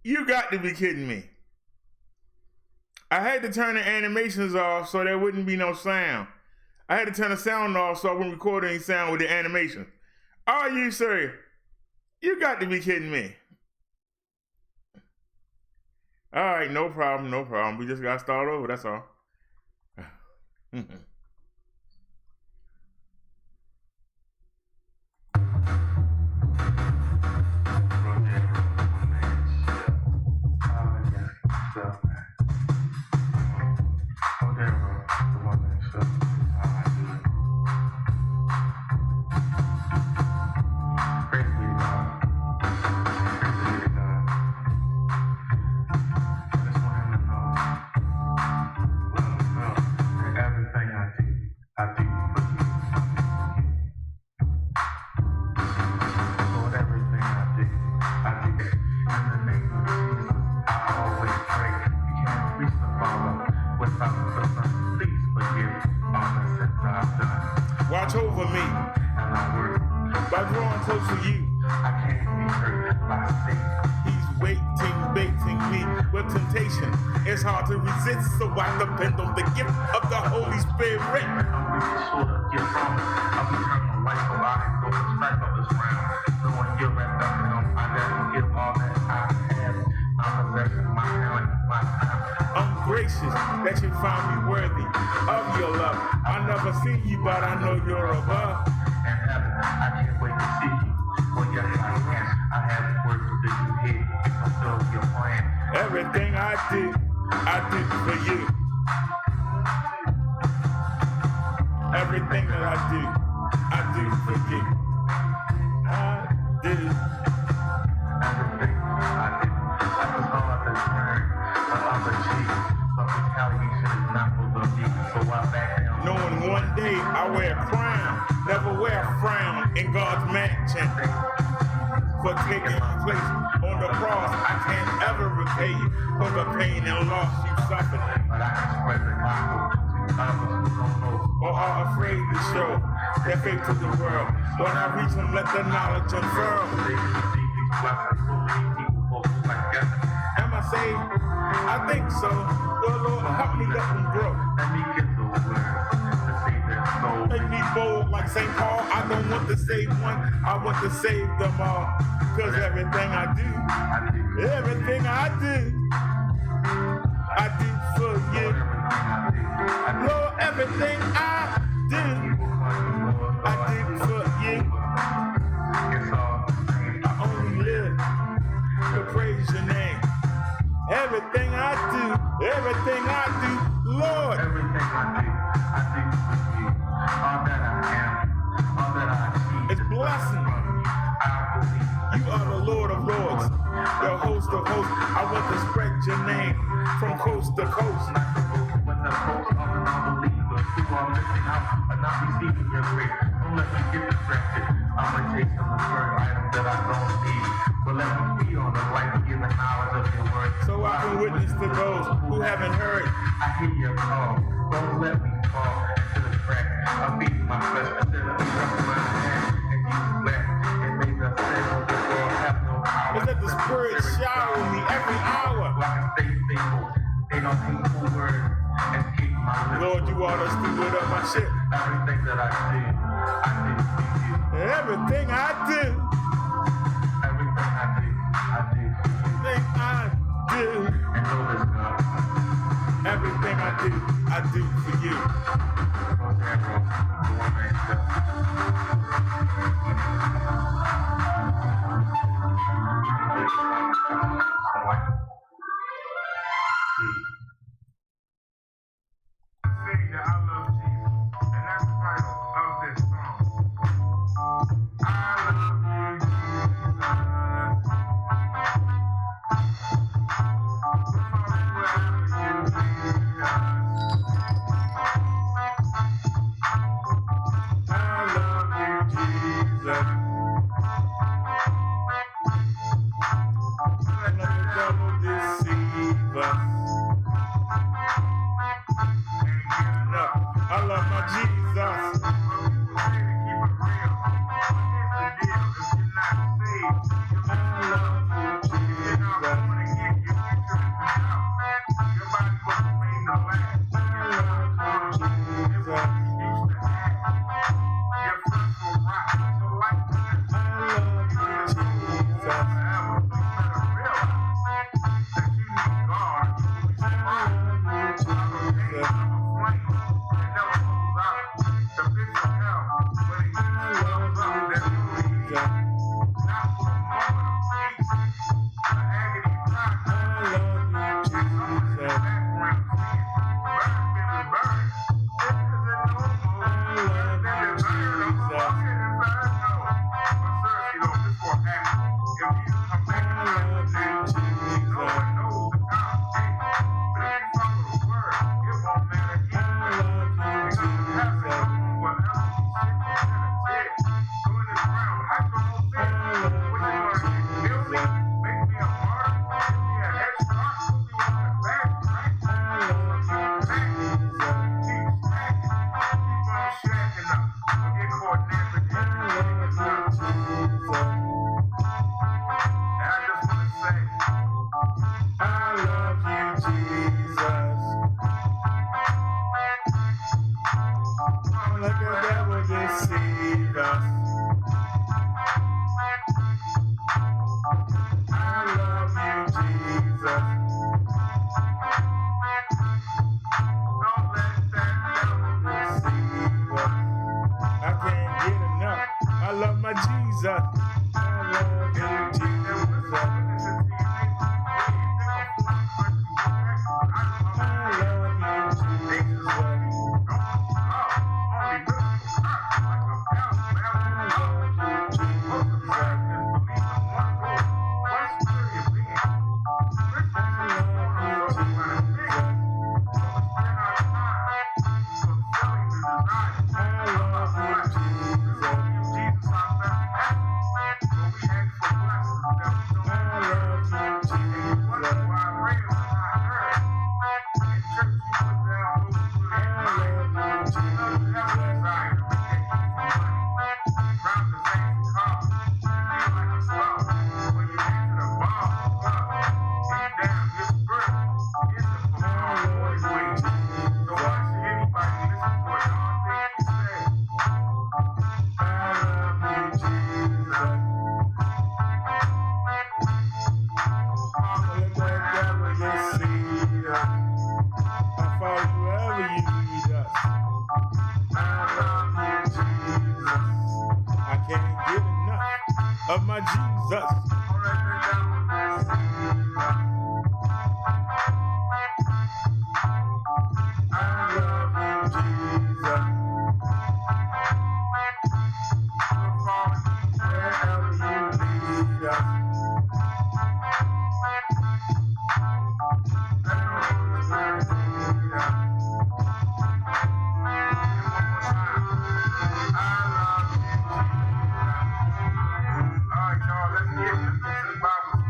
You got to be kidding me. I had to turn the animations off so there wouldn't be no sound. I had to turn the sound off so I wouldn't record any sound with the animation. Are you serious? You got to be kidding me. All right, no problem, no problem. We just got to start over, that's all. Watch over me by drawing close to you. I can't be hurt by Satan. He's baiting me with temptation. It's hard to resist, so I depend on the gift of the Holy Spirit. I'm really sure to get from I'll be turning life so I can go to strike up this round. So when you're wrapped up in them, I never give all that I have. My possession, my talent, my time. I'm gracious that you find me worthy of your love. I never see you, but I know you're above. And heaven, I can't wait to see you. Well, yes, I can. I have work to do here to fulfill your plan. Everything I do for you. Everything that I do for you. I do. Everything I do. I was hard to turn, but I'm a cheat. But retaliation is not for the me, so I back down. Knowing one day I wear a crown, never wear a frown in God's mansion. For taking my place on the cross, I can't ever repay you for the pain and loss you suffered. But I can spread the gospel to others who don't know or are afraid to show their faith to the world. When I reach them, let the knowledge unfurl. Am I saved? I think so. Well, Lord, help me let them grow. Let me get the words to save their soul. Make me bold like St. Paul. I don't want to save one. I want to save them all. Cause everything I do for you. Lord, everything I do for you. I only live to praise your name. Everything I do, Lord. Everything I do for you. All that I am, all that I achieve. It's blessing. You are the Lord of Lords, the host of hosts. I want to spread your name from coast to coast. When the host of the non-believers who are missing out are not receiving your grace, don't let me get distracted. I'm going to take some preferred items that I don't need, but let me be on the light and give the knowledge of your word. So I can witness to those who haven't heard. I hear your call. Don't let me fall into the crack. I'm beating my flesh instead of trusting my hand and use flesh. Let the Spirit shower me every hour. They don't think the word and keep my lips. Lord, you are the steward of my ship. Everything that I do for you. Everything I do. Everything I do for you. Everything I do. And know this, God. Everything I do for you. I love you, Jesus. Don't let the devil deceive us. I love you, Jesus. Don't let that devil deceive us. I can't get enough. I love my Jesus. I love you, Jesus. I love you, Jesus. Of my Jesus. I love you, Jesus.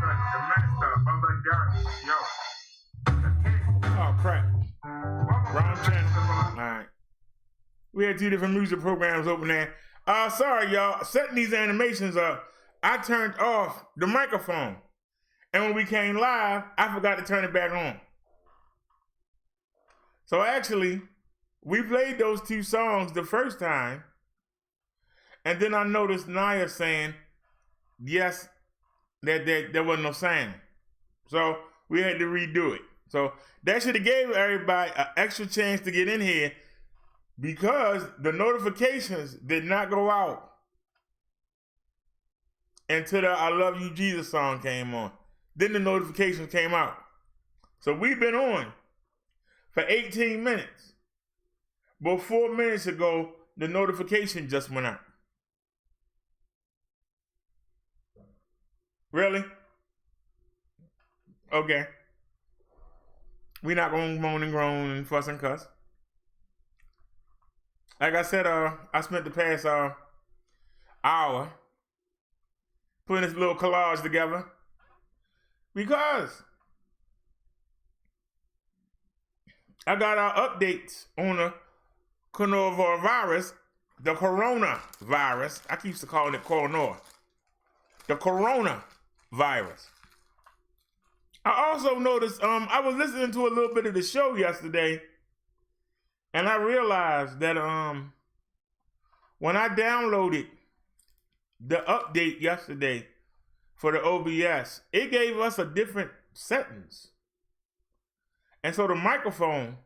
Wherever you lead us. Oh crap. Wrong channel. Alright. We had two different music programs open there. Sorry y'all. Setting these animations up, I turned off the microphone. And when we came live, I forgot to turn it back on. So actually, we played those two songs the first time. And then I noticed Naya saying, yes, that there wasn't no sound. So we had to redo it. So that should have gave everybody an extra chance to get in here because the notifications did not go out until the I Love You Jesus song came on. Then the notifications came out. So we've been on for 18 minutes. But 4 minutes ago, the notification just went out. Really? Okay. We're not going to moan and groan and fuss and cuss. Like I said, I spent the past hour putting this little collage together because I got our updates on the coronavirus, the coronavirus. I keep calling it corona. The coronavirus. I also noticed, I was listening to a little bit of the show yesterday, and I realized that when I downloaded the update yesterday for the OBS, it gave us a different sentence. And so the microphone,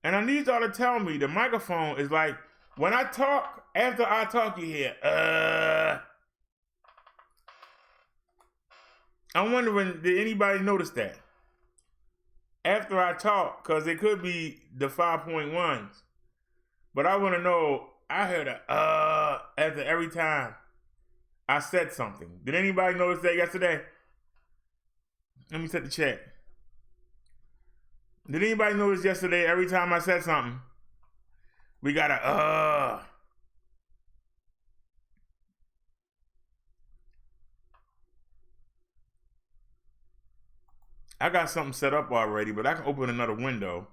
and I need y'all to tell me, the microphone is like, when I talk, after I talk, you hear, I'm wondering, did anybody notice that? After I talk, because it could be the 5.1s. But I want to know, I heard a after every time I said something. Did anybody notice that yesterday? Let me set the chat. Did anybody notice yesterday, every time I said something, we got a I got something set up already, but I can open another window.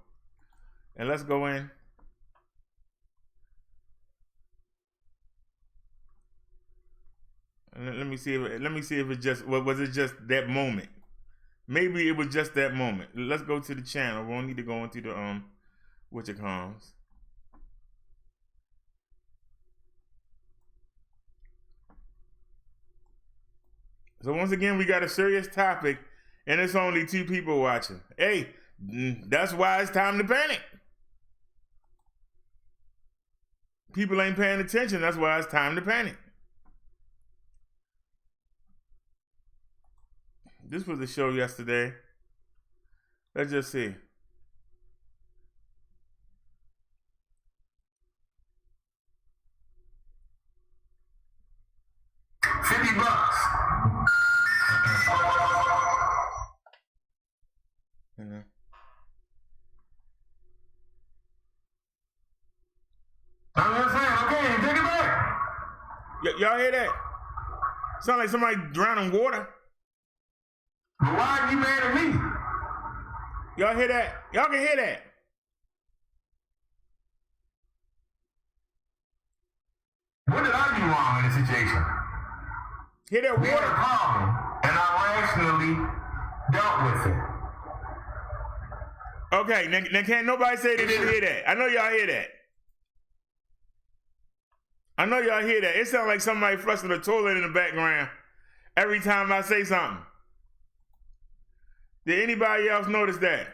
And let's go in. Let me see if it just was it just that moment. Maybe it was just that moment. Let's go to the channel. We won't need to go into the which it comes. So once again, we got a serious topic, and it's only 2 people watching. Hey, that's why it's time to panic. People ain't paying attention. That's why it's time to panic. This was the show yesterday. Let's just see. $50. I'm just saying, okay, take it back. Y'all hear that? Sound like somebody drowning water. Why are you mad at me? Y'all hear that? Y'all can hear that. What did I do wrong in this situation? Hear that water? We had a problem, and I rationally dealt with it. Okay, now can't nobody say they didn't hear that. I know y'all hear that. I know y'all hear that. It sounds like somebody flushing the toilet in the background every time I say something. Did anybody else notice that?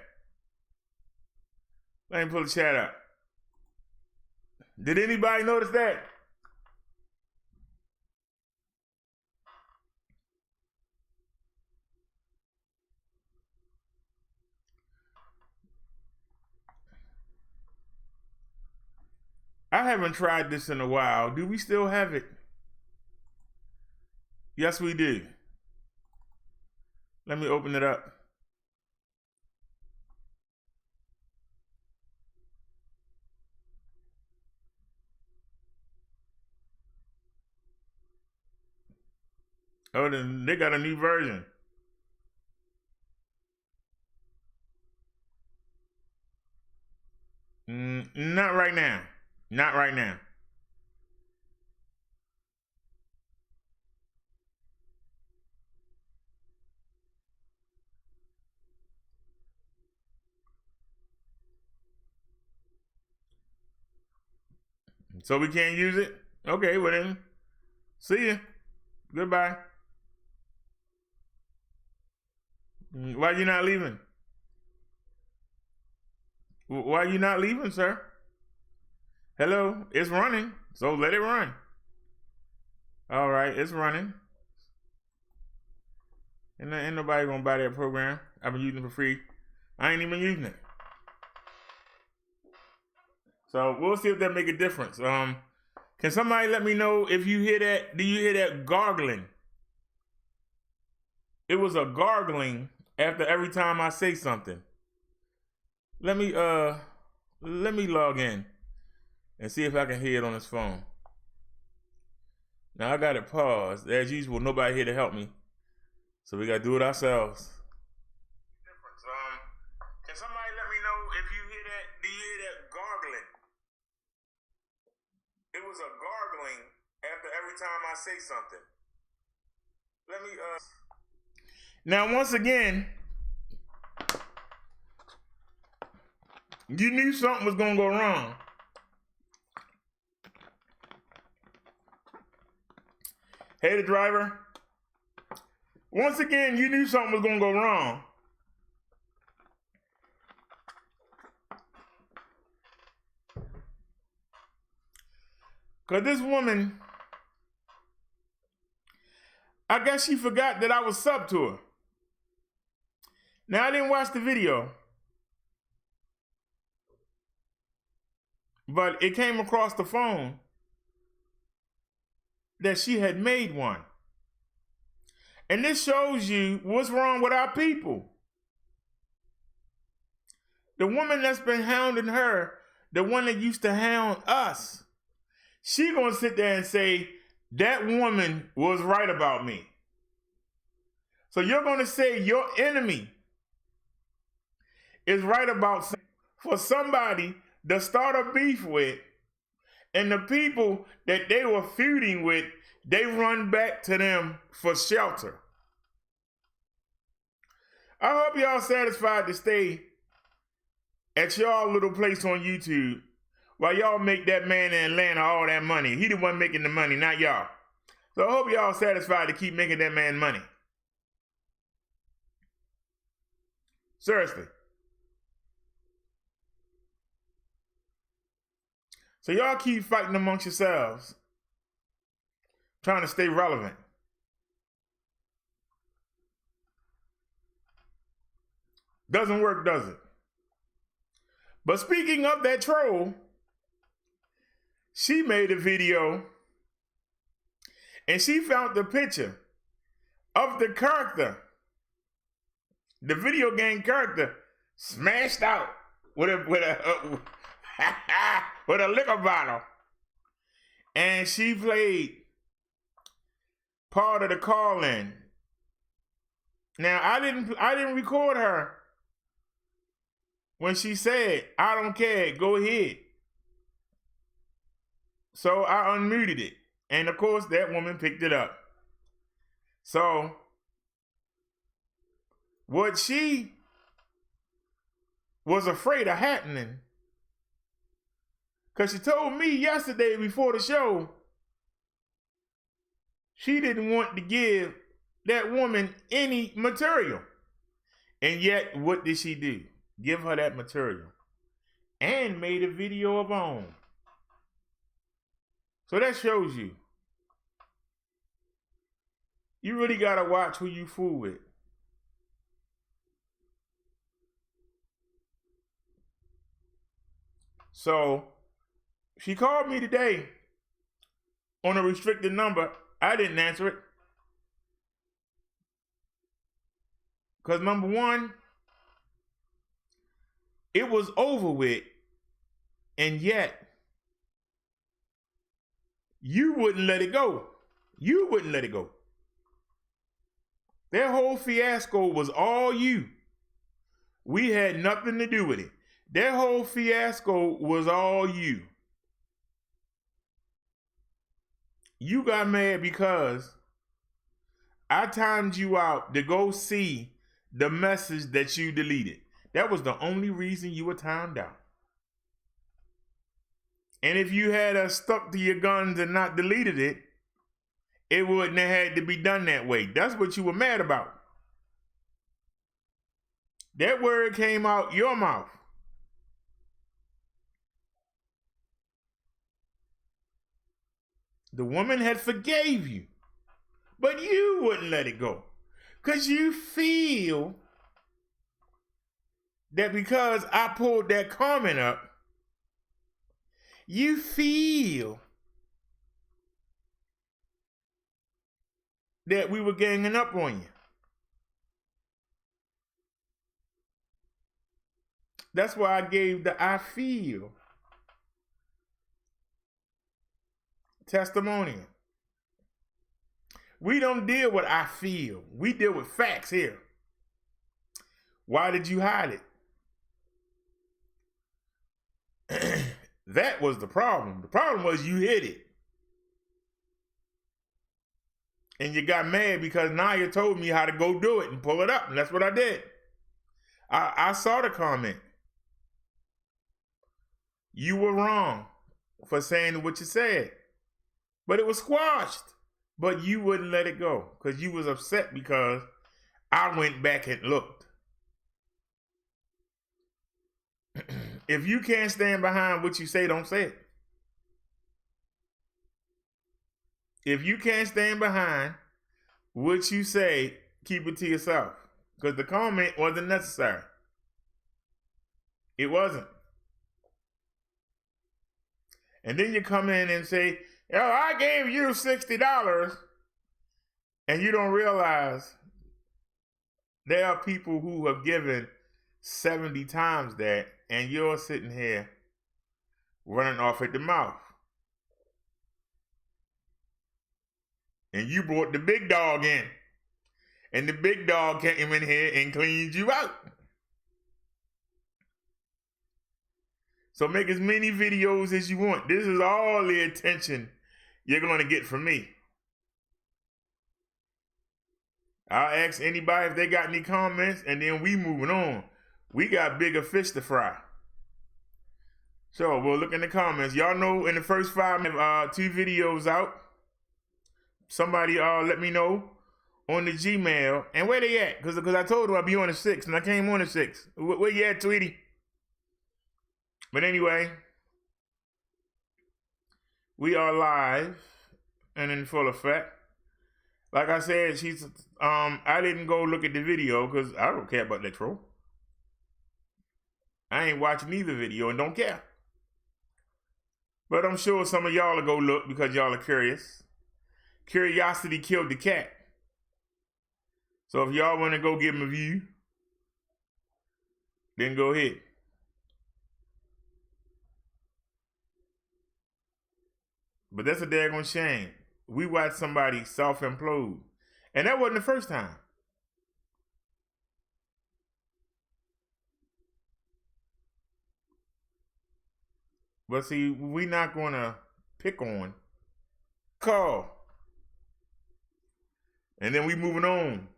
Let me pull the chat up. Did anybody notice that? I haven't tried this in a while. Do we still have it? Yes, we do. Let me open it up. Oh, then they got a new version. Not right now. Not right now. So we can't use it? Okay, well then, see ya. Goodbye. Why you not leaving? Why you not leaving, sir? Hello, it's running, so let it run. All right, it's running. And ain't nobody gonna buy that program. I've been using it for free. I ain't even using it. So we'll see if that make a difference. Can somebody let me know if you hear that? Do you hear that gargling? It was a gargling after every time I say something. Let me log in and see if I can hear it on this phone. Now I got it paused. As usual, nobody here to help me. So we gotta do it ourselves. Can somebody let me know if you hear that? Do you hear that gargling? It was a gargling after every time I say something. Let me Now once again, you knew something was gonna go wrong. Hey, the driver. Once again, you knew something was gonna go wrong. Because this woman, I guess she forgot that I was sub to her. Now, I didn't watch the video, but it came across the phone that she had made one. And this shows you what's wrong with our people. The woman that's been hounding her, the one that used to hound us, she gonna sit there and say, that woman was right about me. So you're gonna say your enemy is right about for somebody to start a beef with And the people that they were feuding with, they run back to them for shelter. I hope y'all satisfied to stay at y'all little place on YouTube while y'all make that man in Atlanta all that money. He the one making the money, not y'all. So I hope y'all satisfied to keep making that man money. Seriously. So y'all keep fighting amongst yourselves, trying to stay relevant. Doesn't work, does it? But speaking of that troll, she made a video and she found the picture of the character, the video game character, smashed out with a liquor bottle. And she played part of the call-in. Now, I didn't record her when she said, "I don't care, go ahead." So I unmuted it. And of course, that woman picked it up. So what she was afraid of happening, because she told me yesterday before the show, she didn't want to give that woman any material. And yet, what did she do? Give her that material and made a video of her own. So that shows you really gotta watch who you fool with. So she called me today on a restricted number. I didn't answer it. Because number one, it was over with, and yet you wouldn't let it go. You wouldn't let it go. That whole fiasco was all you. We had nothing to do with it. That whole fiasco was all you. You got mad because I timed you out to go see the message that you deleted. That was the only reason you were timed out. And if you had stuck to your guns and not deleted it, it wouldn't have had to be done that way. That's what you were mad about. That word came out your mouth. The woman had forgave you, but you wouldn't let it go. Because you feel that because I pulled that comment up, you feel that we were ganging up on you. That's why I gave the I feel testimonial. We don't deal with I feel. We deal with facts here. Why did you hide it? That was the problem. The problem was you hid it. And you got mad because Naya told me how to go do it and pull it up. And that's what I did. I saw the comment. You were wrong for saying what you said. But it was squashed. But you wouldn't let it go because you was upset because I went back and looked. If you can't stand behind what you say, don't say it. If you can't stand behind what you say, keep it to yourself. Because the comment wasn't necessary. It wasn't. And then you come in and say, "Yo, I gave you $60. And you don't realize there are people who have given 70 times that, and you're sitting here running off at the mouth. And you brought the big dog in. And the big dog came in here and cleaned you out. So make as many videos as you want. This is all the attention you're going to get from me. I'll ask anybody if they got any comments, and then we moving on. We got bigger fish to fry. So we'll look in the comments. Y'all know in the first 5 minutes, 2 videos out. Somebody let me know on the Gmail. And where they at? Because I told them I'd be on the 6th, and I came on the 6th. Where you at, Tweety? But anyway, we are live and in full effect. Like I said, I didn't go look at the video because I don't care about that troll. I ain't watching either video and don't care. But I'm sure some of y'all will go look because y'all are curious. Curiosity killed the cat. So if y'all want to go give him a view, then go ahead. But that's a daggone shame. We watched somebody self-implode. And that wasn't the first time. But see, we not going to pick on. Call. And then we moving on.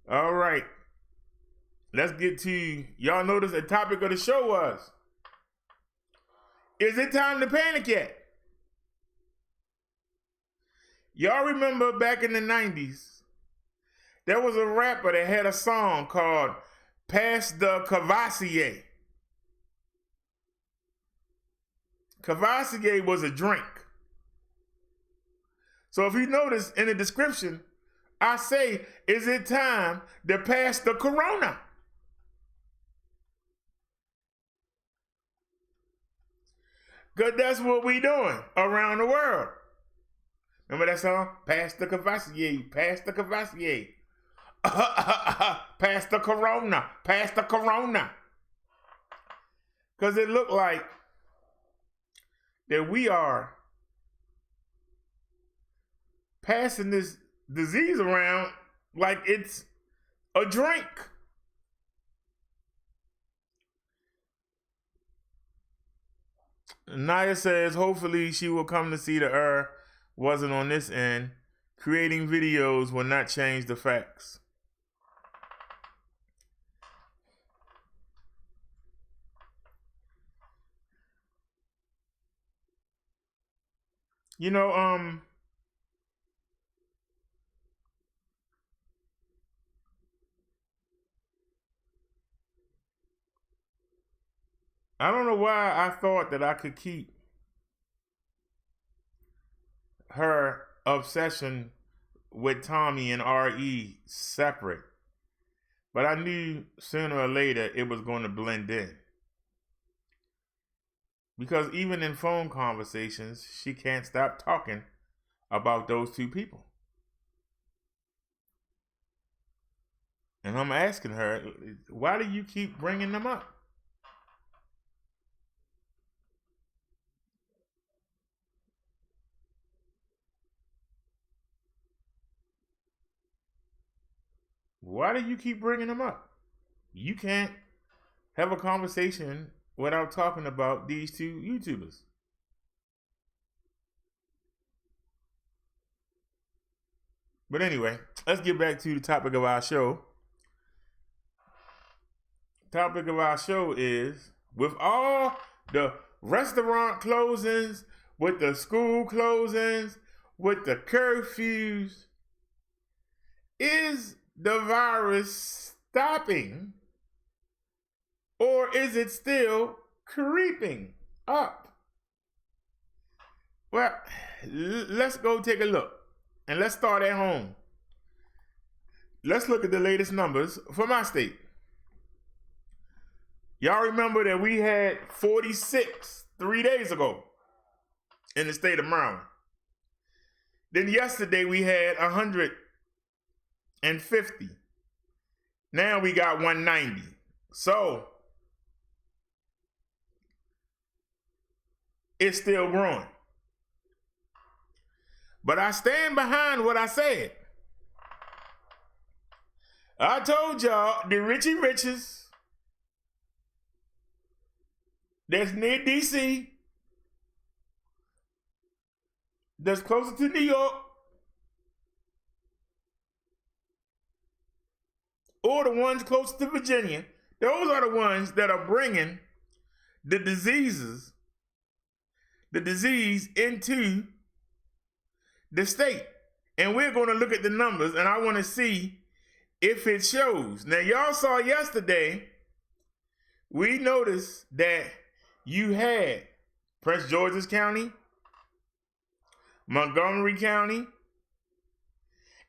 All right. Let's get to, y'all notice the topic of the show was, is it time to panic yet? Y'all remember back in the 90s, there was a rapper that had a song called Pass the Cavassier. Cavassier was a drink. So if you notice in the description, I say, is it time to pass the Corona? Because that's what we doing around the world. Remember that song? Pass the Cavassier, pass the Cavassier. Pass the Corona, pass the Corona. Because it looked like that we are passing this disease around like it's a drink. Naya says, hopefully she will come to see the error wasn't on this end. Creating videos will not change the facts. You know, I don't know why I thought that I could keep her obsession with Tommy and R.E. separate. But I knew sooner or later it was going to blend in. Because even in phone conversations, she can't stop talking about those two people. And I'm asking her, why do you keep bringing them up? Why do you keep bringing them up? You can't have a conversation without talking about these two YouTubers. But anyway, let's get back to the topic of our show. Topic of our show is, with all the restaurant closings, with the school closings, with the curfews, is the virus stopping, or is it still creeping up? Well, let's go take a look, and let's start at home. Let's look at the latest numbers for my state. Y'all remember that we had 46 3 days ago in the state of Maryland. Then yesterday we had 150. Now we got 190. So it's still growing. But I stand behind what I said. I told y'all the Richie Riches that's near D.C., that's closer to New York, or the ones close to Virginia, those are the ones that are bringing the disease into the state. And we're going to look at the numbers, and I want to see if it shows. Now, y'all saw yesterday, we noticed that you had Prince George's County, Montgomery County,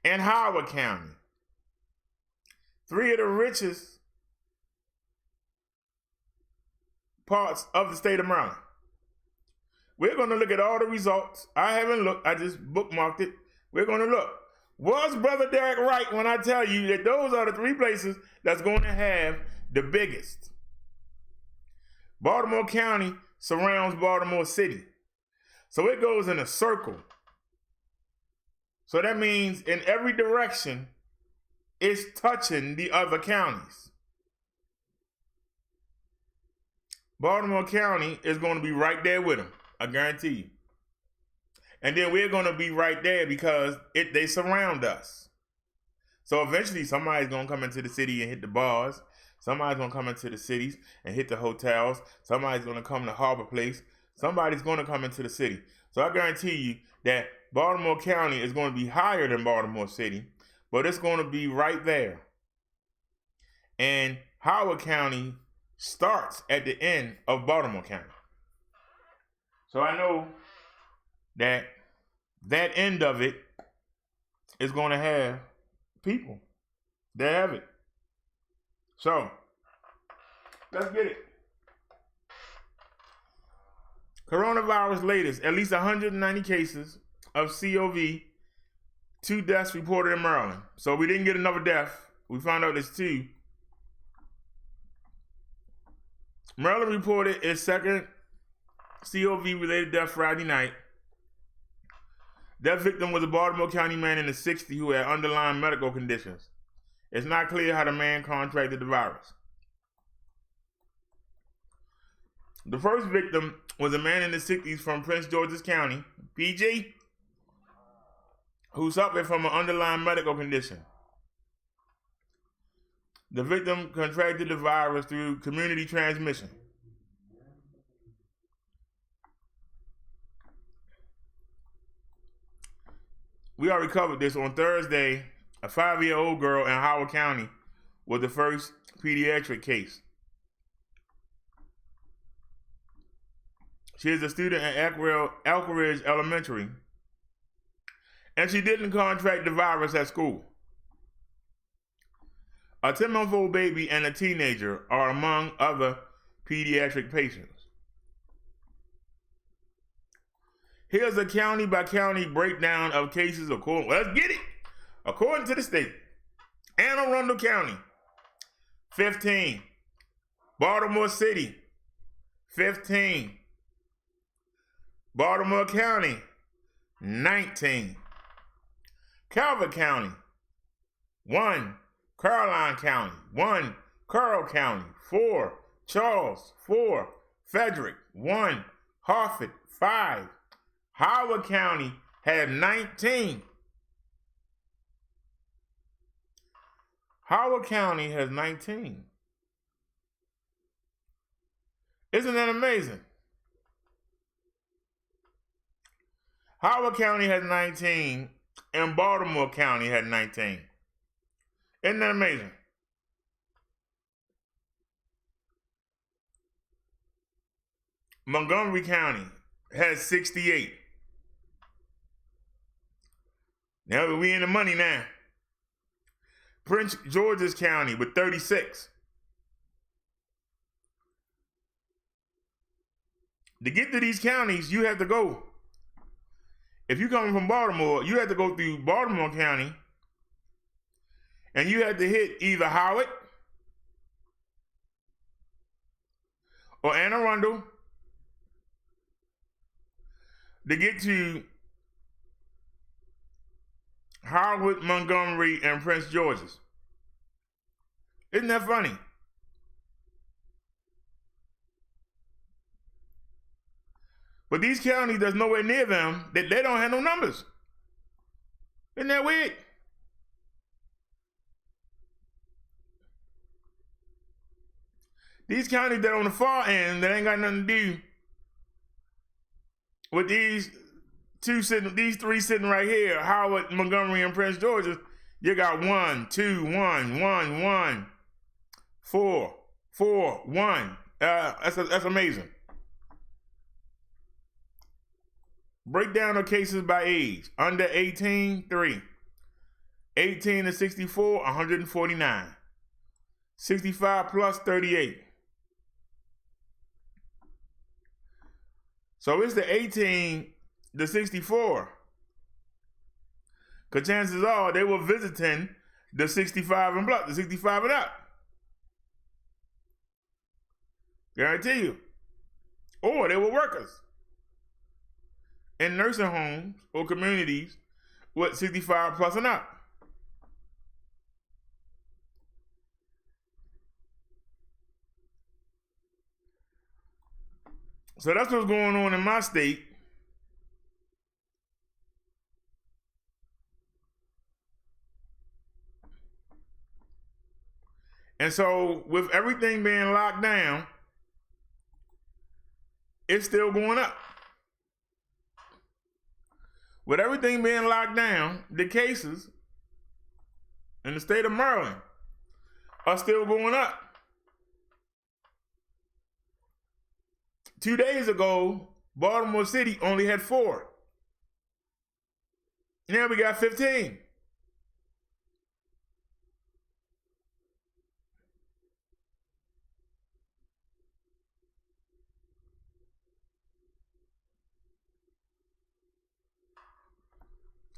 and Howard County. 3 of the richest parts of the state of Maryland. We're going to look at all the results. I haven't looked. I just bookmarked it. We're going to look. Was Brother Derrick right when I tell you that those are the 3 places that's going to have the biggest? Baltimore County surrounds Baltimore City. So it goes in a circle. So that means in every direction, it's touching the other counties. Baltimore County is going to be right there with them, I guarantee you. And then we're going to be right there because they surround us. So eventually somebody's going to come into the city and hit the bars. Somebody's going to come into the cities and hit the hotels. Somebody's going to come to Harbor Place. Somebody's going to come into the city. So I guarantee you that Baltimore County is going to be higher than Baltimore City, but it's going to be right there. And Howard County starts at the end of Baltimore County. So I know that end of it is going to have people that have it. So let's get it. Coronavirus latest, at least 190 cases of COVID, 2 deaths reported in Maryland. So we didn't get another death. We found out there's 2. Maryland reported its second COVID-related death Friday night. That victim was a Baltimore County man in the 60s who had underlying medical conditions. It's not clear how the man contracted the virus. The first victim was a man in the 60s from Prince George's County, PG, who suffered from an underlying medical condition. The victim contracted the virus through community transmission. We already covered this. On Thursday, a 5-year-old girl in Howard County was the first pediatric case. She is a student at Elk Ridge Elementary, and she didn't contract the virus at school. A 10-month-old baby and a teenager are among other pediatric patients. Here's a county-by-county breakdown of cases according, let's get it, according to the state. Anne Arundel County, 15. Baltimore City, 15. Baltimore County, 19. Calvert County, 1. Caroline County, 1. Carroll County, 4. Charles, 4. Frederick, 1. Hartford, 5. Howard County had 19. Howard County has 19. Isn't that amazing? Howard County has 19 and Baltimore County had 19. Isn't that amazing? Montgomery County has 68. Now we in the money now. Prince George's County with 36. To get to these counties, you have to go. If you're coming from Baltimore, you have to go through Baltimore County, and you have to hit either Howard or Anne Arundel to get to Howard, Montgomery, and Prince George's. Isn't that funny? But these counties that's nowhere near them, they don't have no numbers. Isn't that weird? These counties that are on the far end that ain't got nothing to do with these three sitting right here, Howard, Montgomery, and Prince George's, you got 1, 2, 1, 1, 1, 4, 4, 1. That's amazing. Break down the cases by age. Under 18, 3. 18 to 64, 149. 65 plus, 38. So it's the 18 to 64. Because chances are they were visiting the 65 and plus, the 65 and up. Guarantee you. Or they were workers in nursing homes or communities with 65 plus and up. So that's what's going on in my state. And so with everything being locked down, it's still going up. With everything being locked down, the cases in the state of Maryland are still going up. 2 days ago, Baltimore City only had 4. Now we got 15.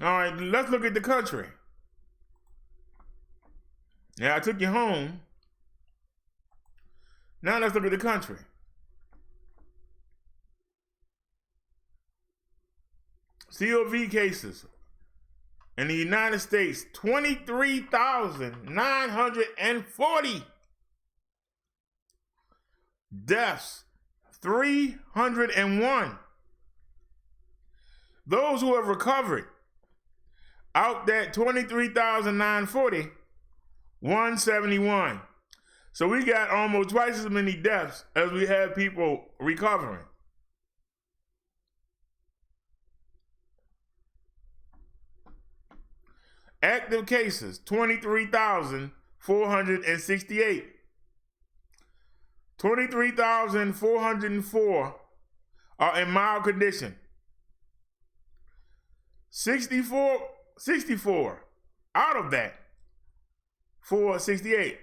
All right, let's look at the country. Now I took you home. Now let's look at the country. COVID cases in the United States, 23,940. Deaths, 301. Those who have recovered, out that 23,940, 171. So we got almost twice as many deaths as we have people recovering. Active cases, 23,468. 23,404 are in mild condition. 64 out of that, 468.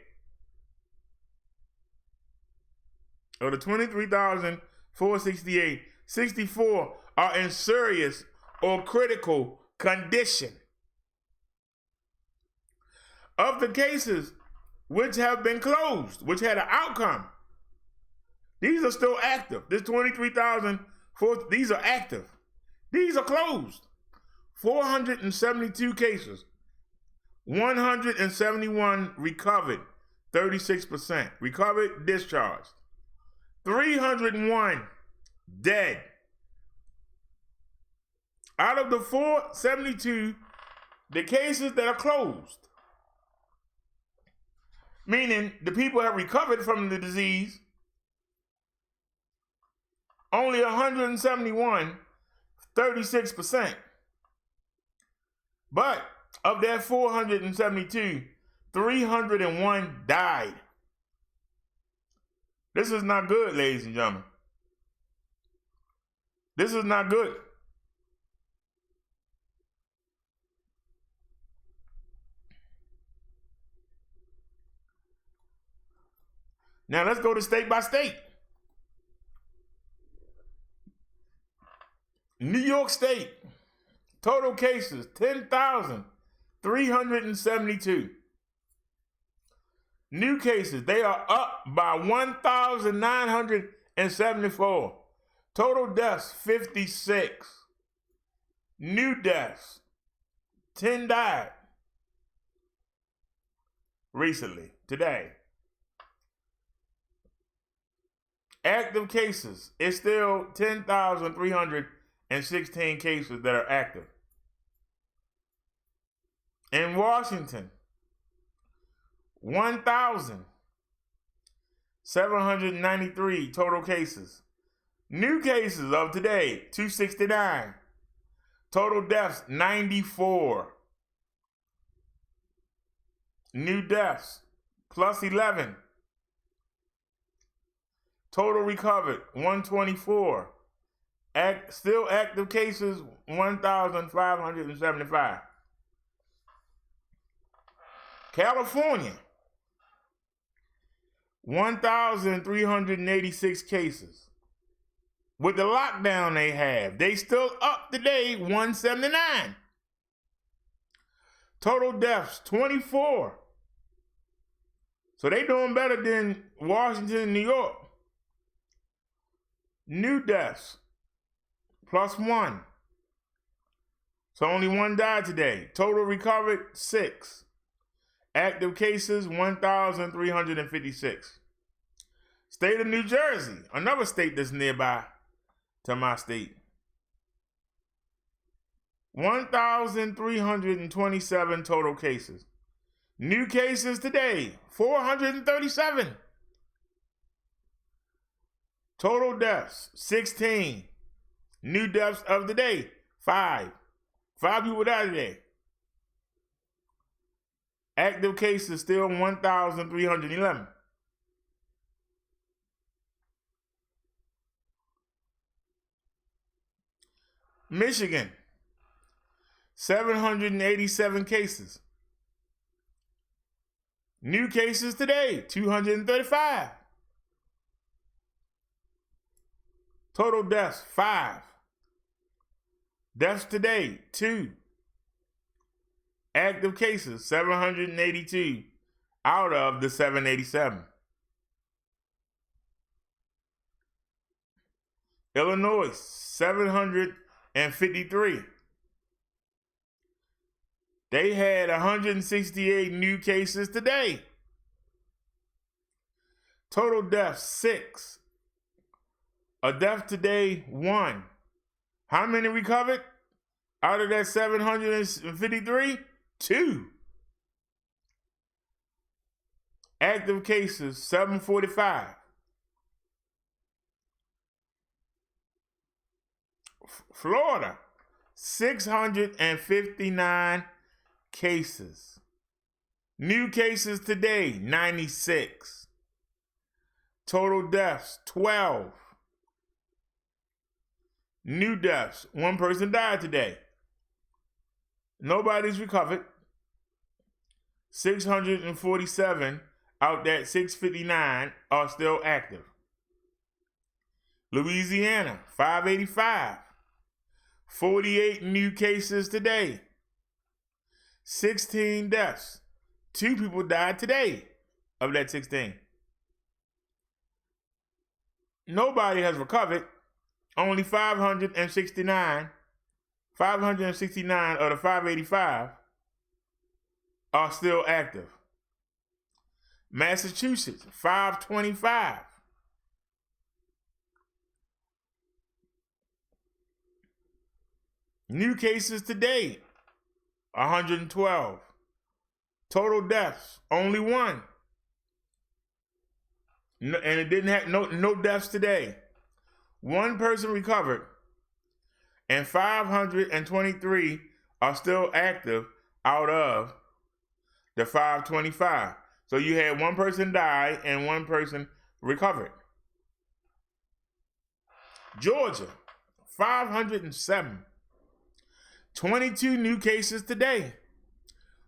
Of the 23,468, 64 are in serious or critical condition. Of the cases which have been closed, which had an outcome, these are still active. This 23,000, these are active. These are closed. 472 cases, 171 recovered, 36%. Recovered, discharged. 301 dead. Out of the 472, the cases that are closed, meaning the people have recovered from the disease, only 171, 36%. But of that 472, 301 died. This is not good, ladies and gentlemen. This is not good. Now let's go to state by state. New York State, total cases, 10,372. New cases, they are up by 1,974. Total deaths, 56. New deaths, 10 died recently, today. Active cases, it's still 10,316 cases that are active. In Washington, 1,793 total cases. New cases of today, 269. Total deaths, 94. New deaths, plus 11. Total recovered, 124. Still active cases, 1,575. California, 1,386 cases. With the lockdown they have, they still up today, 179. Total deaths, 24. So they doing better than Washington and New York. New deaths, plus 1. So only 1 died today. Total recovered, 6. Active cases, 1,356. State of New Jersey, another state that's nearby to my state. 1,327 total cases. New cases today, 437. Total deaths, 16. New deaths of the day, 5. 5 people died today. Active cases still 1,311. Michigan, 787 cases. New cases today, 235. Total deaths, 5. Deaths today, 2. Active cases, 782 out of the 787. Illinois, 753. They had 168 new cases today. Total deaths, 6. A death today, 1. How many recovered out of that 753? 2. Active cases, 745. Florida, 659 cases. New cases today, 96. Total deaths, 12. New deaths, 1 person died today. Nobody's recovered. 647 out that 659 are still active. Louisiana, 585. 48 new cases today. 16 deaths. 2 people died today of that 16. Nobody has recovered. Only 569 of the 585 are still active. Massachusetts, 525. New cases today, 112. Total deaths, only 1. No, and it didn't have no deaths today. 1 person recovered, and 523 are still active out of the 525. So you had 1 person die and 1 person recovered. Georgia, 507. 22 new cases today.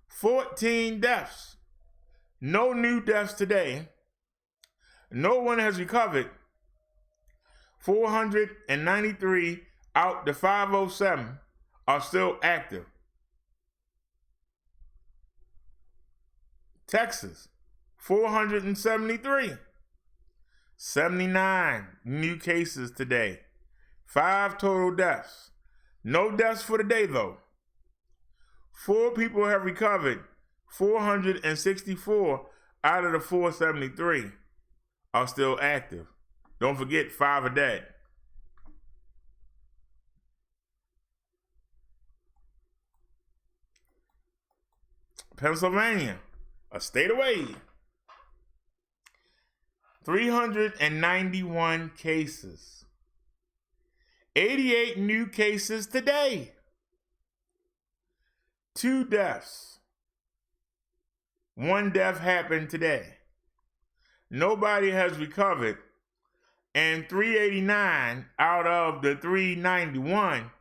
14 deaths. No new deaths today. No one has recovered. 493 out the 507 are still active. Texas, 473. 79 new cases today. 5 total deaths. No deaths for the day though. 4 people have recovered. 464 out of the 473 are still active. Don't forget 5 are dead. Pennsylvania, a state away. 391 cases. 88 new cases today. 2 deaths. 1 death happened today. Nobody has recovered, and 389 out of the 391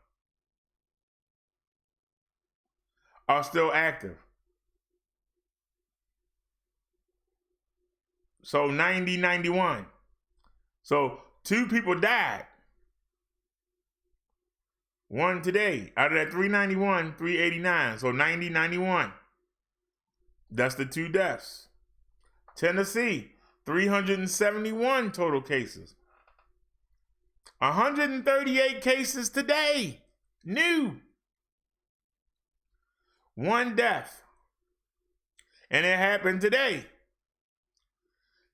are still active. So 90, 91. So 2 people died. 1 today. Out of that 391, 389. So 90, 91. That's the 2 deaths. Tennessee, 371 total cases. 138 cases today. New. 1 death. And it happened today.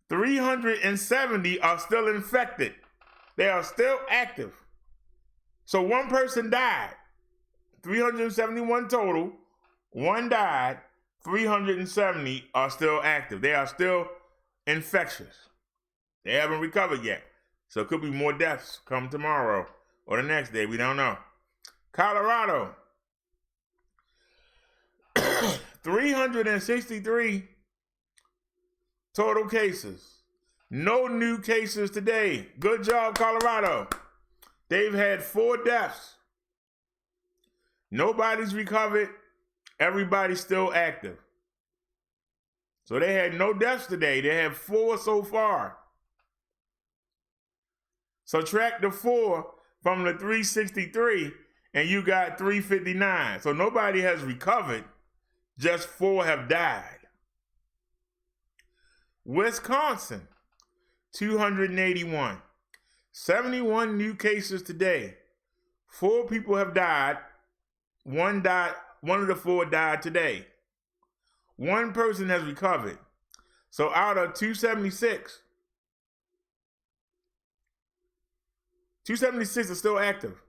370 are still infected. They are still active. So 1 person died. 371 total. 1 died. 370 are still active. They are still infectious. They haven't recovered yet. So it could be more deaths come tomorrow or the next day. We don't know. Colorado. 363 total cases. No new cases today. Good job, Colorado. They've had 4 deaths. Nobody's recovered. Everybody's still active. So they had no deaths today. They have 4 so far. Subtract the 4 from the 363 and you got 359. So nobody has recovered. Just 4 have died. Wisconsin, 281. 71 new cases today. 4 people have died. 1 died. 1 of the 4 died today. 1 person has recovered. So out of 276, 276 are still active.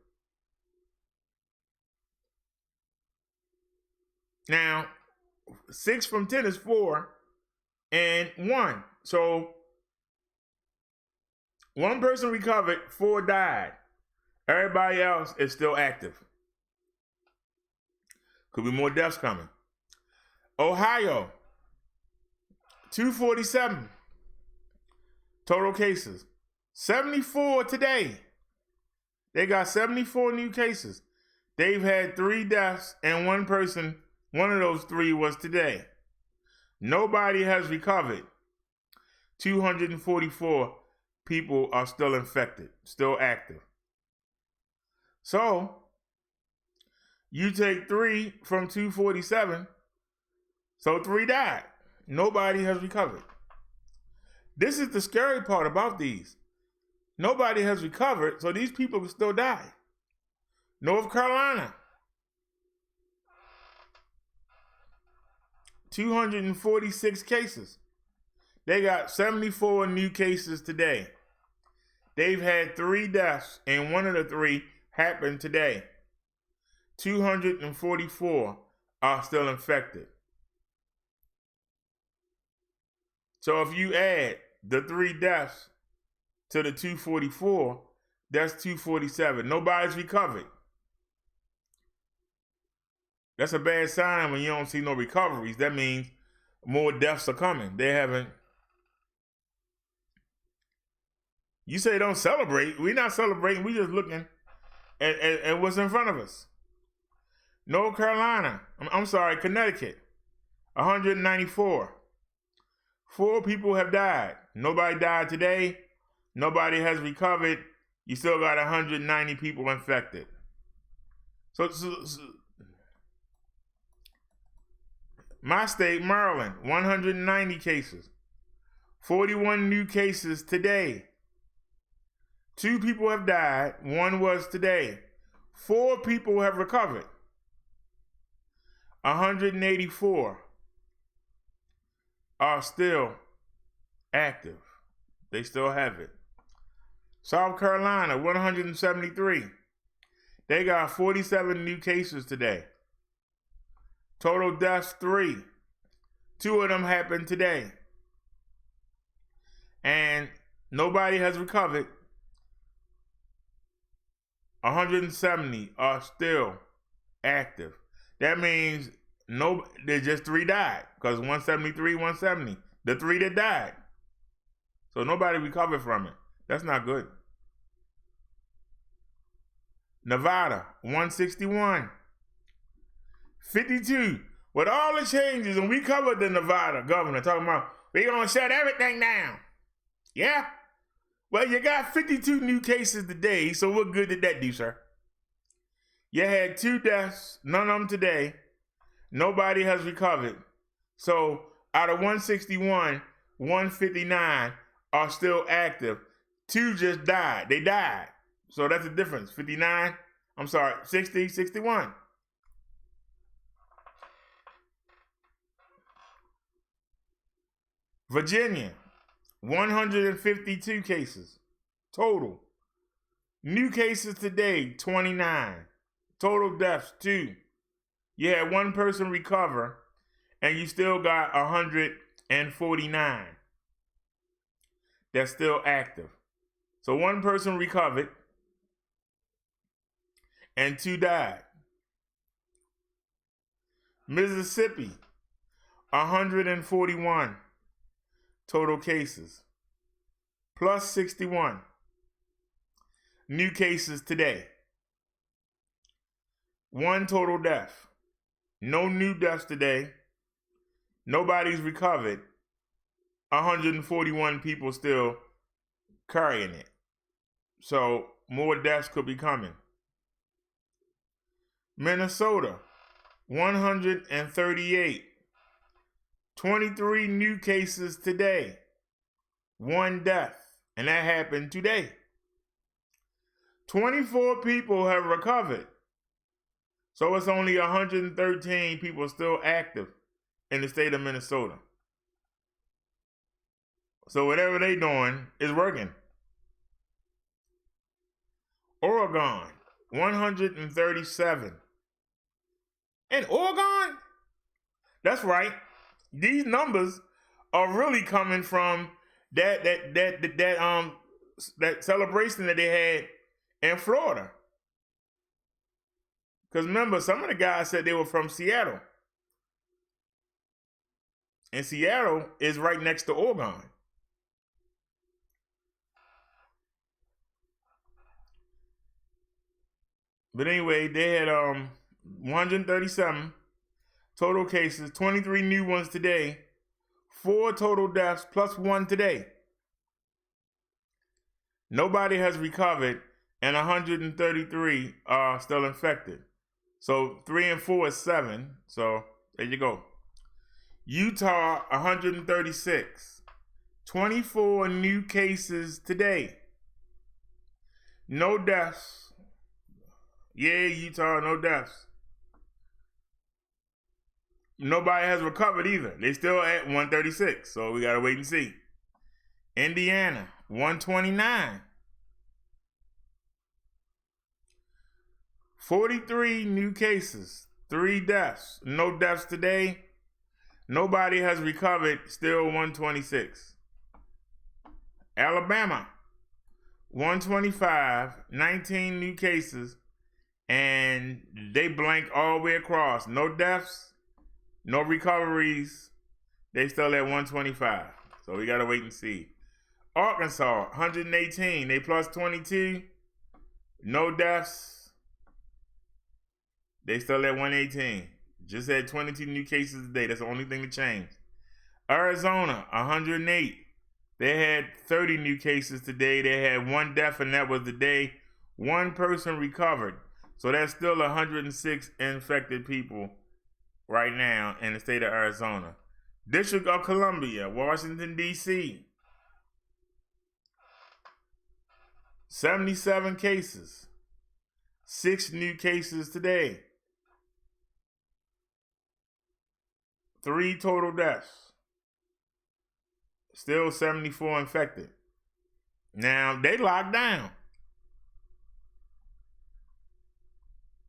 Now, 6 from 10 is 4 and 1. So 1 person recovered, 4 died. Everybody else is still active. Could be more deaths coming. Ohio, 247 total cases. 74 today. They got 74 new cases. They've had 3 deaths and 1 person, 1 of those 3 was today. Nobody has recovered. 244 people are still infected, still active. So, you take 3 from 247, so 3 died. Nobody has recovered. This is the scary part about these. Nobody has recovered, so these people will still die. North Carolina, 246 cases. They got 74 new cases today. They've had 3 deaths, and 1 of the 3 happened today. 244 are still infected. So if you add the 3 deaths to the 244, that's 247. Nobody's recovered. That's a bad sign when you don't see no recoveries. That means more deaths are coming. They haven't. You say don't celebrate. We're not celebrating. We're just looking at what's in front of us. North Carolina, Connecticut, 194. 4 people have died. Nobody died today. Nobody has recovered. You still got 190 people infected. So my state, Maryland, 190 cases. 41 new cases today. 2 people have died. 1 was today. 4 people have recovered. 184 are still active. They still have it. South Carolina, 173. They got 47 new cases today. Total deaths, 3. 2 of them happened today. And nobody has recovered. 170 are still active. That means there's just 3 died, because 173, 170. The 3 that died. So nobody recovered from it. That's not good. Nevada, 161. 52. With all the changes, and we covered the Nevada governor talking about, we're going to shut everything down. Yeah? Well, you got 52 new cases today, so what good did that do, sir? You had 2 deaths, none of them today. Nobody has recovered. So out of 161, 159 are still active. 2 just died. They died. So that's the difference. 60, 61. Virginia, 152 cases total. New cases today, 29. Total deaths, 2. You had 1 person recover, and you still got 149 that's still active. So 1 person recovered, and 2 died. Mississippi, 141 total cases, plus 61 new cases today. 1 total death. No new deaths today. Nobody's recovered. 141 people still carrying it. So more deaths could be coming. Minnesota, 138. 23 new cases today. 1 death. And that happened today. 24 people have recovered. So it's only 113 people still active in the state of Minnesota. So whatever they're doing is working. Oregon, 137. In Oregon? That's right. These numbers are really coming from that celebration that they had in Florida. Because remember, some of the guys said they were from Seattle. And Seattle is right next to Oregon. But anyway, they had 137 total cases, 23 new ones today, 4 total deaths plus 1 today. Nobody has recovered, and 133 are still infected. So 3 and 4 is 7. So there you go. Utah, 136. 24 new cases today. No deaths. Yeah, Utah, no deaths. Nobody has recovered either. They still at 136. So we got to wait and see. Indiana, 129. 43 new cases, 3 deaths. No deaths today. Nobody has recovered, still 126. Alabama, 125, 19 new cases, and they blanked all the way across. No deaths, no recoveries. They still at 125. So we got to wait and see. Arkansas, 118, they plus 22. No deaths. They still at 118. Just had 22 new cases today. That's the only thing that changed. Arizona, 108. They had 30 new cases today. They had 1 death, and that was the day 1 person recovered. So that's still 106 infected people right now in the state of Arizona. District of Columbia, Washington, D.C. 77 cases. 6 new cases today. 3 total deaths. Still 74 infected. Now, they locked down.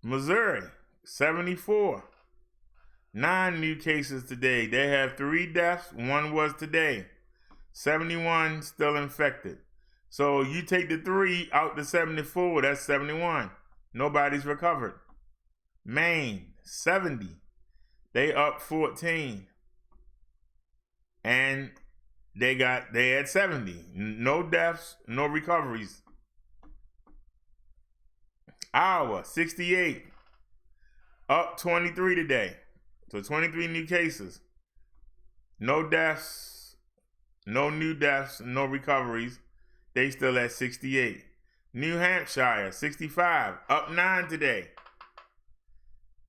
Missouri, 74. 9 new cases today. They have 3 deaths. 1 was today. 71 still infected. So you take the 3 out the 74, that's 71. Nobody's recovered. Maine, 70. They up 14. And they had 70. No deaths, no recoveries. Iowa, 68. Up 23 today. So 23 new cases. No deaths, no new deaths, no recoveries. They still at 68. New Hampshire, 65. Up 9 today.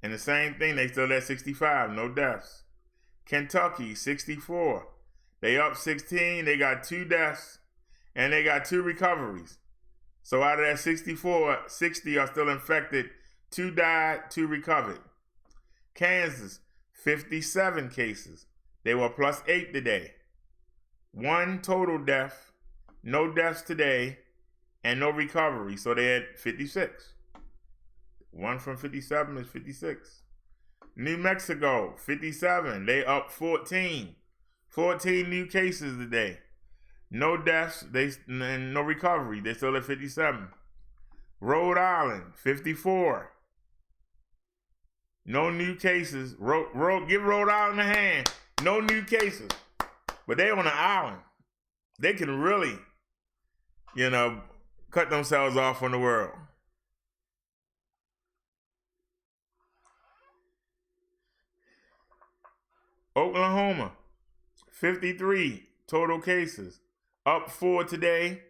And the same thing, they still at 65. No deaths. Kentucky, 64. They up 16. They got 2 deaths. And they got 2 recoveries. So out of that 64, 60 are still infected. 2 died, 2 recovered. Kansas, 57 cases. They were plus 8 today. 1 total death, no deaths today, and no recovery. So they had 56. 1 from 57 is 56. New Mexico, 57. They up 14. 14 new cases today. No deaths, and no recovery. They still at 57. Rhode Island, 54. No new cases. Give Rhode Island a hand. No new cases. But they on the island. They can really, cut themselves off from the world. Oklahoma, 53 total cases. Up 4 today.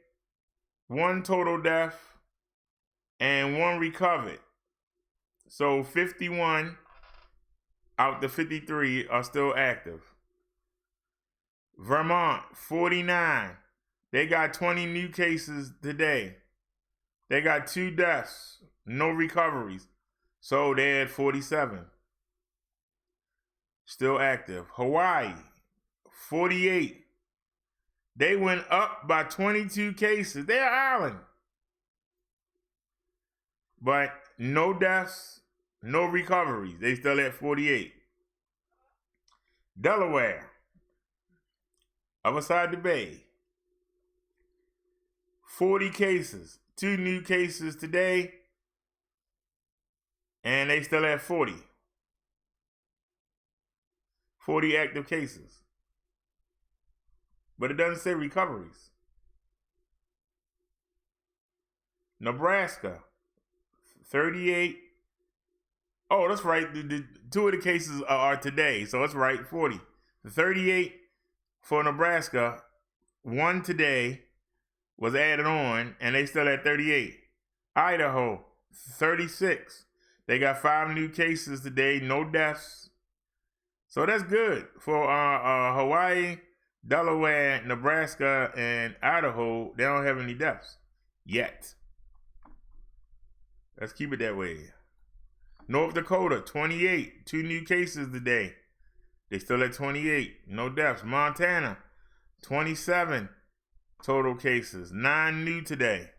1 total death. And 1 recovered. So 51 out the 53 are still active. Vermont, 49. They got 20 new cases today. They got 2 deaths, no recoveries. So they had 47. Still active. Hawaii, 48. They went up by 22 cases. They're an island. But no deaths, no recoveries. They still at 48. Delaware, other side of the bay, 40 cases. 2 new cases today, and they still at 40. 40 active cases. But it doesn't say recoveries. Nebraska, 38. Oh, that's right. The 2 of the cases are today, so that's right, 40. The 38 for Nebraska, 1 today was added on, and they still at 38. Idaho, 36. They got 5 new cases today, no deaths. So that's good for Hawaii, Delaware, Nebraska, and Idaho. They don't have any deaths yet. Let's keep it that way. North Dakota, 28. 2 new cases today. They still at 28. No deaths. Montana, 27 total cases. 9 new today.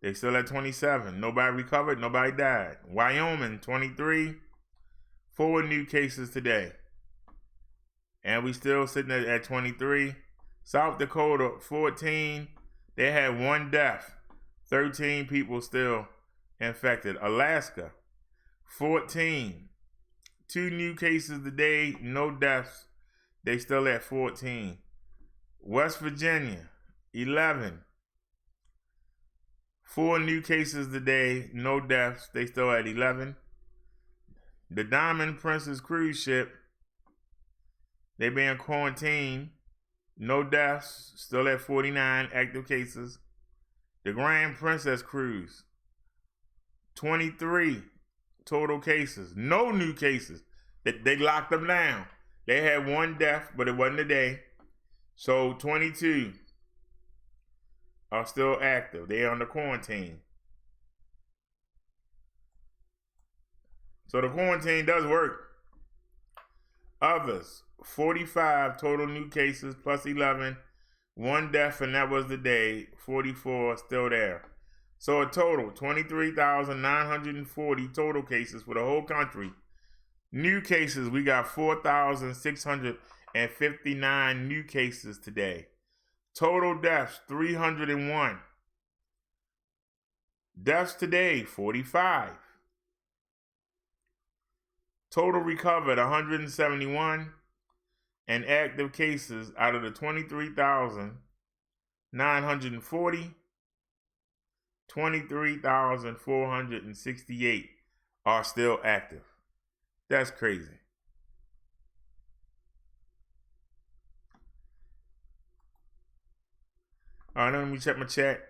They still at 27. Nobody recovered. Nobody died. Wyoming, 23. 4 new cases today. And we still sitting at 23. South Dakota, 14. They had 1 death. 13 people still infected. Alaska, 14. 2 new cases today, no deaths. They still at 14. West Virginia, 11. 4 new cases today, no deaths. They still at 11. The Diamond Princess cruise ship, they been quarantined. No deaths, still at 49 active cases. The Grand Princess cruise, 23 total cases. No new cases. They locked them down. They had 1 death, but it wasn't today. So 22 are still active. They're under quarantine. So the quarantine does work. Others, 45 total new cases plus 11 1 death, and that was the day. 44 still there. So a total 23,940 total cases for the whole country. New cases, we got 4,659 new cases today. Total deaths, 301. Deaths today, 45. Total recovered, 171. And active cases out of the 23,940, 23,468 are still active. That's crazy. All right, let me check my chat.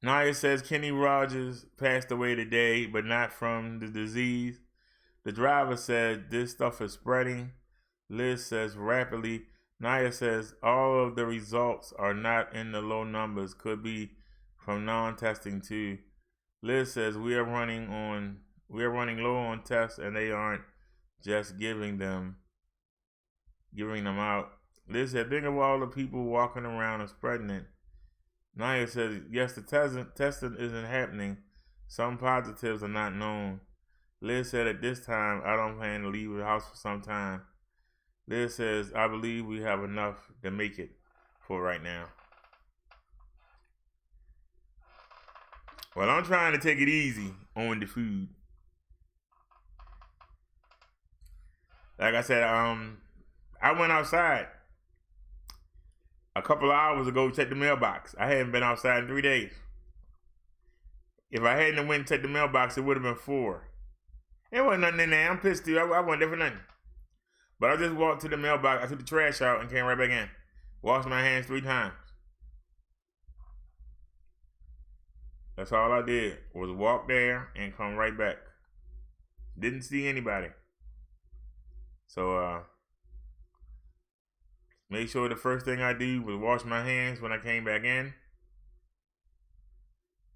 Naya says Kenny Rogers passed away today, but not from the disease. The driver said this stuff is spreading. Liz says rapidly. Naya says all of the results are not in the low numbers. Could be from non-testing too. Liz says we are running low on tests, and they aren't just giving them out. Liz said think of all the people walking around and spreading it. Naya says, yes, the testing isn't happening. Some positives are not known. Liz said, at this time, I don't plan to leave the house for some time. Liz says, I believe we have enough to make it for right now. Well, I'm trying to take it easy on the food. Like I said, I went outside a couple of hours ago to check the mailbox. I hadn't been outside in 3 days. If I hadn't went and checked the mailbox, it would have been 4. There wasn't nothing in there. I'm pissed too. I wasn't there for nothing. But I just walked to the mailbox. I took the trash out and came right back in. Washed my hands 3 times. That's all I did, was walk there and come right back. Didn't see anybody. So, made sure the first thing I did was wash my hands when I came back in.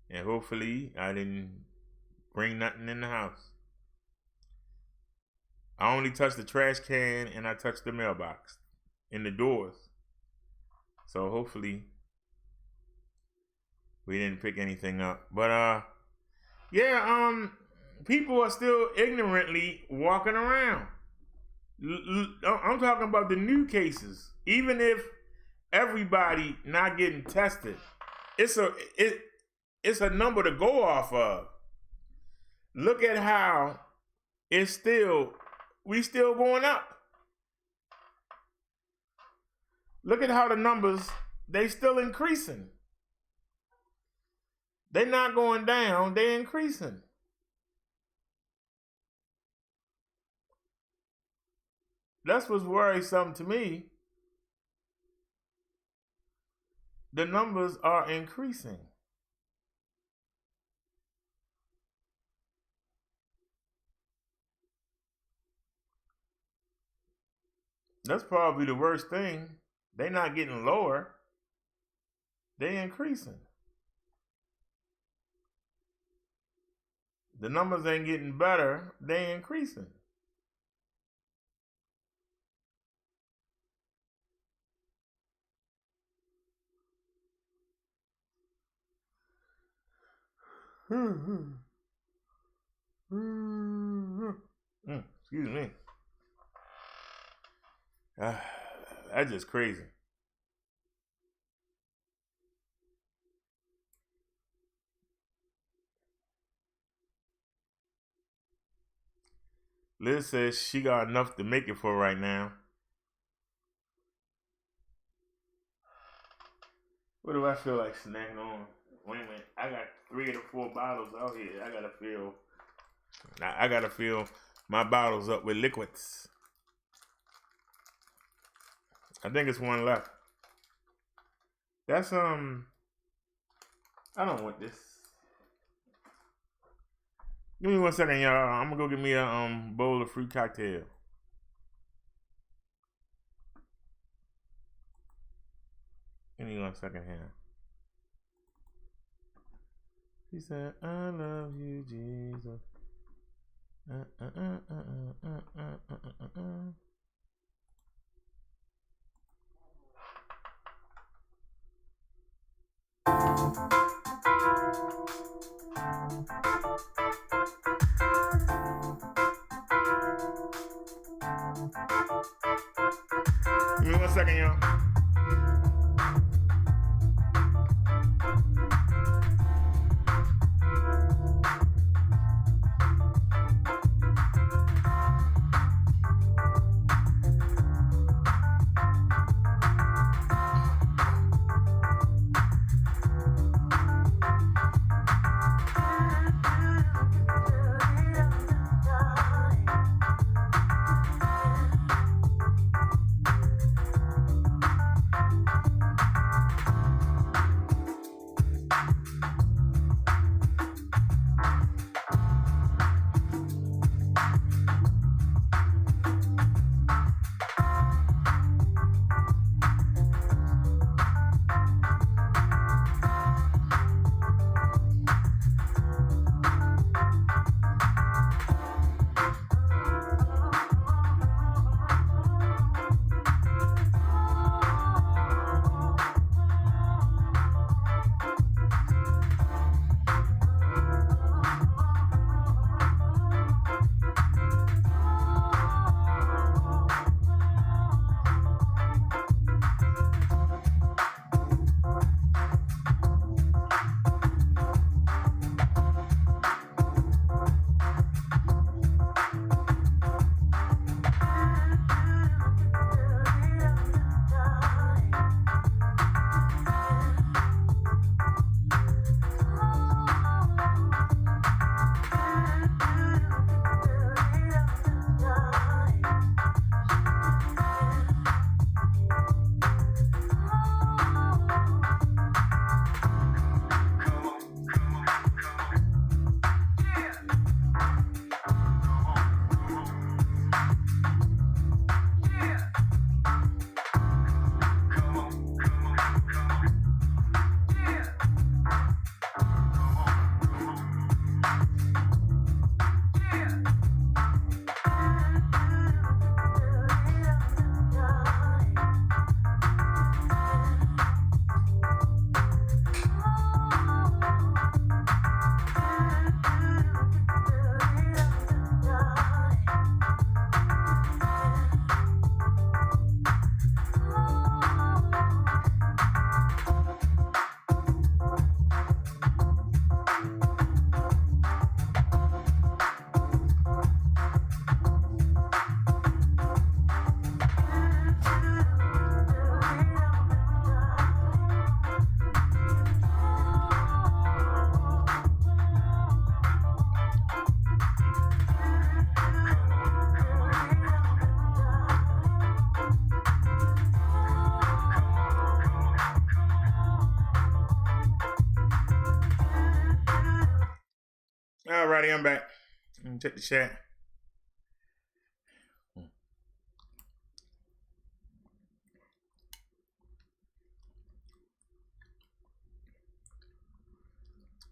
And hopefully I didn't bring nothing in the house. I only touched the trash can and I touched the mailbox in the doors. So hopefully we didn't pick anything up. But people are still ignorantly walking around. I'm talking about the new cases. Even if everybody not getting tested, it's a number to go off of. Look at how we still going up. Look at how the numbers, they still increasing. They're not going down, they're increasing. That's what's worrisome to me. The numbers are increasing. That's probably the worst thing. They're not getting lower. They're increasing. The numbers ain't getting better. They're increasing. Excuse me. That's just crazy. Liz says she got enough to make it for right now. What do I feel like snacking on? Wait a minute. I got 3 of the 4 bottles out here. I gotta fill my bottles up with liquids. I think it's 1 left. That's I don't want this. Give me 1 second, y'all. I'm gonna go get me a bowl of fruit cocktail. Give me 1 second here. She said, I love you, Jesus. Give me 1 second, y'all. Alrighty, I'm back. Let me check the chat.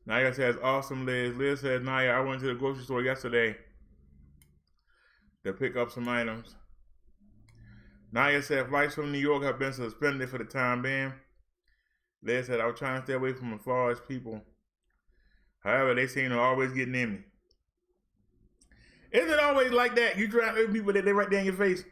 Naya says, awesome, Liz. Liz says, Naya, I went to the grocery store yesterday to pick up some items. Naya said, flights from New York have been suspended for the time being. Liz said, I was trying to stay away from the Florida people. However, they seem to always get near me. Isn't it always like that? You try to people that they right there in your face.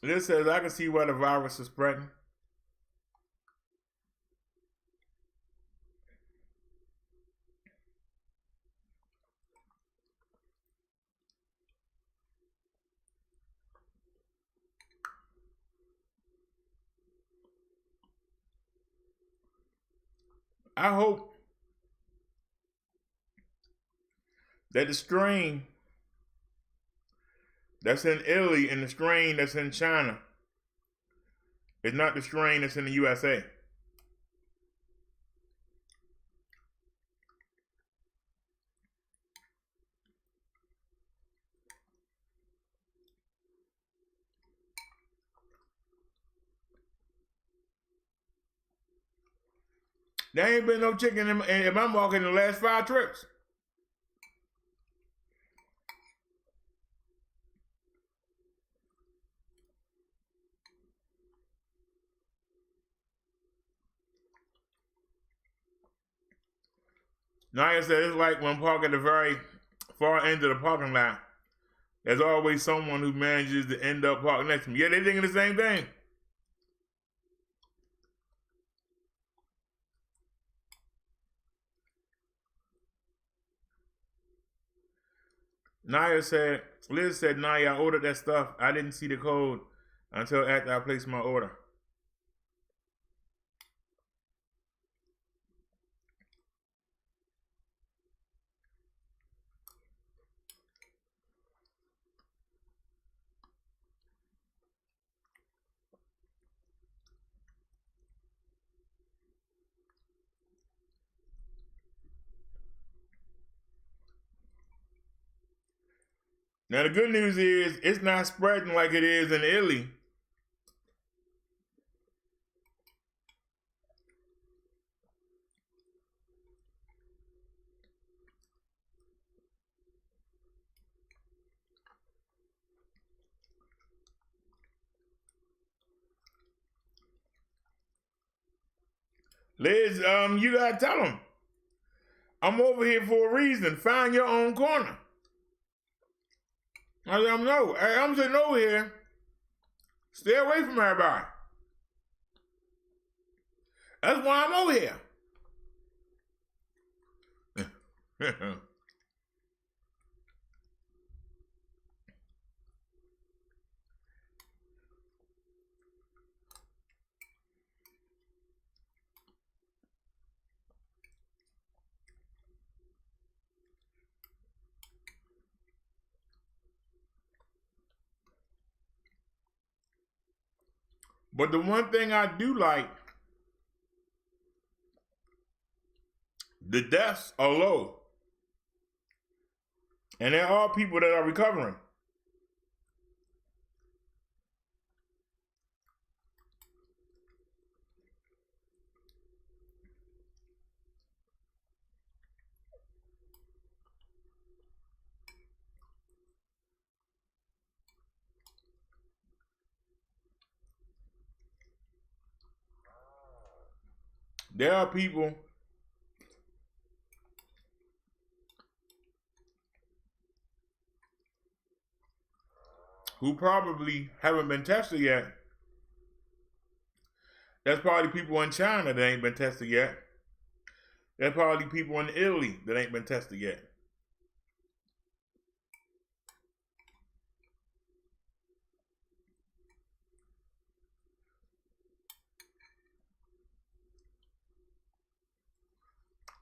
Liz says, I can see why the virus is spreading. I hope that the strain that's in Italy and the strain that's in China is not the strain that's in the USA. There ain't been no chicken in my market in the last 5 trips. Now, like I said, it's like when park at the very far end of the parking lot, there's always someone who manages to end up parking next to me. Yeah, they thinking the same thing. Liz said, Naya, I ordered that stuff. I didn't see the code until after I placed my order. Now, the good news is it's not spreading like it is in Italy. Liz, you gotta tell them, I'm over here for a reason. Find your own corner. I let them know. Hey, I'm sitting over here. Stay away from everybody. That's why I'm over here. But the one thing I do like, the deaths are low. And there are people that are recovering. There are people who probably haven't been tested yet. There's probably people in China that ain't been tested yet. There's probably people in Italy that ain't been tested yet.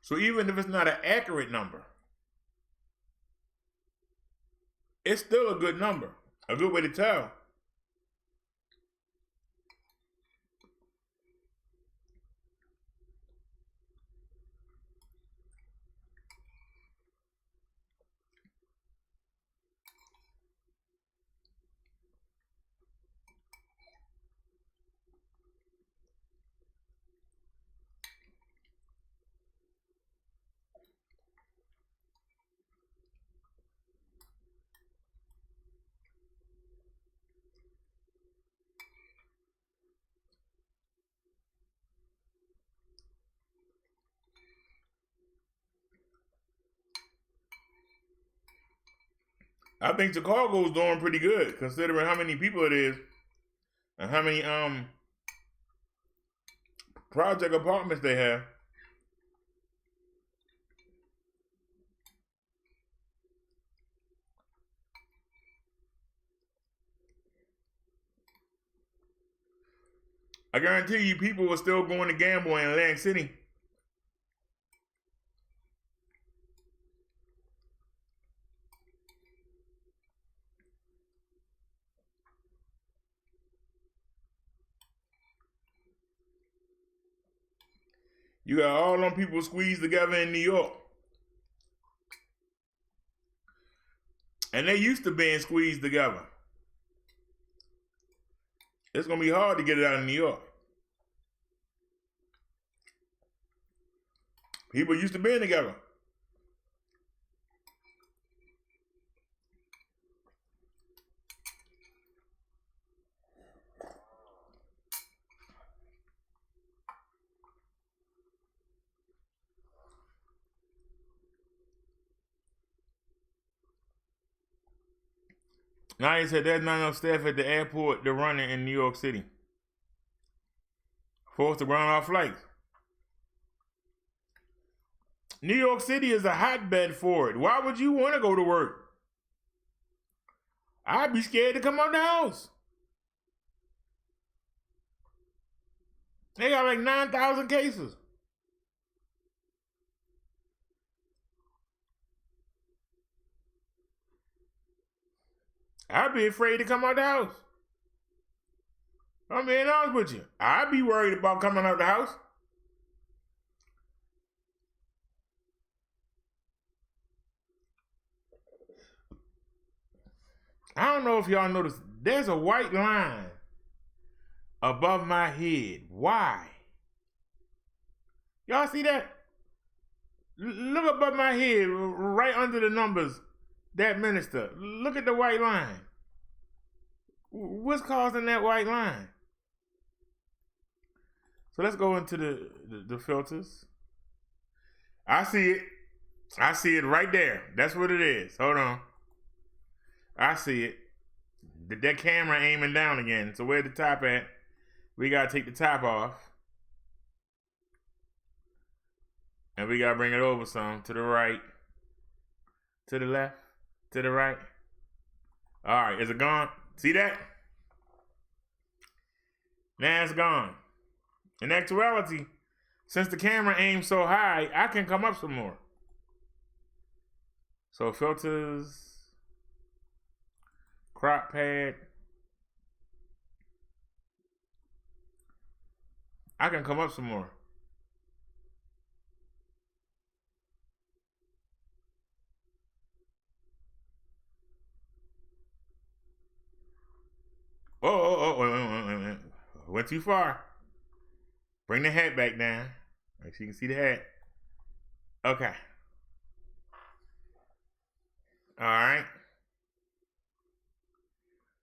So even if it's not an accurate number, it's still a good number, a good way to tell. I think Chicago's doing pretty good considering how many people it is and how many project apartments they have. I guarantee you people are still going to gamble in Atlantic City. You got all them people squeezed together in New York. And they used to being squeezed together. It's going to be hard to get it out of New York. People used to being together. Now he said there's not enough staff at the airport to run it in New York City. Forced to run off flights. New York City is a hotbed for it. Why would you want to go to work? I'd be scared to come out the house. They got like 9,000 cases. I'd be afraid to come out the house. I'm being honest with you. I'd be worried about coming out the house. I don't know if y'all noticed, there's a white line above my head. Why? Y'all see that? Look above my head, right under the numbers, that minister. Look at the white line. What's causing that white line? So let's go into the filters. I see it. I see it right there. That's what it is. Hold on. I see it. That camera aiming down again. So where the top at? We gotta take the top off. And we gotta bring it over some to the right. To the left. To the right. Alright, is it gone? See that? Now it's gone. In actuality, since the camera aims so high, I can come up some more. So filters, crop pad. I can come up some more. Oh, went too far. Bring the hat back down. Make sure you can see the hat. Okay. All right.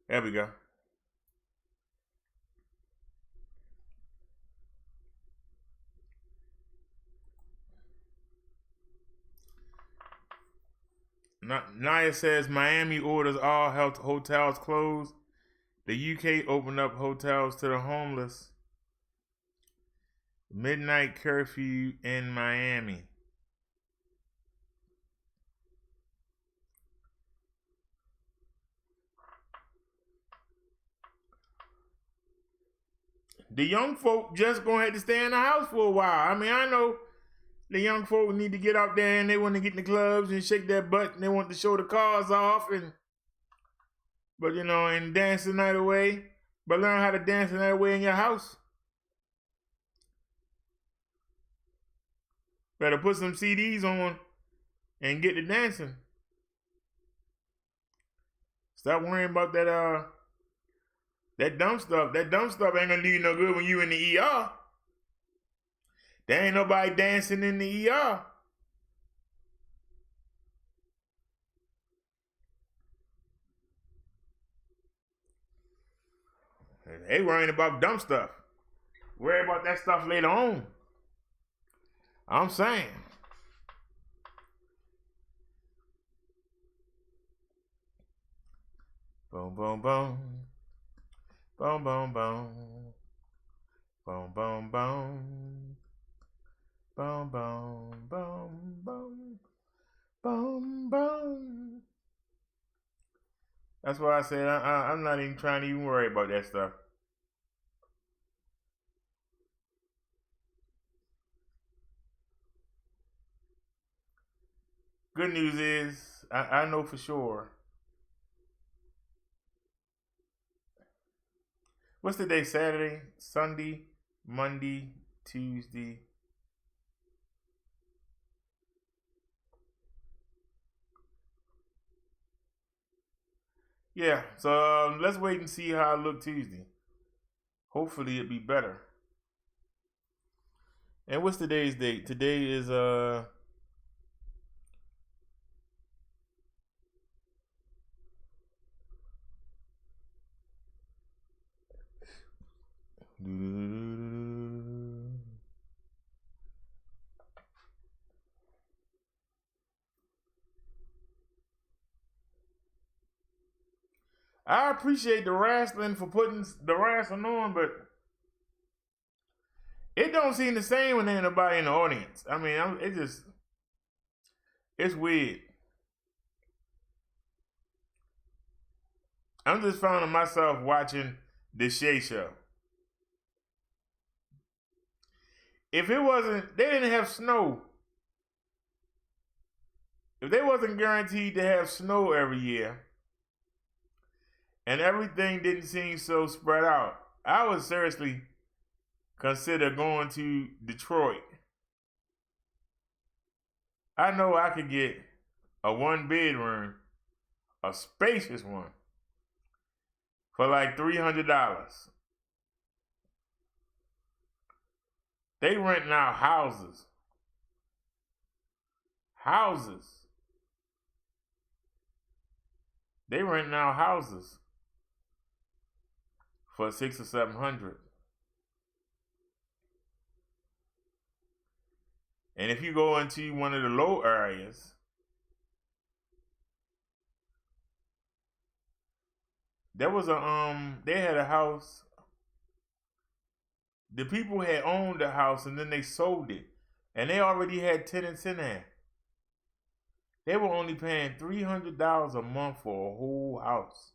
There we go. Naya says Miami orders all health hotels closed. The UK opened up hotels to the homeless. Midnight curfew in Miami. The young folk just gonna have to stay in the house for a while. I mean, I know the young folk need to get out there and they want to get in the clubs and shake their butt and they want to show the cars off but you know, and dance the night away. But learn how to dance the night away in your house. Better put some CDs on and get to dancing. Stop worrying about that dumb stuff. That dumb stuff ain't gonna do you no good when you in the ER. There ain't nobody dancing in the ER. They worrying about dumb stuff. Worry about that stuff later on. I'm saying. Boom, boom, boom. Boom, boom, boom. Boom, boom, boom. Boom, boom, boom, boom. Boom, boom. That's why I said I'm not even trying to even worry about that stuff. Good news is, I know for sure. What's the day? Saturday, Sunday, Monday, Tuesday, Yeah, so let's wait and see how I look Tuesday. Hopefully it'll be better. And what's today's date? Today is I appreciate the wrestling for putting the wrestling on, but it don't seem the same when there's nobody in the audience. I mean, it's weird. I'm just finding myself watching the Shay Show. If it wasn't, they didn't have snow. If they wasn't guaranteed to have snow every year, and everything didn't seem so spread out, I would seriously consider going to Detroit. I know I could get a 1-bedroom, a spacious one, for like $300. They renting out houses. They renting out houses for $600 or $700. And if you go into one of the low areas, there was they had a house. The people had owned the house and then they sold it. And they already had tenants in there. They were only paying $300 a month for a whole house.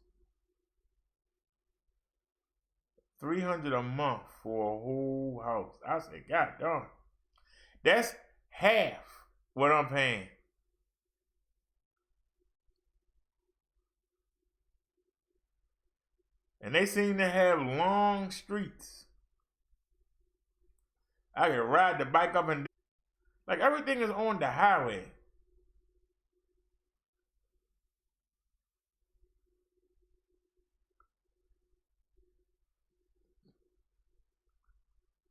$300 a month for a whole house. I said, God darn. That's half what I'm paying. And they seem to have long streets. I can ride the bike up and down. Like everything is on the highway.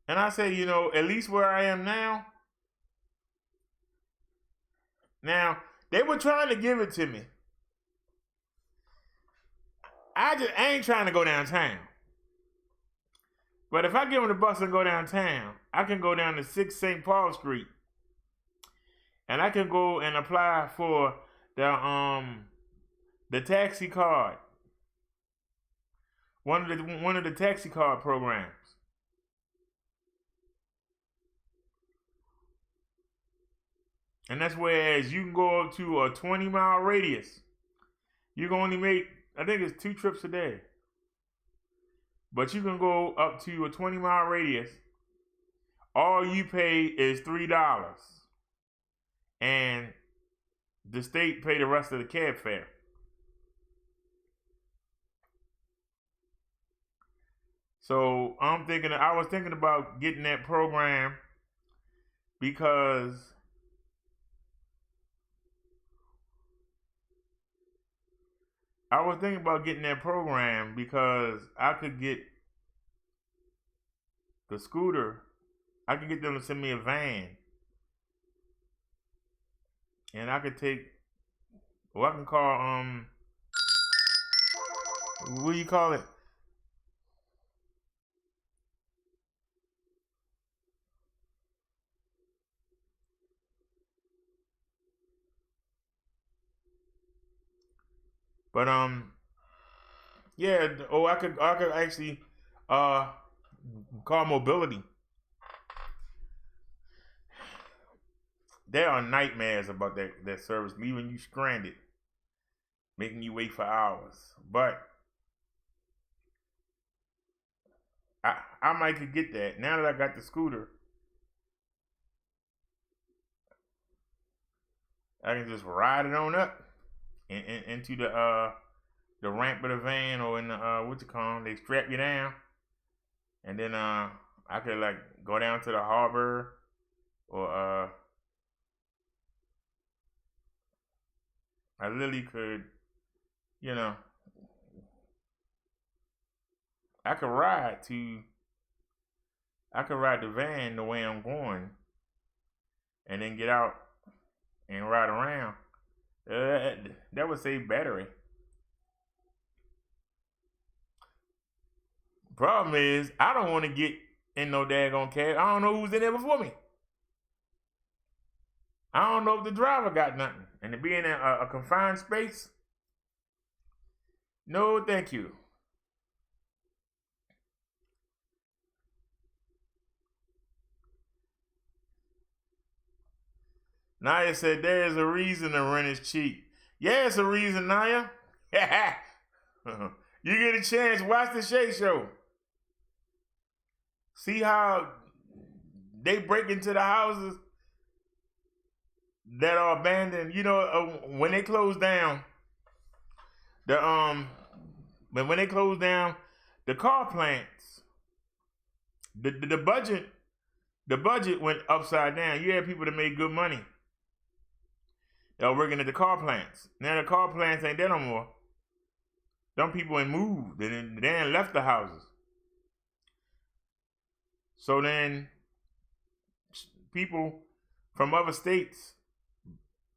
And I say, you know, at least where I am now, they were trying to give it to me. I ain't trying to go downtown. But if I get on the bus and go downtown, I can go down to 6 St. Paul Street. And I can go and apply for the taxi card. One of the taxi card programs. And that's whereas you can go up to a 20-mile radius. You can only make, I think it's 2 trips a day. But you can go up to a 20-mile radius. All you pay is $3. And the state pay the rest of the cab fare. So I was thinking about getting that program because I could get the scooter. I could get them to send me a van. And I could take, I can call, what do you call it? But yeah. I could actually call mobility. There are nightmares about that service, leaving you stranded, making you wait for hours. But I might could get that now that I got the scooter. I can just ride it on up into the ramp of the van, or in the what you call them, they strap you down, and then I could like go down to the harbor, or I literally could, you know, I could ride the van the way I'm going, and then get out and ride around. That would save battery. Problem is, I don't want to get in no daggone cab. I don't know who's in there before me. I don't know if the driver got nothing. And to be in a confined space, no thank you. Naya said, there's a reason the rent is cheap. Yeah, it's a reason, Naya. You get a chance, watch the Shay Show. See how they break into the houses that are abandoned. You know, when they close down the car plants, the budget went upside down. You had people that made good money that were working at the car plants. Now the car plants ain't there no more. Them people ain't moved. They ain't left the houses. So then people from other states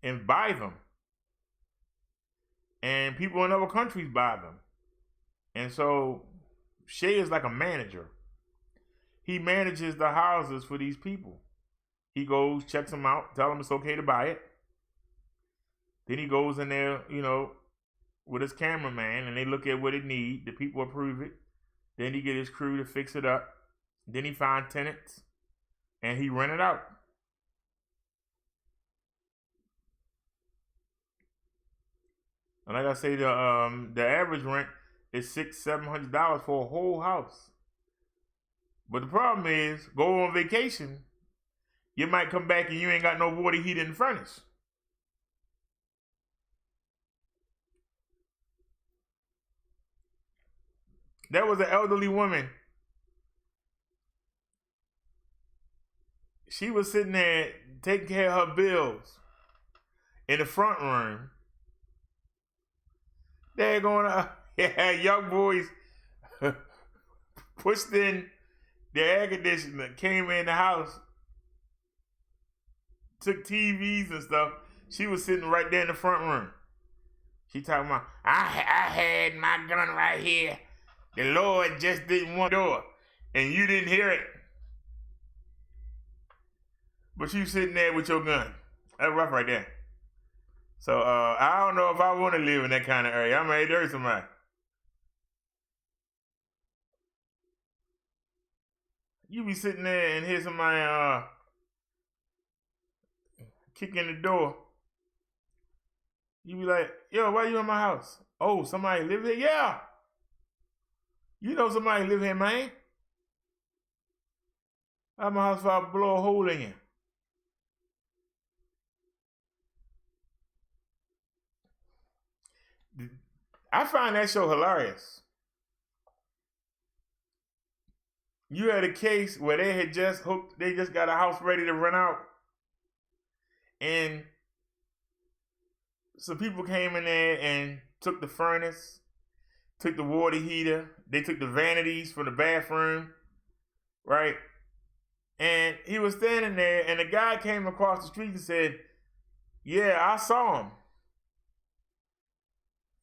and buy them. And people in other countries buy them. And so Shay is like a manager. He manages the houses for these people. He goes, checks them out, tell them it's okay to buy it. Then he goes in there, you know, with his cameraman, and they look at what it needs. The people approve it. Then he get his crew to fix it up. Then he find tenants, and he rent it out. And like I say, the average rent is $600-700 for a whole house. But the problem is, go on vacation, you might come back and you ain't got no water, heat, and furnace. There was an elderly woman. She was sitting there taking care of her bills in the front room. They're going young boys pushed in the air conditioner, came in the house, took TVs and stuff. She was sitting right there in the front room. She talking about, I had my gun right here. The Lord just didn't want the door, and you didn't hear it. But you sitting there with your gun. That's rough right there. So I don't know if I want to live in that kind of area. I'm ready to hurt somebody. You be sitting there and hear somebody kick in the door. You be like, yo, why you in my house? Oh, somebody live here? Yeah. You know somebody live here, man. I'm my house, I'll blow a hole in you. I find that show hilarious. You had a case where they just got a house ready to rent out. And some people came in there and took the furnace, took the water heater, they took the vanities from the bathroom, right? And he was standing there, and the guy came across the street and said, yeah, I saw him.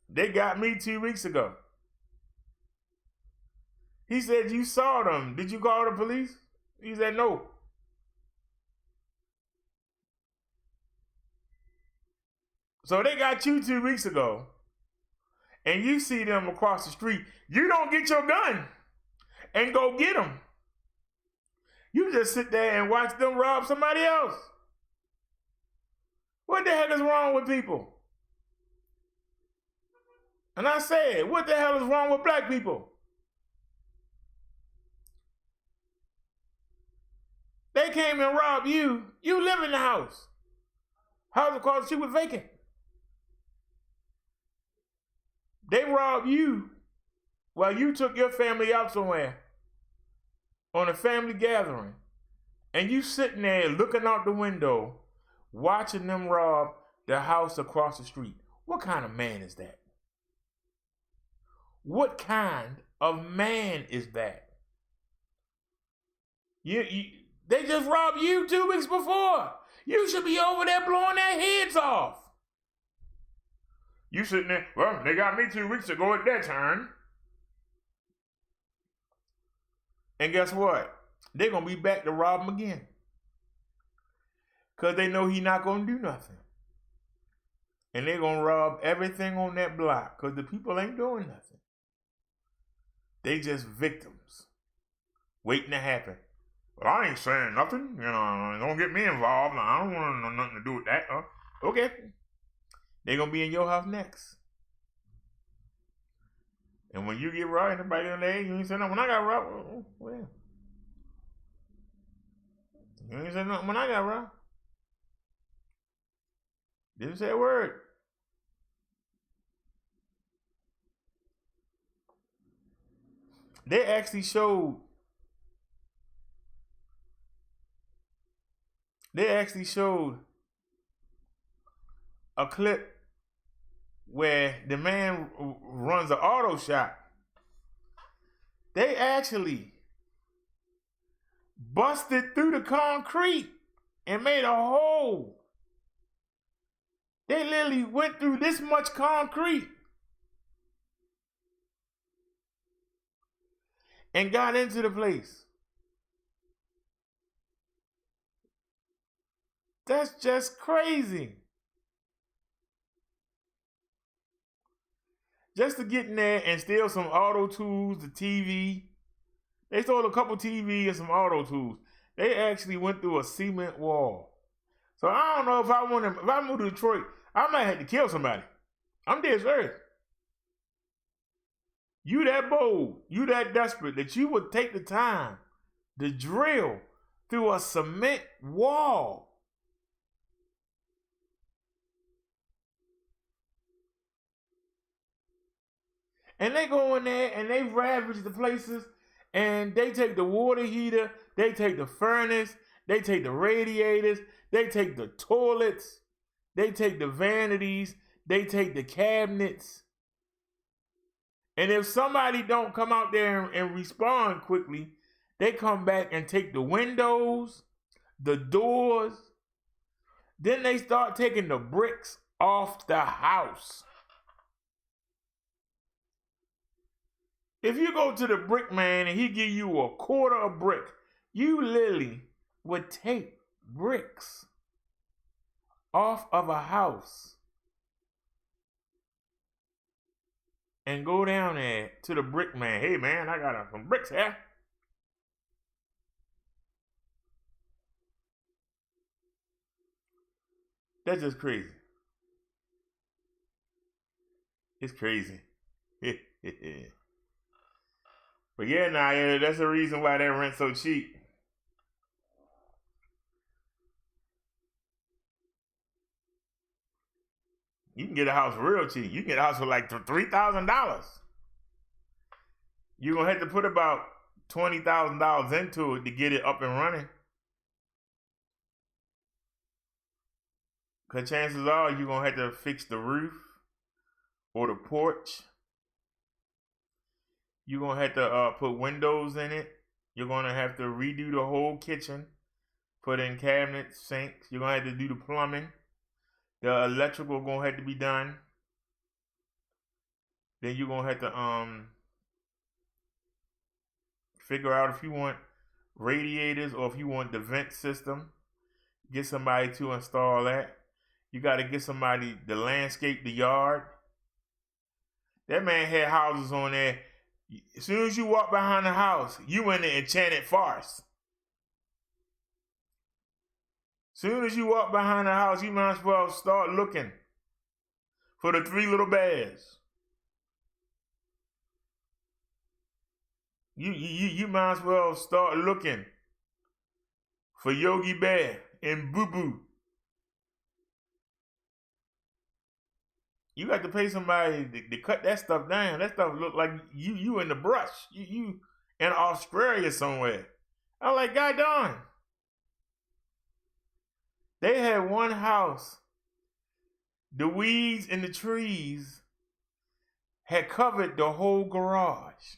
They got me 2 weeks ago. He said, you saw them. Did you call the police? He said, no. So they got you 2 weeks ago, and you see them across the street. You don't get your gun and go get them. You just sit there and watch them rob somebody else. What the heck is wrong with people? And I said, what the hell is wrong with black people? They came and robbed you. You live in the house. House across the street was vacant. They robbed you while you took your family out somewhere on a family gathering. And you sitting there looking out the window, watching them rob the house across the street. What kind of man is that? What kind of man is that? They just robbed you 2 weeks before. You should be over there blowing their heads off. You sitting there, well, they got me 2 weeks ago at their turn. And guess what? They're going to be back to rob him again. Because they know he's not going to do nothing. And they're going to rob everything on that block because the people ain't doing nothing. They just victims waiting to happen. Well, I ain't saying nothing. Don't get me involved. I don't want nothing to do with that. Okay. They're going to be in your house next. And when you get robbed, everybody on there, you ain't saying nothing. When I got robbed, well, you ain't saying nothing when I got robbed. Didn't say a word. They actually showed a clip where the man runs an auto shop. They actually busted through the concrete and made a hole. They literally went through this much concrete and got into the place. That's just crazy. Just to get in there and steal some auto tools, the TV. They stole a couple TV and some auto tools. They actually went through a cement wall. So I don't know if I move to Detroit, I might have to kill somebody. I'm dead serious. You that bold, you that desperate that you would take the time to drill through a cement wall. And they go in there and they ravage the places and they take the water heater, they take the furnace, they take the radiators, they take the toilets, they take the vanities, they take the cabinets. And if somebody don't come out there and respond quickly, they come back and take the windows, the doors. Then they start taking the bricks off the house. If you go to the brick man and he give you a quarter of brick, you literally would take bricks off of a house and go down there to the brick man. Hey man, I got some bricks here. That's just crazy. It's crazy. But yeah, that's the reason why that rent's so cheap. You can get a house real cheap. You can get a house for like $3,000. You're going to have to put about $20,000 into it to get it up and running. Because chances are you're going to have to fix the roof or the porch. You're going to have to put windows in it. You're going to have to redo the whole kitchen. Put in cabinets, sinks. You're going to have to do the plumbing. The electrical going to have to be done. Then you're going to have to figure out if you want radiators or if you want the vent system. Get somebody to install that. You got to get somebody to landscape the yard. That man had houses on there. As soon as you walk behind the house, you in the enchanted forest. As soon as you walk behind the house, you might as well start looking for the 3 little bears. You might as well start looking for Yogi Bear and Boo Boo. You got to pay somebody to cut that stuff down. That stuff look like you in the brush. You in Australia somewhere. I'm like, God darn. They had one house. The weeds and the trees had covered the whole garage.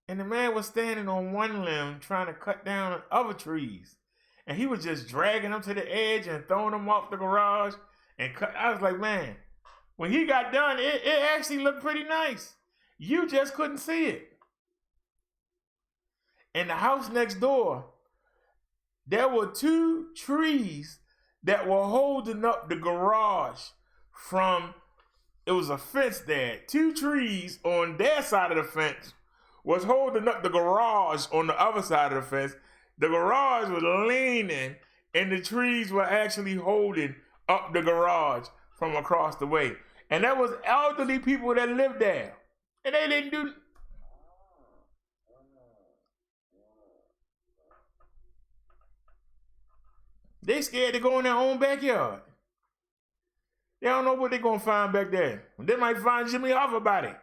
And the man was standing on one limb trying to cut down other trees. And he was just dragging them to the edge and throwing them off the garage. And I was like, man, when he got done, it actually looked pretty nice. You just couldn't see it. In the house next door, there were 2 trees that were holding up the garage from, it was a fence there. 2 trees on their side of the fence was holding up the garage on the other side of the fence. The garage was leaning and the trees were actually holding up the garage from across the way. And that was elderly people that lived there. And they didn't do... They scared to go in their own backyard. They don't know what they're going to find back there. They might find Jimmy Hoffa body.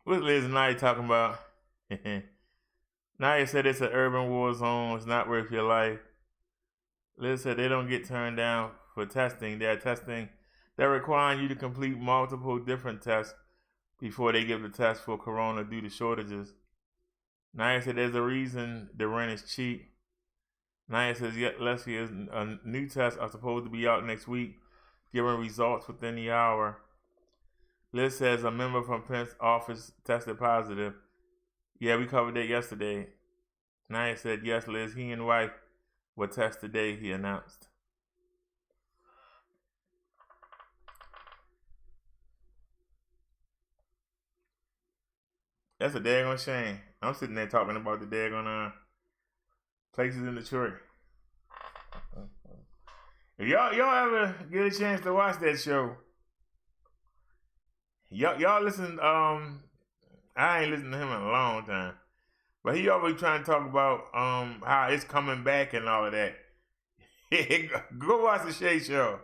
What's Liz and I talking about? Naya said it's an urban war zone. It's not worth your life. Liz said they don't get turned down for testing. They're requiring you to complete multiple different tests before they give the test for corona due to shortages. Naya said there's a reason the rent is cheap. Naya says, yet Leslie's new tests are supposed to be out next week, giving results within the hour. Liz says a member from Pence's office tested positive. Yeah, we covered that yesterday. Naya said, yes, Liz, he and wife will test today, he announced. That's a daggone shame. I'm sitting there talking about the daggone places in Detroit. If y'all ever get a chance to watch that show, y'all listen. I ain't listened to him in a long time, but he always trying to talk about how it's coming back and all of that. Go watch the Shay Show.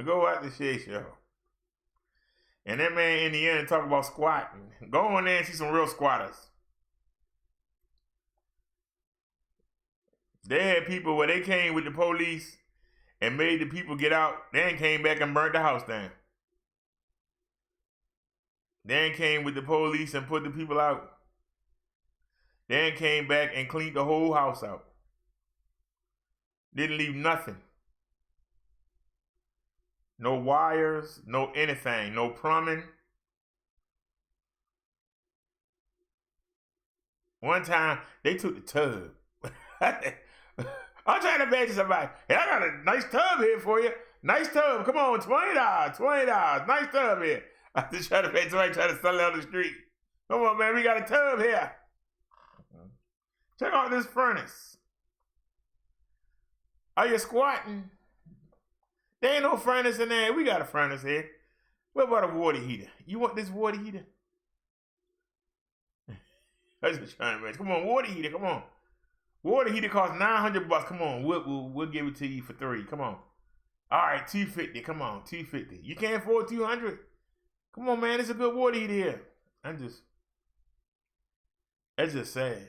Go watch the Shay Show. And that man in the end talk about squatting. Go on there and see some real squatters. They had people where they came with the police and made the people get out, then came back and burnt the house down. Then came with the police and put the people out. Then came back and cleaned the whole house out. Didn't leave nothing. No wires, no anything, no plumbing. One time, they took the tub. I'm trying to imagine somebody. Hey, I got a nice tub here for you. Nice tub. Come on, $20. $20. Nice tub here. I just trying to imagine somebody trying to sell it on the street. Come on, man. We got a tub here. Check out this furnace. Are you squatting? There ain't no furnace in there. We got a furnace here. What about a water heater? You want this water heater? I was just trying to imagine. Come on, water heater. Come on. Water heater costs $900. Come on, we'll give it to you for $3. Come on. All right, $250. Come on, $250. You can't afford $200. Come on, man. It's a good water heater here. That's just sad.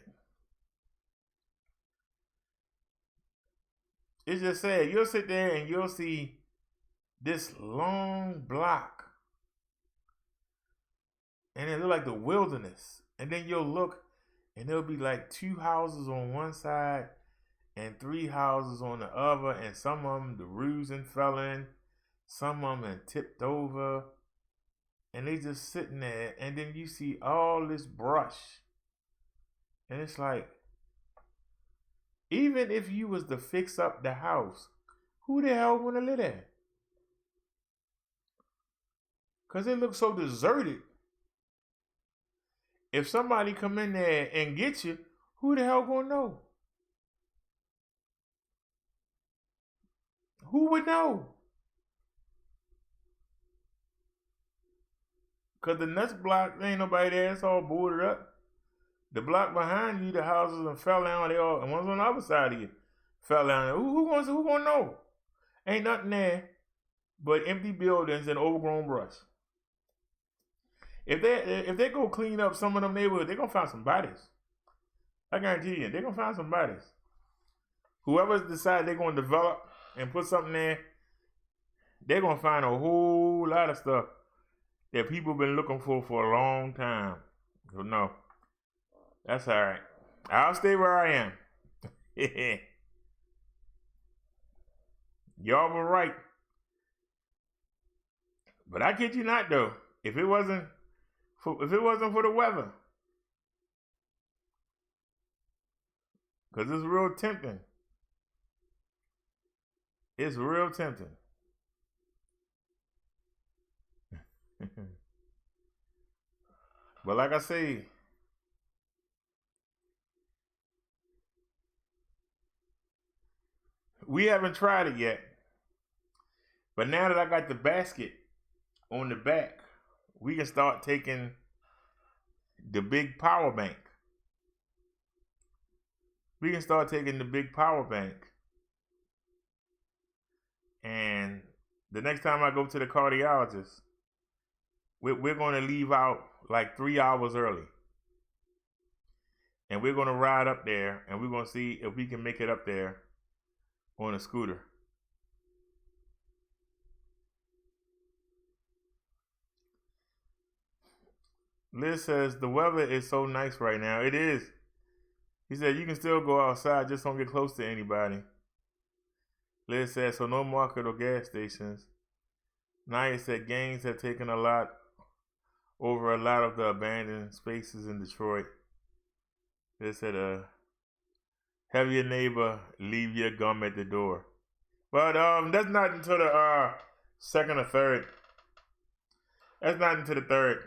It's just sad. You'll sit there and you'll see this long block, and it look like the wilderness. And then you'll look, and there'll be like 2 houses on one side and 3 houses on the other, and some of them the roofs and fell in, some of them tipped over, and they just sitting there. And then you see all this brush, and it's like, even if you was to fix up the house, who the hell wanna live there? Cause it looks so deserted. If somebody come in there and get you, who the hell gonna know? Who would know? Cause the next block, there ain't nobody there. It's all boarded up. The block behind you, the houses and fell down. And one's on the other side of you, fell down. Who gonna know? Ain't nothing there but empty buildings and overgrown brush. If they go clean up some of them neighborhoods, they're gonna find some bodies. I guarantee you, they're gonna find some bodies. whoever decides they're going to develop and put something there, they're going to find a whole lot of stuff that people been looking for a long time. So no, that's all right. I'll stay where I am. Y'all were right. But I kid you not though, if it wasn't for the weather, because it's real tempting. It's real tempting. But like I say, we haven't tried it yet. But now that I got the basket on the back, we can start taking the big power bank. We can start taking the big power bank. And the next time I go to the cardiologist, we're going to leave out like 3 hours early. And we're going to ride up there and we're going to see if we can make it up there on a scooter. Liz says, the weather is so nice right now. It is. He said, you can still go outside, just don't get close to anybody. Liz said, so no market or gas stations. Naya said, gangs have taken a lot over a lot of the abandoned spaces in Detroit. Liz said, have your neighbor leave your gum at the door. But that's not until the second or third. That's not until the third.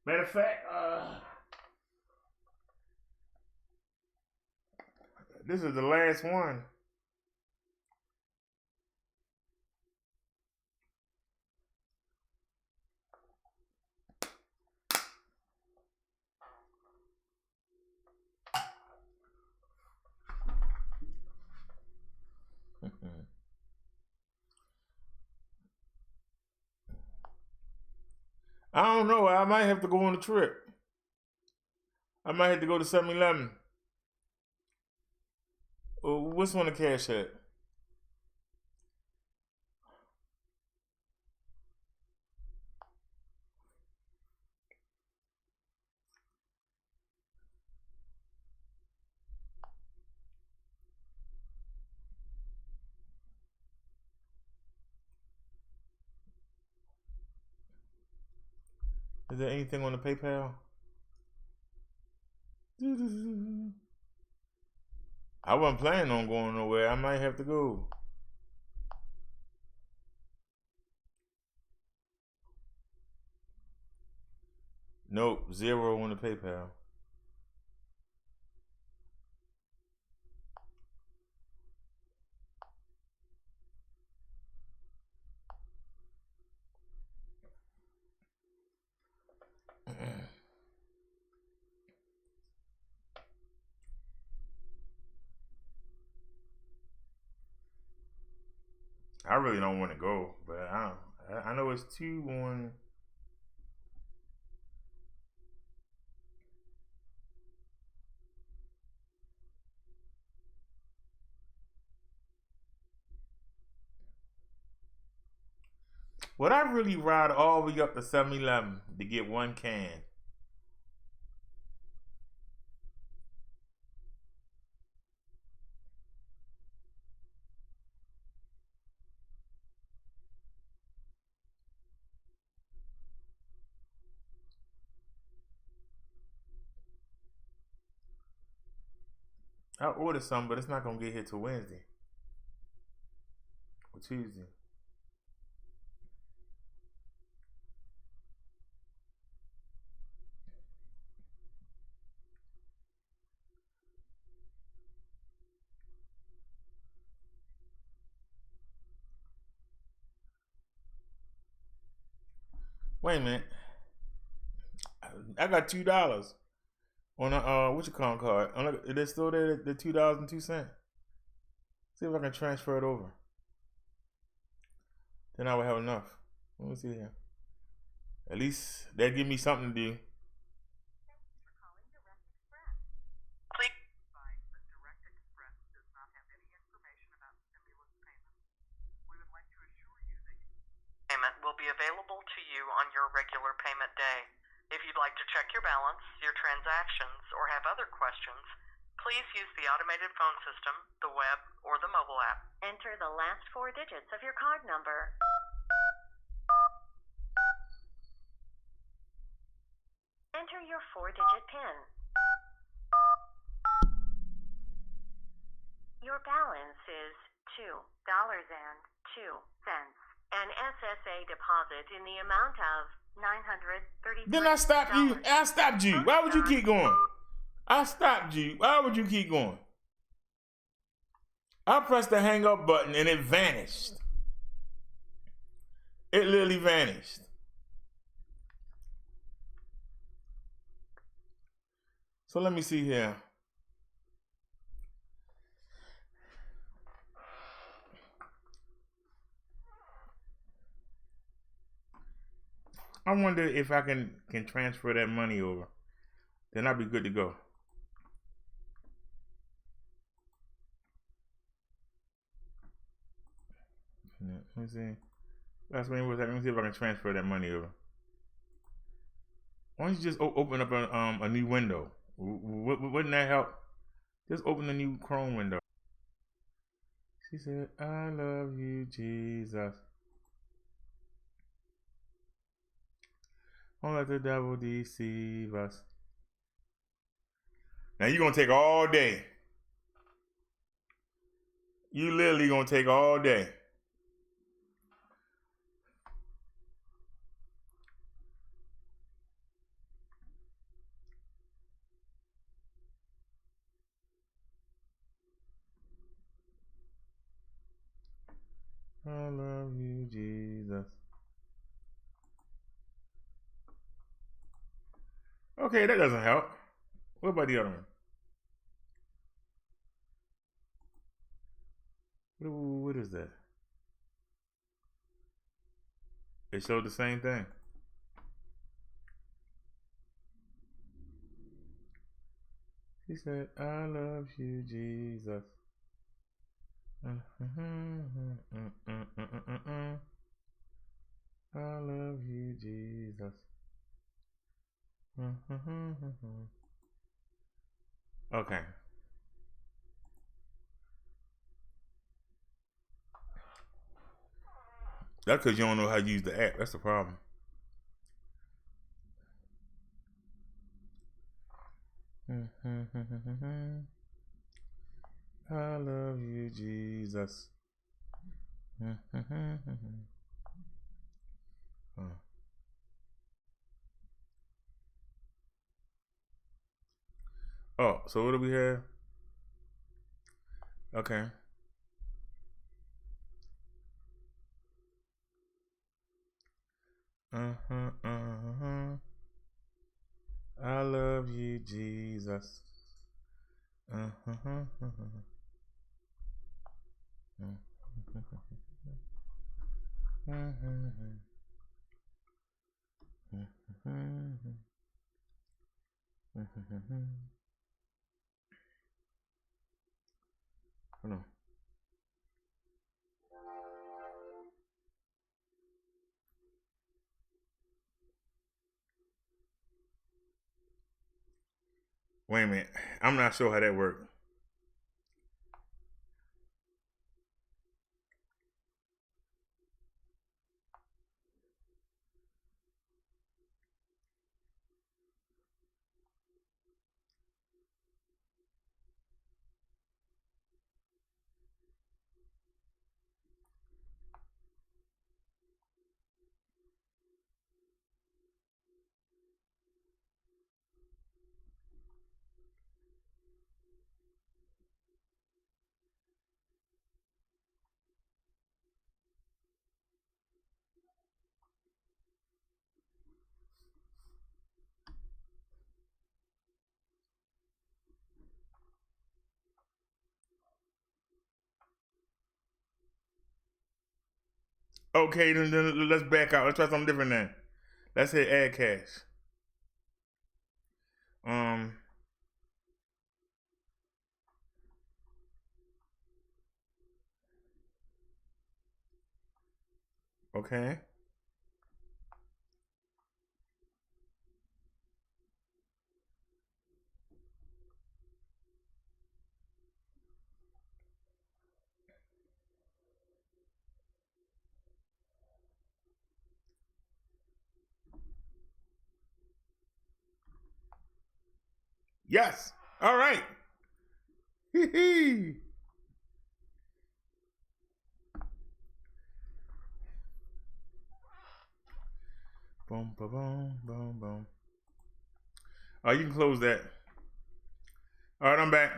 Matter of fact, this is the last one. I don't know. I might have to go on a trip. I might have to go to 7-Eleven. What's on the cash app? Is there anything on the PayPal? I wasn't planning on going nowhere. I might have to go. Nope, 0 on the PayPal. I really don't want to go, but I know it's 2 on. Would I really ride all the way up to 7-Eleven to get 1 can? I'll order some, but it's not going to get here till Wednesday or Tuesday. Wait a minute. I got $2 on a what you call it card. It is still there, the $2.02. See if I can transfer it over. Then I will have enough. Let me see here. At least that give me something to do. Please advise that Direct Express does not have any information about stimulus payments. We would like to assure you that payment will be available to you on your regular payment day. If you'd like to check your balance, your transactions, or have other questions, please use the automated phone system, the web, or the mobile app. Enter the last 4 digits of your card number. Enter your 4-digit PIN. Your balance is $2.02. An SSA deposit in the amount of $933. Then I stopped you. I stopped you. Why would you keep going? I stopped you. Why would you keep going? I pressed the hang up button and it vanished. It literally vanished. So let me see here. I wonder if I can transfer that money over. Then I'll be good to go. Let me see. Let me see if I can transfer that money over. Why don't you just open up a new window? Wouldn't that help? Just open a new Chrome window. She said, I love you, Jesus. Don't let the devil deceive us. Now you're going to take all day. You literally going to take all day. I love you, Jesus. Okay, that doesn't help. What about the other one? What is that? It showed the same thing. She said, I love you, Jesus. I love you, Jesus. Okay. That's because you don't know how to use the app. That's the problem. I love you, Jesus. Oh, so what do we have? Okay. I love you, Jesus. Hold on. Wait a minute. I'm not sure how that worked. Okay, then let's back out. Let's try something different then. Let's hit add cash. Okay. Yes. All right. Hee. Boom, boom, boom, boom, boom. Oh, you can close that. All right, I'm back.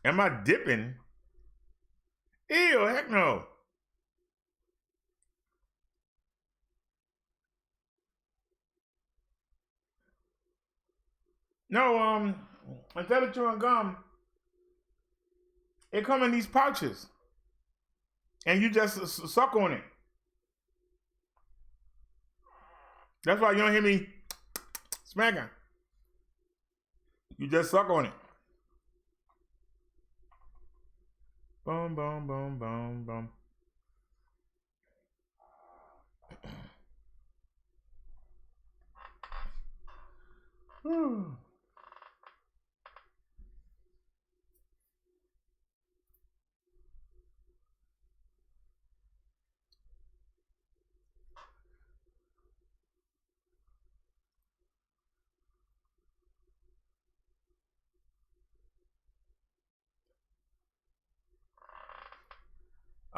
Am I dipping? Ew, heck no. No, instead of chewing gum, it come in these pouches. And you just suck on it. That's why you don't hear me smacking. You just suck on it. Boom, boom, boom, boom, boom.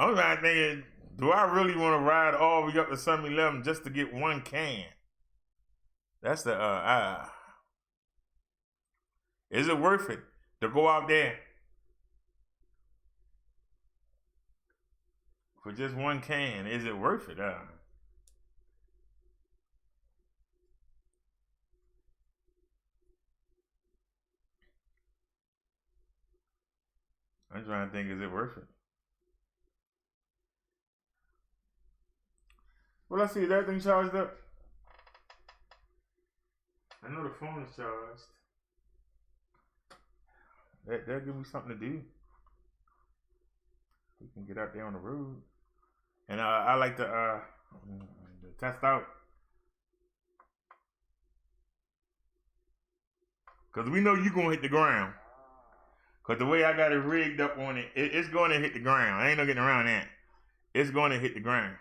I'm not thinking, do I really want to ride all the way up to 7-Eleven just to get one can? That's the is it worth it to go out there for just one can? Is it worth it? I'm trying to think, is it worth it? Well, let's see, is everything charged up? I know the phone is charged. That'll give me something to do. We can get out there on the road. And I like to test out. Because we know you're going to hit the ground. Because the way I got it rigged up on it, it's going to hit the ground. I ain't no getting around that. It's going to hit the ground.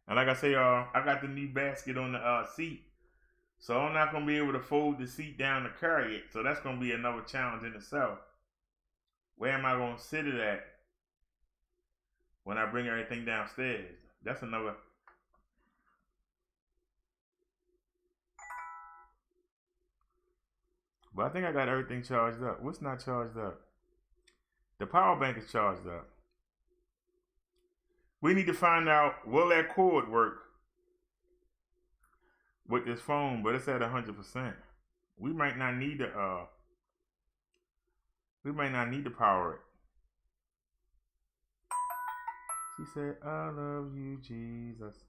And like I say, I got the new basket on the seat. So I'm not going to be able to fold the seat down to carry it. So that's going to be another challenge in itself. Where am I going to sit it at when I bring everything downstairs? That's another. But I think I got everything charged up. What's not charged up? The power bank is charged up. We need to find out, will that cord work with this phone? But it's at 100%. We might not need to power it. She said, I love you, Jesus.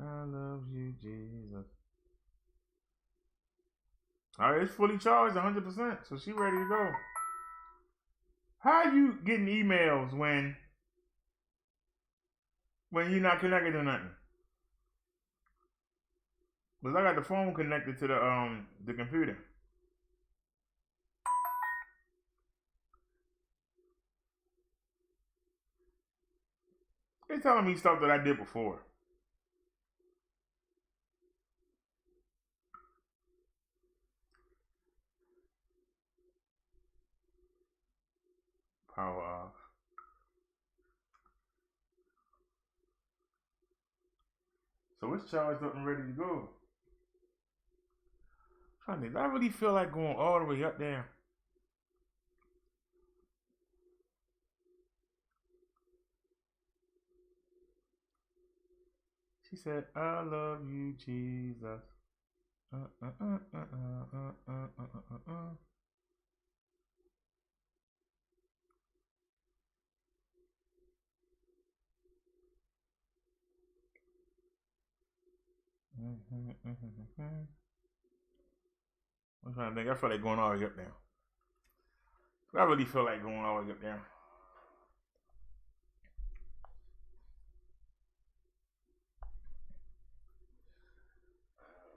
I love you, Jesus. All right, it's fully charged 100%, so she ready to go. How you getting emails when you're not connected to nothing? Because I got the phone connected to the computer. It's telling me stuff that I did before. Power off. So it's charged up and ready to go. I really feel like going all the way up there. She said, I love you, Jesus. I'm trying to think. I feel like going all the way up there. I really feel like going all the way up there.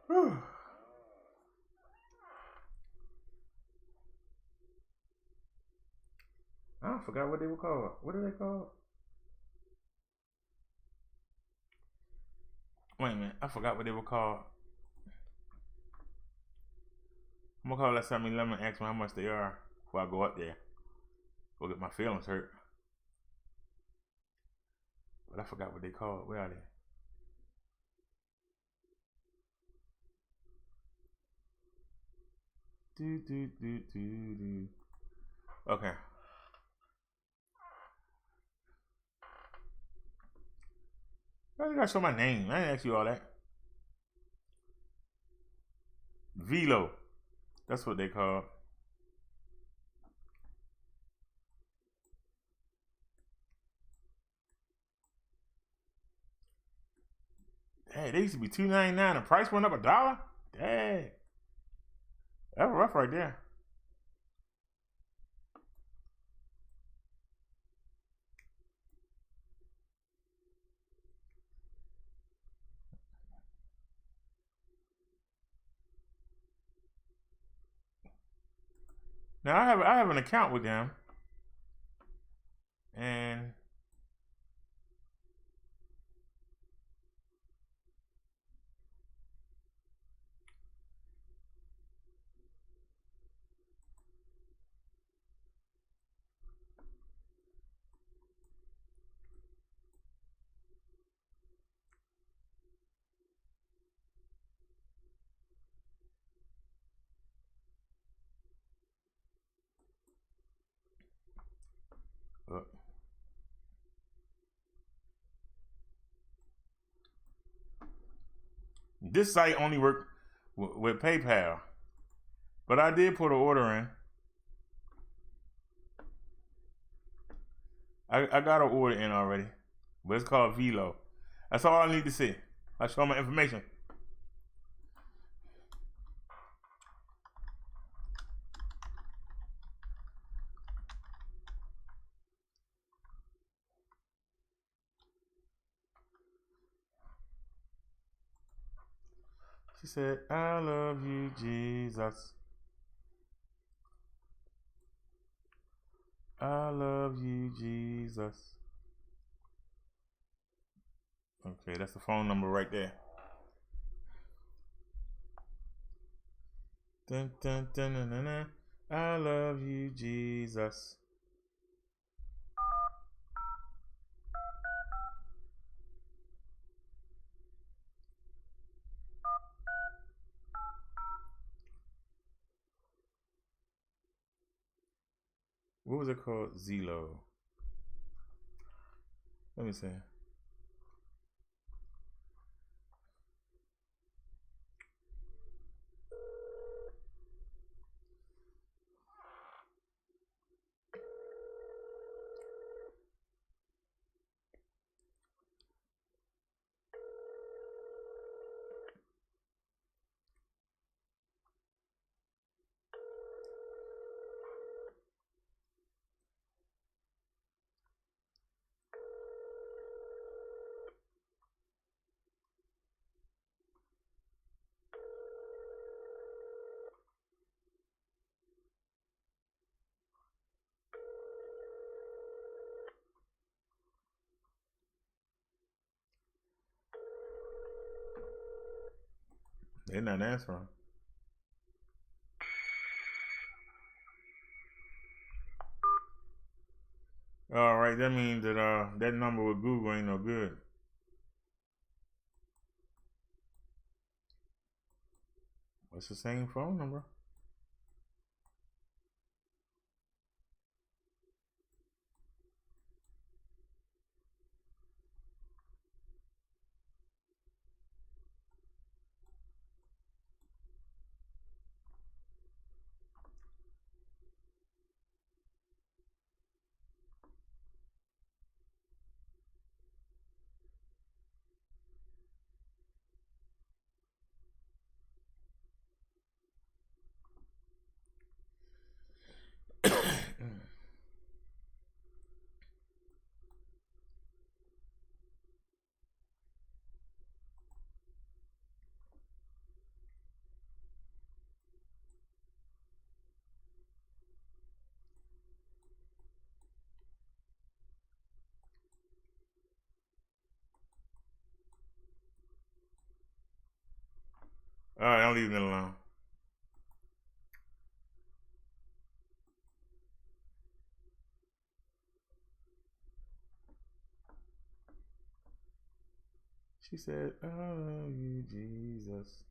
Whew. I forgot what they were called. What are they called? Wait a minute. I forgot what they were called. I'm gonna call that 7-Eleven and ask me how much they are before I go up there. Go get my feelings hurt. But I forgot what they called. Where are they? Do. Okay. I gotta show my name. I didn't ask you all that. Velo. That's what they call. Hey, they used to be $2.99. The price went up $1. Dang. That's rough right there. Now I have an account with them, and this site only worked with PayPal, but I did put an order in. I got an order in already, but it's called Velo. That's all I need to see. I show my information. She said, I love you, Jesus. I love you, Jesus. Okay, that's the phone number right there. Dun, dun, dun, dun, dun, dun. I love you, Jesus. What was it called? Zelo. Let me see. They're not answering. All right, that means that that number with Google ain't no good. It's the same phone number. All right, I'm leaving it alone. She said, "I love you, Jesus."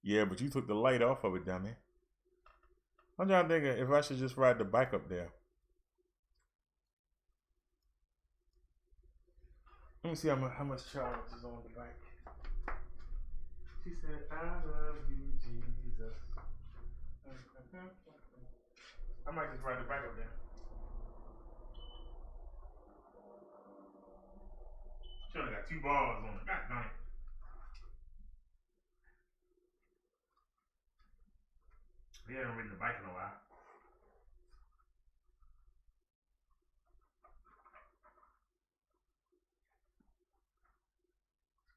Yeah, but you took the light off of it, dummy. I'm trying to think if I should just ride the bike up there. Let me see how much charge is on the bike. She said, "I love you, Jesus." I might just ride the bike up there. She only got 2 bars on it. God darn it. We haven't ridden the bike in a while.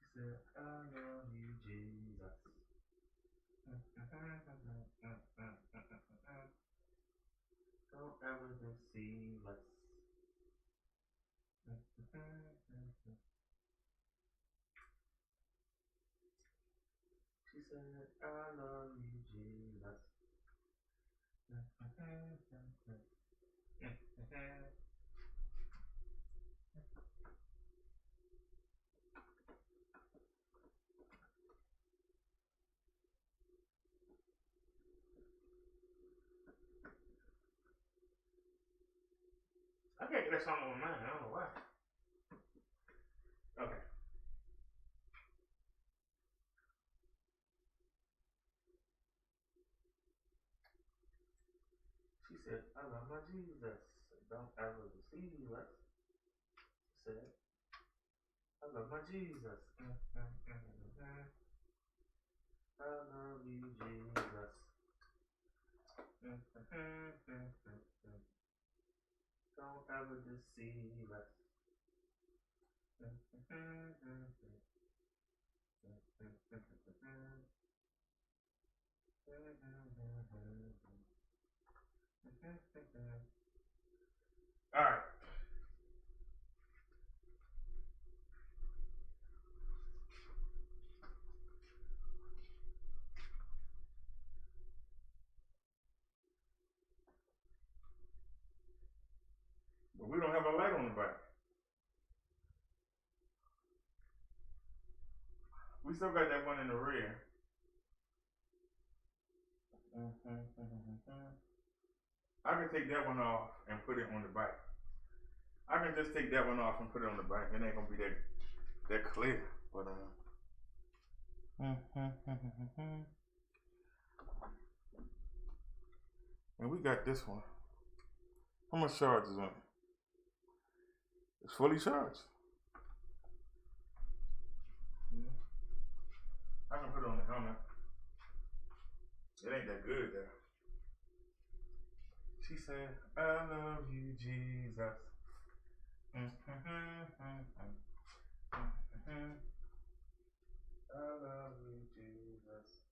She said, "I love you, Jesus." Don't ever deceive us. She said, "I love you, Jesus." I can't get that song on my mind. I don't know why. Okay. She said, "I love my Jesus. Don't ever deceive us." She said, "I love my Jesus." I love you, Jesus. Don't ever deceive us. All right. But we don't have a light on the bike. We still got that one in the rear. I can take that one off and put it on the bike. I can just take that one off and put it on the bike. It ain't gonna be that clear. But and we got this one. How much charge is on it? It's fully charged. I can put it on the helmet. It ain't that good though. She said, "I love you, Jesus." I love you, Jesus.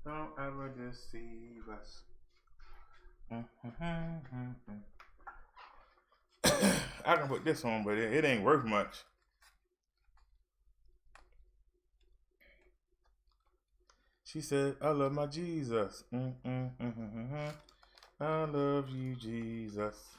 Don't ever deceive us. I can put this on, but it ain't worth much. She said, "I love my Jesus." I love you, Jesus.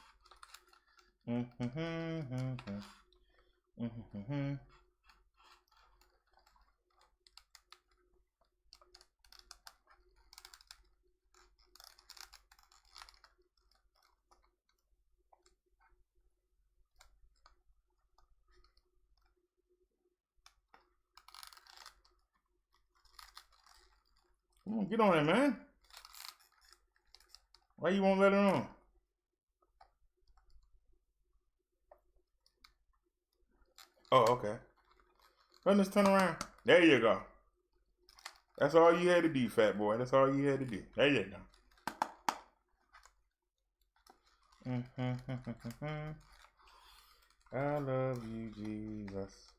Come on, get on it, man. Why you won't let it on? Oh, okay. Let us turn around. There you go. That's all you had to do, fat boy. That's all you had to do. There you go. I love you, Jesus.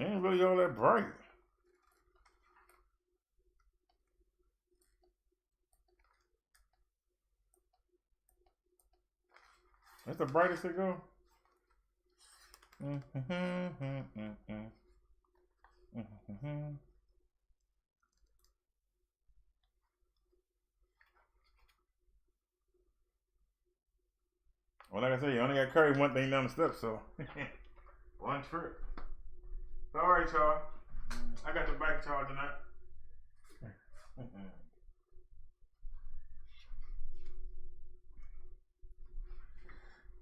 She ain't really all that bright. That's the brightest it go. Well, like I said, you only got to carry one thing down the steps, so one trip. All right, y'all. I got the bike charging up.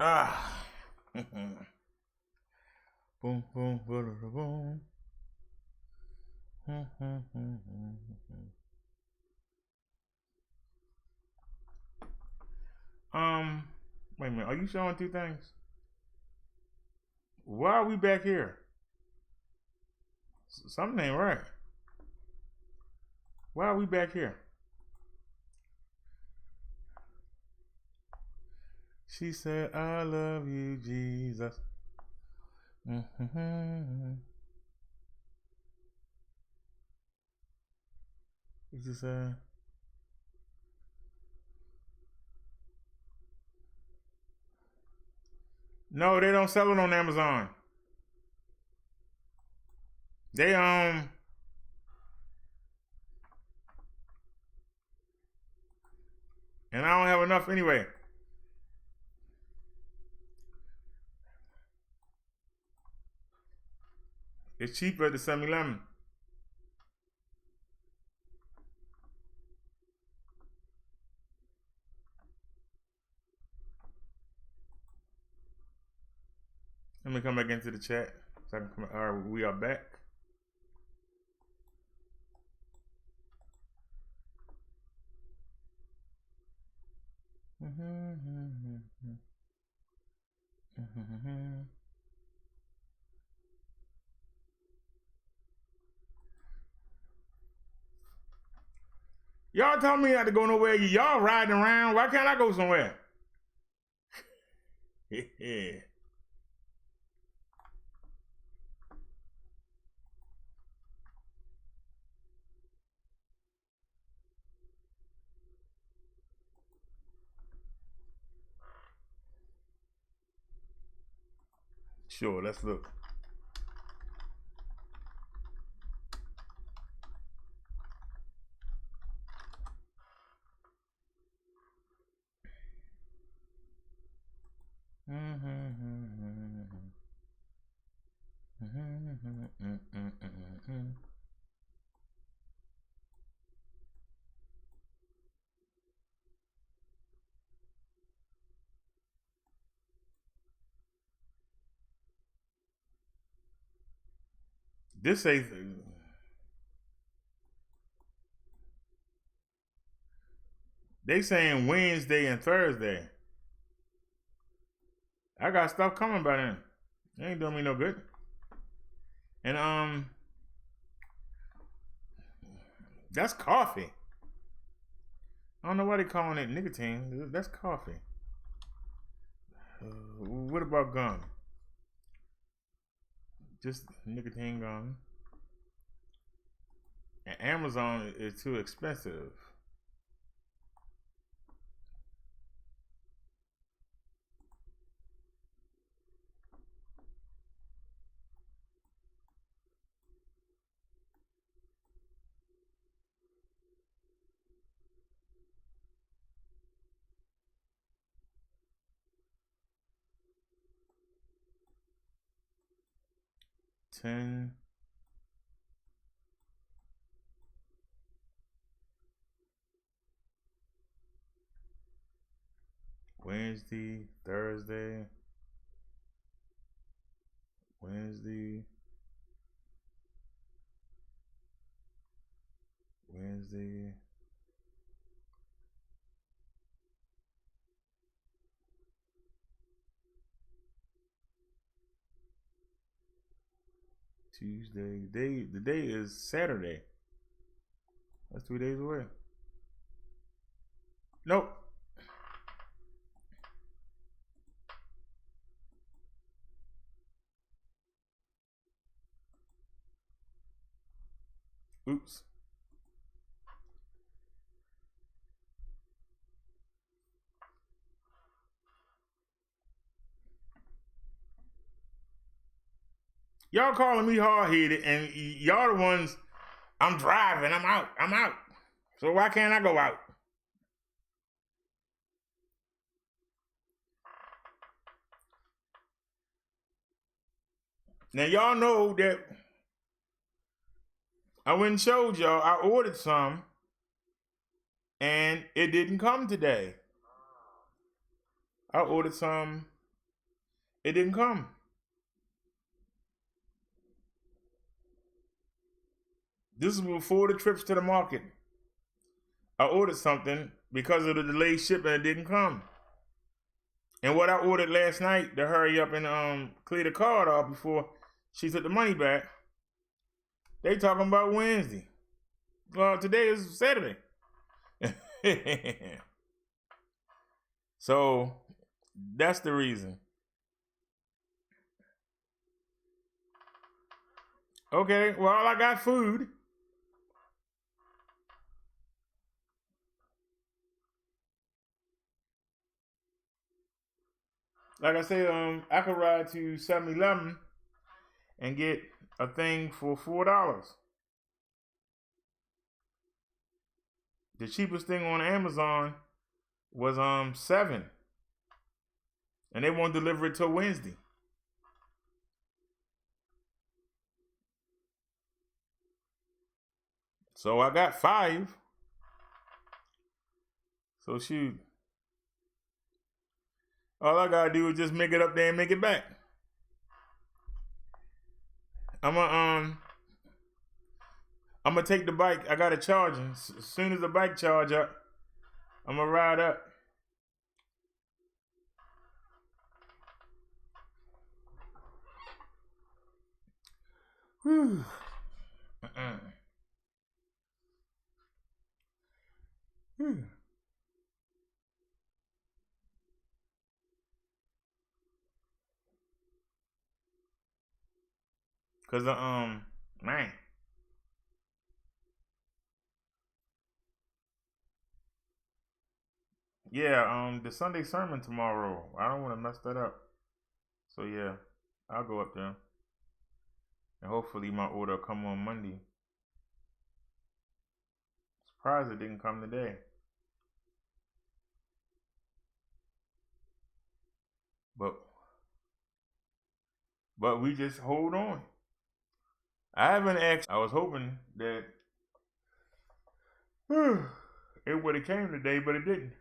Ah. Boom, boom, boom, boom. Wait a minute. Are you showing two things? Why are we back here? Something ain't right. Why are we back here? She said, I love you, Jesus. What you say? No, they don't sell it on Amazon. They and I don't have enough anyway. It's cheaper at the 7-Eleven. Let me come back into the chat. So I can come. All right, we are back. Y'all told me not to go nowhere. Y'all riding around. Why can't I go somewhere? Sure, let's look. This says they saying Wednesday and Thursday. I got stuff coming by then. It ain't doing me no good. And that's coffee. I don't know why they calling it nicotine. That's coffee. What about gum? Just nicotine gum. And Amazon is too expensive. Wednesday, Thursday, Wednesday, Tuesday. The day is Saturday. That's 3 days away. Nope. Oops. Y'all calling me hard-headed, and y'all the ones, I'm driving, I'm out. So why can't I go out? Now y'all know that I went and showed y'all, I ordered some, and it didn't come today. I ordered some, it didn't come. This is before the trips to the market. I ordered something because of the delayed shipment, it didn't come. And what I ordered last night to hurry up and clear the card off before she took the money back, they talking about Wednesday. Well, today is Saturday. So that's the reason. Okay, well, I got food. Like I said, I could ride to 7-Eleven and get a thing for $4. The cheapest thing on Amazon was $7, and they won't deliver it till Wednesday. So I got 5. So shoot, all I gotta do is just make it up there and make it back. I'm gonna take the bike. I got it charging. As soon as the bike charge up, I'm gonna ride up. Whew. Cause man. Yeah, the Sunday sermon tomorrow. I don't want to mess that up. So yeah, I'll go up there. And hopefully my order will come on Monday. Surprised it didn't come today. But we just hold on. I haven't asked. I was hoping that it would have came today, but it didn't.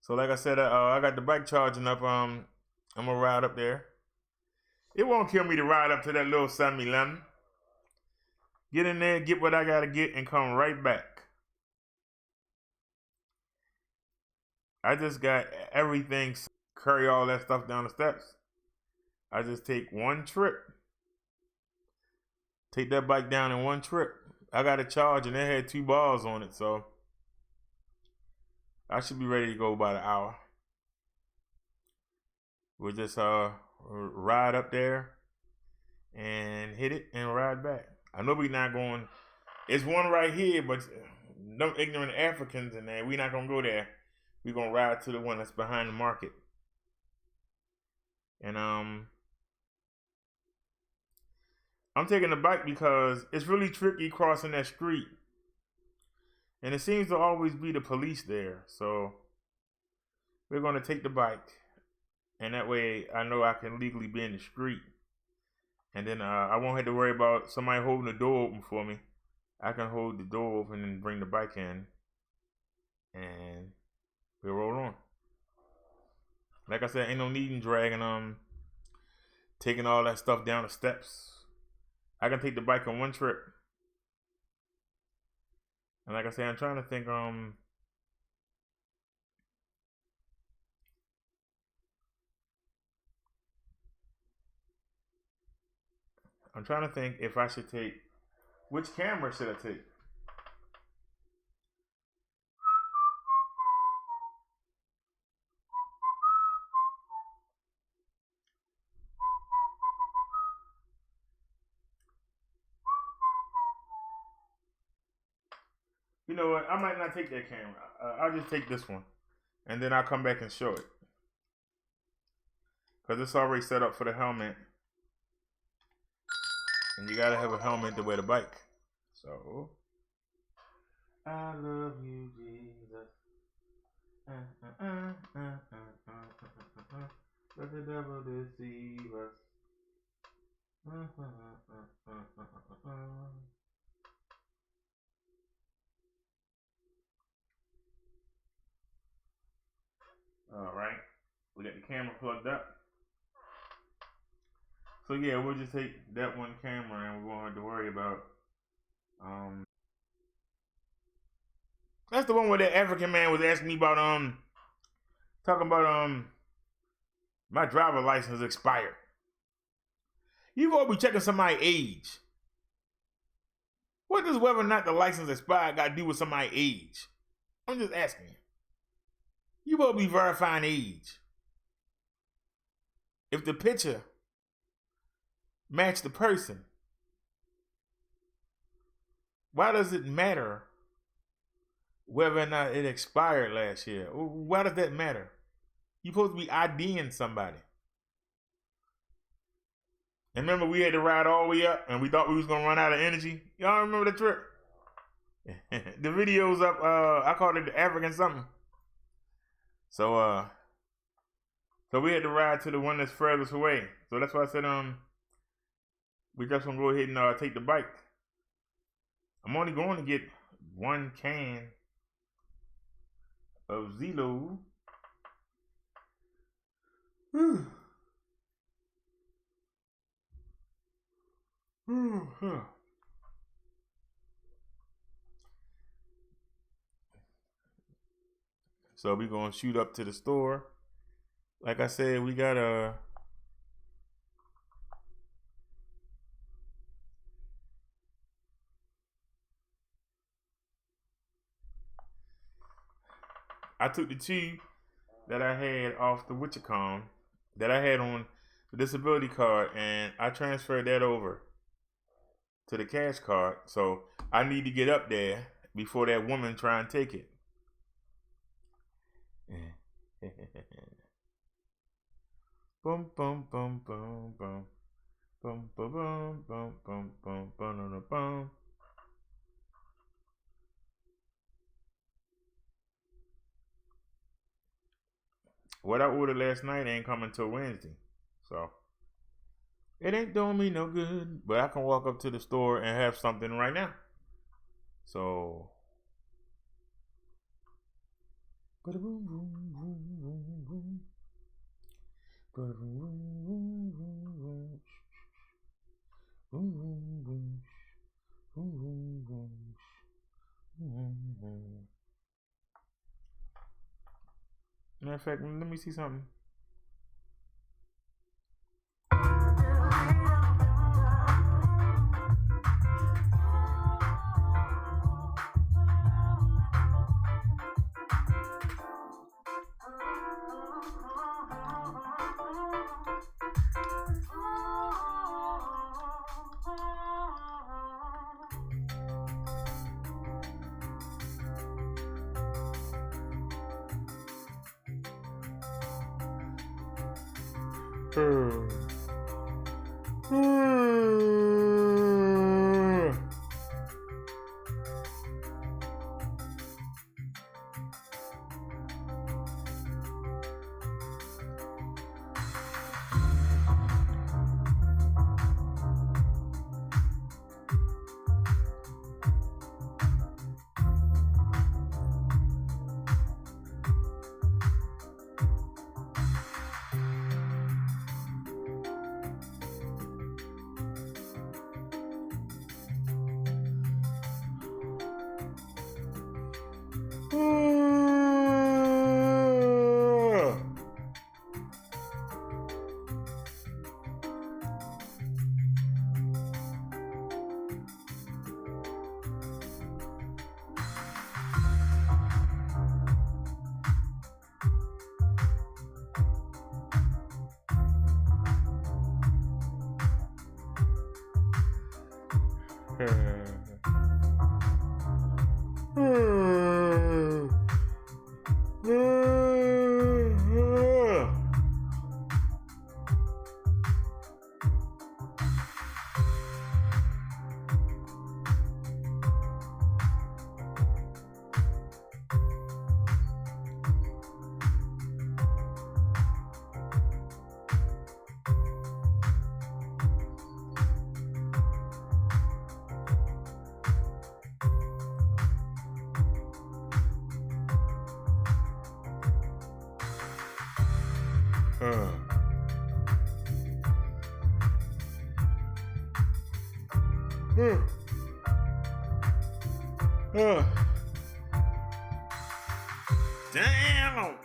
So like I said, I got the bike charging up. I'm gonna ride up there. It won't kill me to ride up to that little 7-Eleven. Get in there, get what I gotta get, and come right back. I just got everything, carry all that stuff down the steps. I just take one trip. Take that bike down in one trip. I got a charge and it had 2 bars on it, so I should be ready to go about an hour. We'll just ride up there and hit it and ride back. I know we're not going. It's one right here, but no ignorant Africans in there. We're not gonna go there. We're gonna ride to the one that's behind the market. And I'm taking the bike because it's really tricky crossing that street. And it seems to always be the police there. So we're gonna take the bike. And that way I know I can legally be in the street. And then I won't have to worry about somebody holding the door open for me. I can hold the door open and bring the bike in. And we'll roll on. Like I said, ain't no need in dragging taking all that stuff down the steps. I can take the bike on one trip. And like I said, I'm trying to think if I should take, which camera should I take? You know what? I might not take that camera. I'll just take this one. And then I'll come back and show it. Because it's already set up for the helmet. And you gotta have a helmet to wear the bike. So, I love you, Jesus. Let the devil deceive us. All right, we got the camera plugged up. So yeah, we'll just take that one camera and we won't have to worry about. That's the one where that African man was asking me about talking about my driver license expired. You gonna be checking somebody's age. What does whether or not the license expired got to do with somebody's age? I'm just asking. You will be verifying age. If the picture match the person, why does it matter whether or not it expired last year? Why does that matter? You're supposed to be IDing somebody. And remember, we had to ride all the way up and we thought we was going to run out of energy. Y'all remember the trip? The video's up. I called it the African something. So we had to ride to the one that's furthest away. So that's why I said, we just gonna go ahead and take the bike. I'm only going to get one can of Zelo. So we gonna shoot up to the store. Like I said, we got I took the two that I had off the Witchacom that I had on the disability card, and I transferred that over to the cash card. So I need to get up there before that woman try and take it. Bum bum bum bum bum bum bum bum bum bum bum bum bum. What I ordered last night ain't coming till Wednesday, so it ain't doing me no good. But I can walk up to the store and have something right now. So. Matter of fact, let me see something. Damn.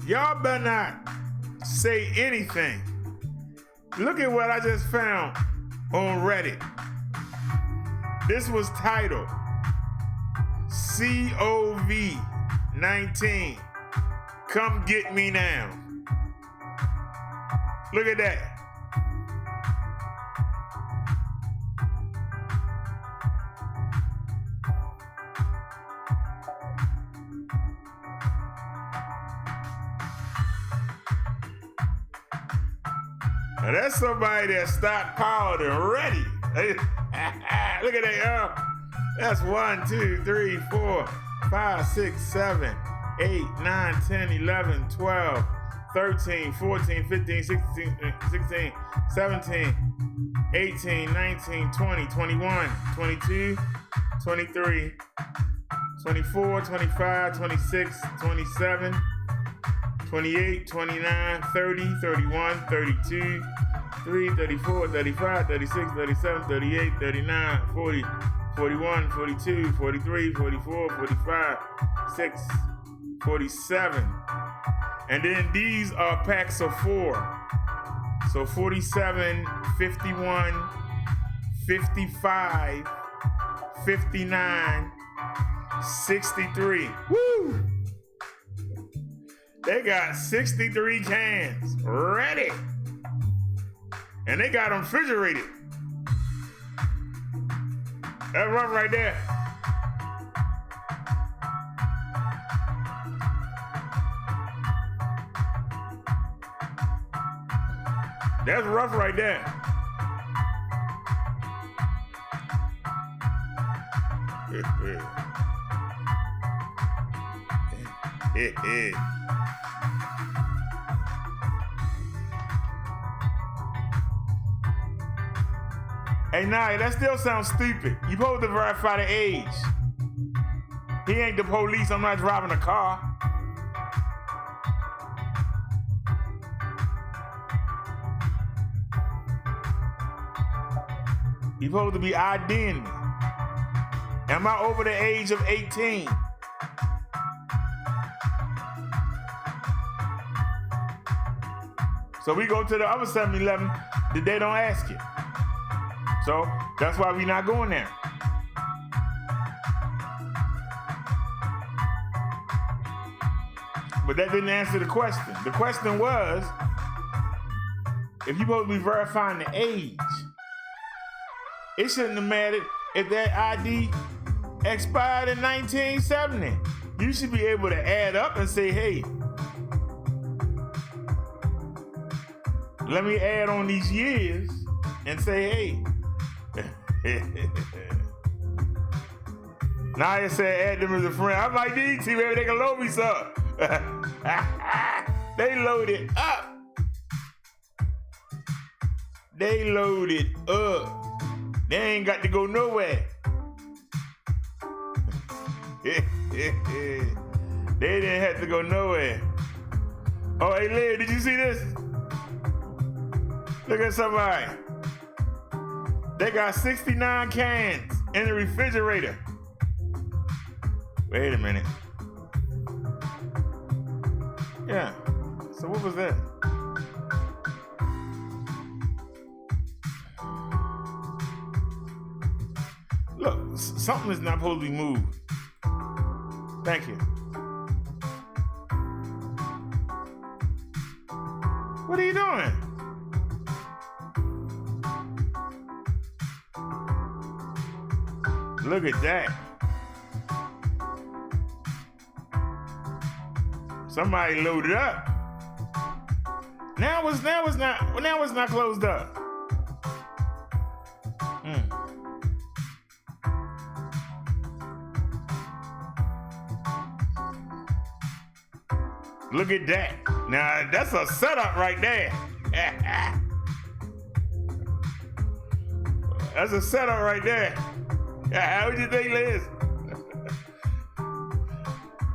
Y'all better not say anything. Look at what I just found on Reddit. This was titled COVID-19. Come get me now. Look at that. Now that's somebody that stockpiled and ready. Look at that. That's 1, 2, 3, 4, 5, 6, 7, 8, 9, 10, 11, 12, 13, 14, 15, 16, 17, 18, 19, 20, 21, 22, 23, 24, 25, 26, 27, 28, 29, 30, 31, 32, 33, 34, 35, 36, 37, 38, 39, 40, 41, 42, 43, 44, 45, 6, 47. And then these are packs of 4. So 47, 51, 55, 59, 63. Woo! They got 63 cans ready. And they got them refrigerated. That's rough right there. That's rough right there. Hey, nah, that still sounds stupid. You supposed to verify the age. He ain't the police. I'm not driving a car. You supposed to be IDing me. Am I over the age of 18? So we go to the other 7-Eleven that they don't ask you. So that's why we not going there. But that didn't answer the question. The question was, if you're supposed to be verifying the age, it shouldn't have mattered if that ID expired in 1970. You should be able to add up and say, hey, let me add on these years and say, hey. Now it said add them as a friend. I'm like, DT, maybe they can load me some. They loaded up. They loaded up. They ain't got to go nowhere. They didn't have to go nowhere. Oh, hey, Larry, did you see this? Look at somebody. They got 69 cans in the refrigerator. Wait a minute. Yeah. So what was that? Look, something is not supposed to be moved. Thank you. What are you doing? Look at that. Somebody loaded up. Now it's not closed up. Look at that. Now that's a setup right there. That's a setup right there. How would you think, Liz?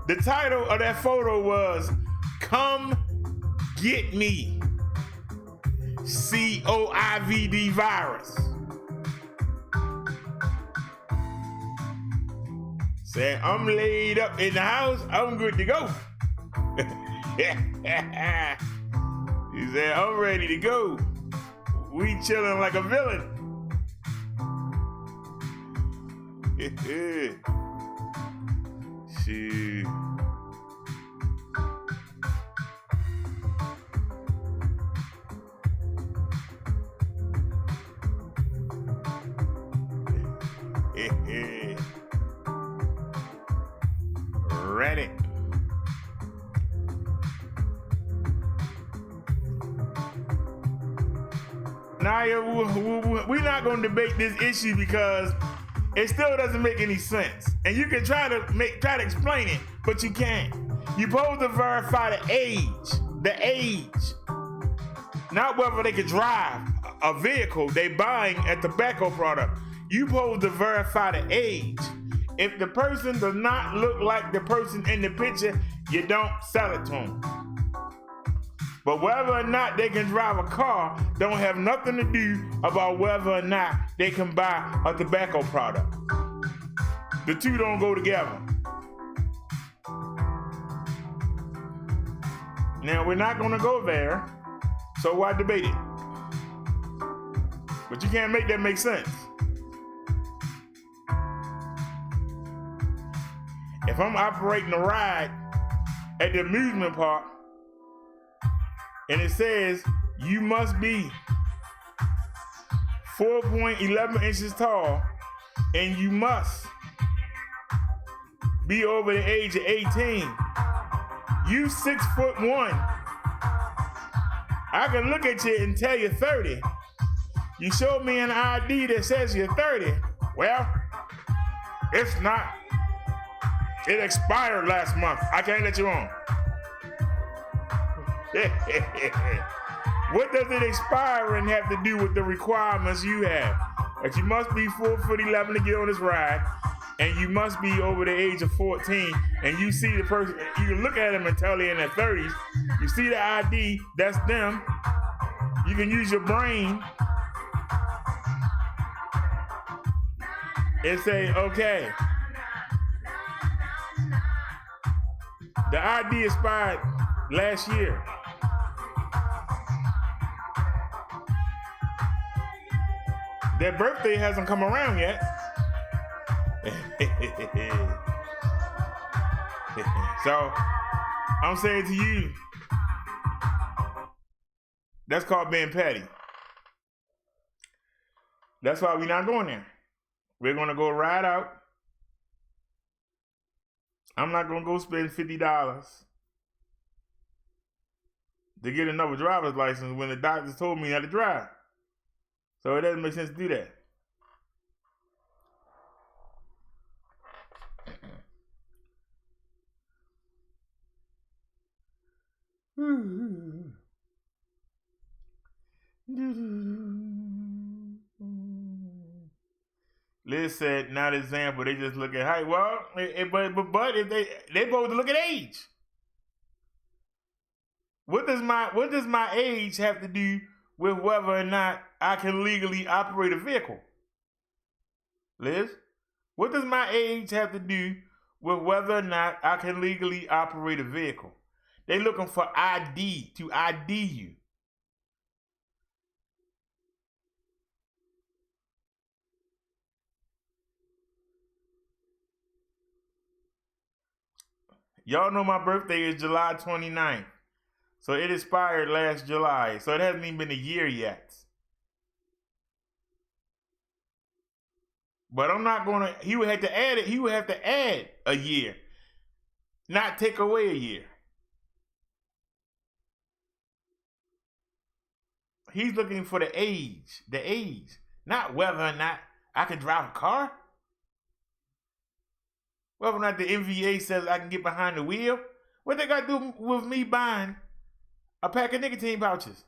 The title of that photo was "Come Get Me, COVID virus." Said, I'm laid up in the house, I'm good to go. He said, I'm ready to go. We chilling like a villain. Shit. Ready. Now, we're not going to debate this issue because it still doesn't make any sense. And you can try to explain it, but you can't. You're supposed to verify the age. Not whether they could drive a vehicle they buying a tobacco product. You're supposed to verify the age. If the person does not look like the person in the picture, you don't sell it to them. But whether or not they can drive a car don't have nothing to do about whether or not they can buy a tobacco product. The two don't go together. Now, we're not going to go there, so why debate it? But you can't make that make sense. If I'm operating a ride at the amusement park, and it says you must be 4.11 inches tall and you must be over the age of 18. You 6'1". I can look at you and tell you 30. You show me an ID that says you're 30. Well, it's not. It expired last month. I can't let you on. What does it expiring have to do with the requirements you have? That you must be 4'11" to get on this ride, and you must be over the age of 14, and you see the person, you can look at them and tell they're in their 30s. You see the ID, that's them. You can use your brain and say, okay, the ID expired last year. Their birthday hasn't come around yet. So, I'm saying to you, that's called being petty. That's why we're not going there. We're going to go ride out. I'm not going to go spend $50 to get another driver's license when the doctors told me how to drive. So it doesn't make sense to do that. Liz said, not example. They just look at height. Well, but if they both look at age. What does my age have to do with whether or not I can legally operate a vehicle? Liz, what does my age have to do with whether or not I can legally operate a vehicle? They looking for ID, to ID you. Y'all know my birthday is July 29th. So it expired last July. So it hasn't even been a year yet. But I'm not gonna, he would have to add it. He would have to add a year, not take away a year. He's looking for the age, not whether or not I can drive a car. Whether or not the NVA says I can get behind the wheel. What they got to do with me buying a pack of nicotine pouches?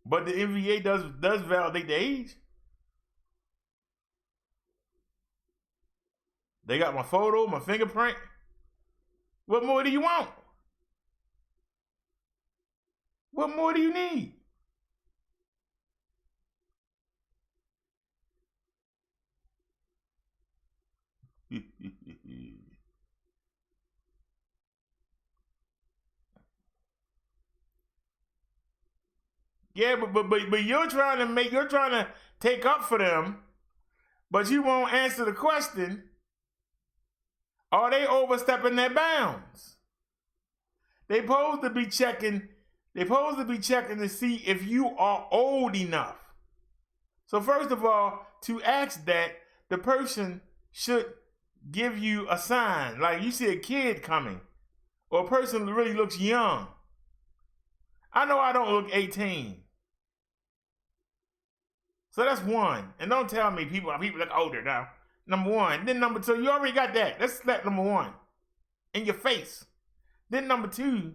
But the NVA does validate the age. They got my photo, my fingerprint. What more do you want? What more do you need? Yeah, but you're trying to take up for them, but you won't answer the question. Are they overstepping their bounds? They supposed to be checking to see if you are old enough. So first of all, to ask that, the person should give you a sign. Like you see a kid coming, or a person that really looks young. I know I don't look 18. So that's one. And don't tell me people look older now. Number one. Then number two, you already got that. Let's slap number one in your face. Then number two,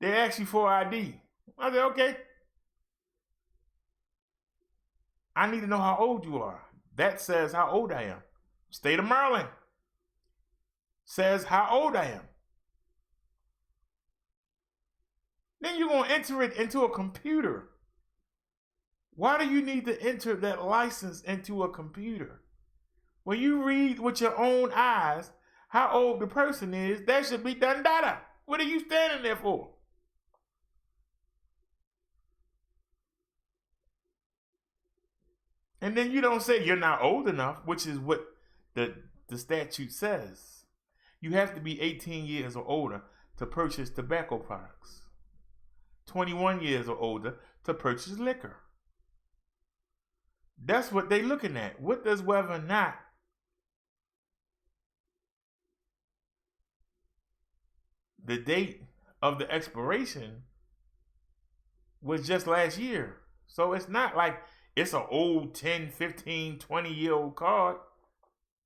they ask you for ID. I said, okay. I need to know how old you are. That says how old I am. State of Maryland says how old I am. Then you're going to enter it into a computer. Why do you need to enter that license into a computer? When you read with your own eyes how old the person is, that should be done data. What are you standing there for? And then you don't say you're not old enough, which is what the statute says. You have to be 18 years or older to purchase tobacco products. 21 years or older to purchase liquor. That's what they're looking at. What does whether or not the date of the expiration was just last year. So it's not like it's an old 10, 15, 20-year-old card.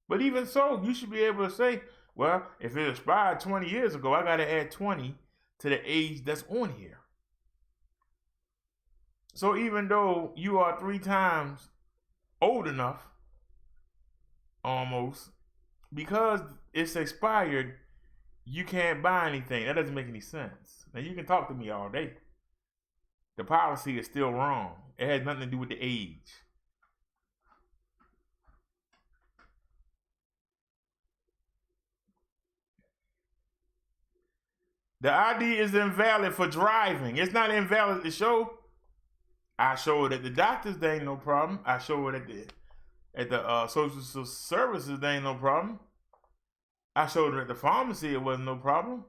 But even so, you should be able to say, well, if it expired 20 years ago, I got to add 20 to the age that's on here. So even though you are 3 times old enough, almost, because it's expired, you can't buy anything. That doesn't make any sense. Now you can talk to me all day. The policy is still wrong. It has nothing to do with the age. The ID is invalid for driving. It's not invalid to show. I show it at the doctors, there ain't no problem. I show it at the social services, there ain't no problem. I showed it at the pharmacy, it wasn't no problem.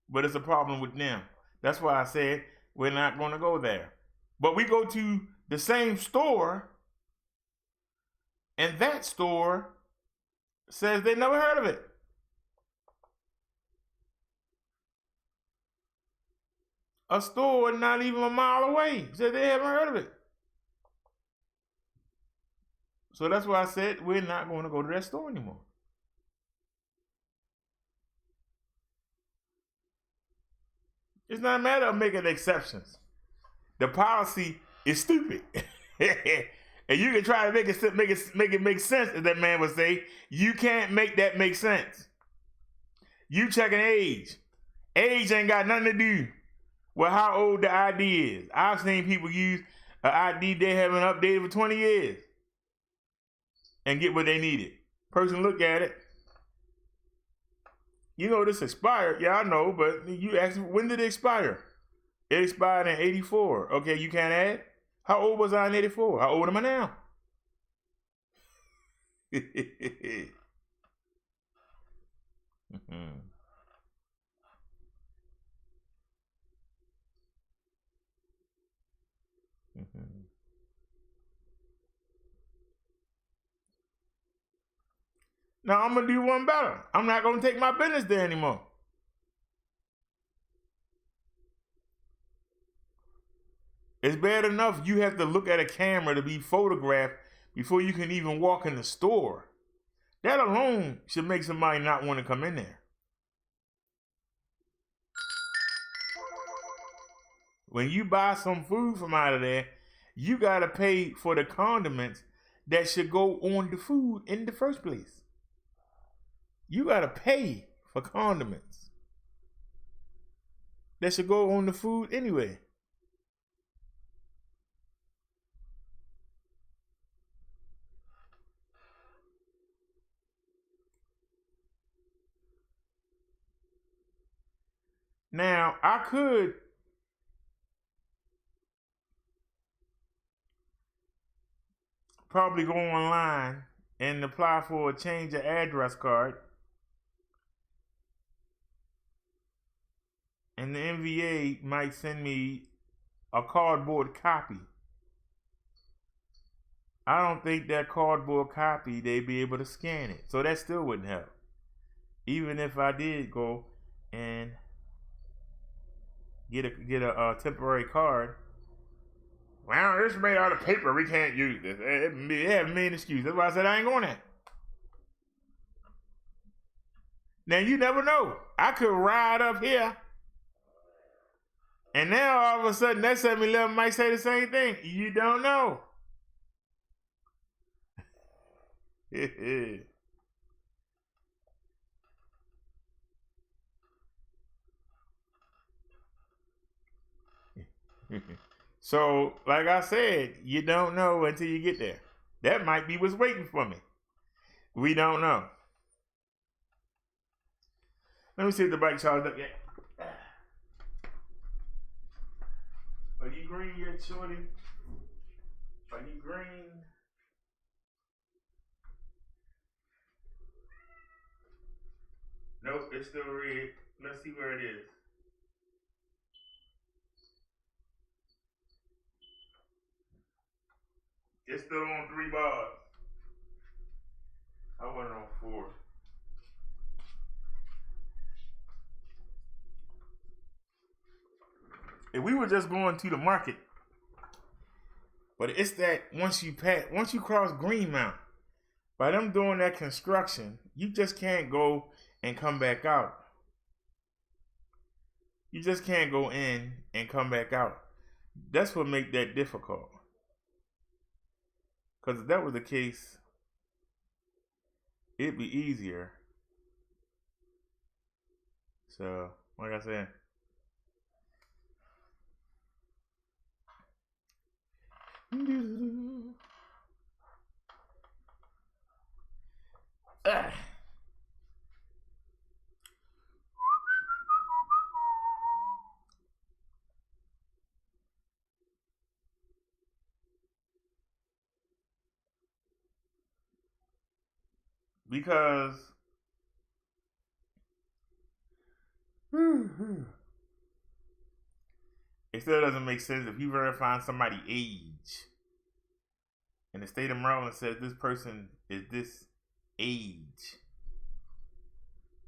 But it's a problem with them. That's why I said we're not going to go there. But we go to the same store, and that store says they never heard of it. A store not even a mile away said they haven't heard of it. So that's why I said we're not going to go to that store anymore. It's not a matter of making exceptions. The policy is stupid. And you can try to make it make sense, as that man would say. You can't make that make sense. You checking age. Age ain't got nothing to do with how old the ID is. I've seen people use an ID they haven't updated for 20 years and get what they needed. Person look at it. You know this expired. Yeah, I know, but you ask when did it expire? It expired in 84. Okay, you can't add? How old was I in 84? How old am I now? Now I'm gonna do one better. I'm not gonna take my business there anymore. It's bad enough you have to look at a camera to be photographed before you can even walk in the store. That alone should make somebody not want to come in there. When you buy some food from out of there, you gotta pay for the condiments that should go on the food in the first place. You gotta pay for condiments that should go on the food anyway. Now, I could probably go online and apply for a change of address card, and the NVA might send me a cardboard copy. I don't think that cardboard copy, they'd be able to scan it. So that still wouldn't help. Even if I did go and get a temporary card. Well, this is made out of paper. We can't use this. It has a million excuses. That's why I said I ain't going there. Now, you never know. I could ride up here, and now all of a sudden that 7-Eleven might say the same thing. You don't know. So, like I said, you don't know until you get there. That might be what's waiting for me. We don't know. Let me see if the bike charged up yet. Are you green yet, shorty? Are you green? Nope, it's still red. Let's see where it is. It's still on 3 bars. I want it on 4. If we were just going to the market, but it's that once you cross Greenmount, by them doing that construction, you just can't go and come back out. You just can't go in and come back out. That's what make that difficult. Because if that was the case, it'd be easier. So, like I said, because it still doesn't make sense if you verify somebody's age and the state of Maryland says this person is this age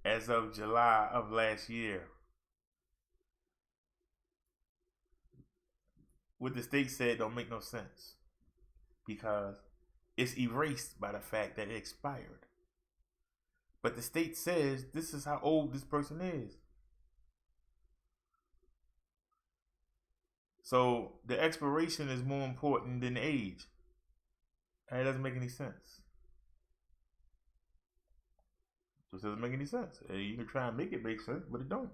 as of July of last year. What the state said don't make no sense because it's erased by the fact that it expired. But the state says this is how old this person is. So the expiration is more important than the age. And it doesn't make any sense. It doesn't make any sense. You can try and make it make sense, but it don't.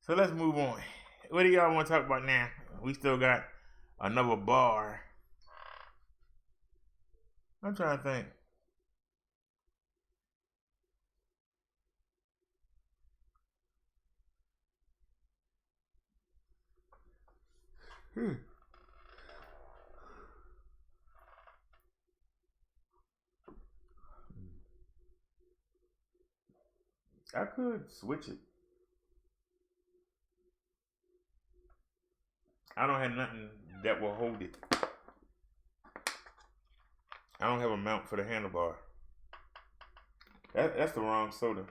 So let's move on. What do y'all want to talk about now? We still got another bar. I'm trying to think. I could switch it. I don't have nothing that will hold it. I don't have a mount for the handlebar. That's the wrong soda.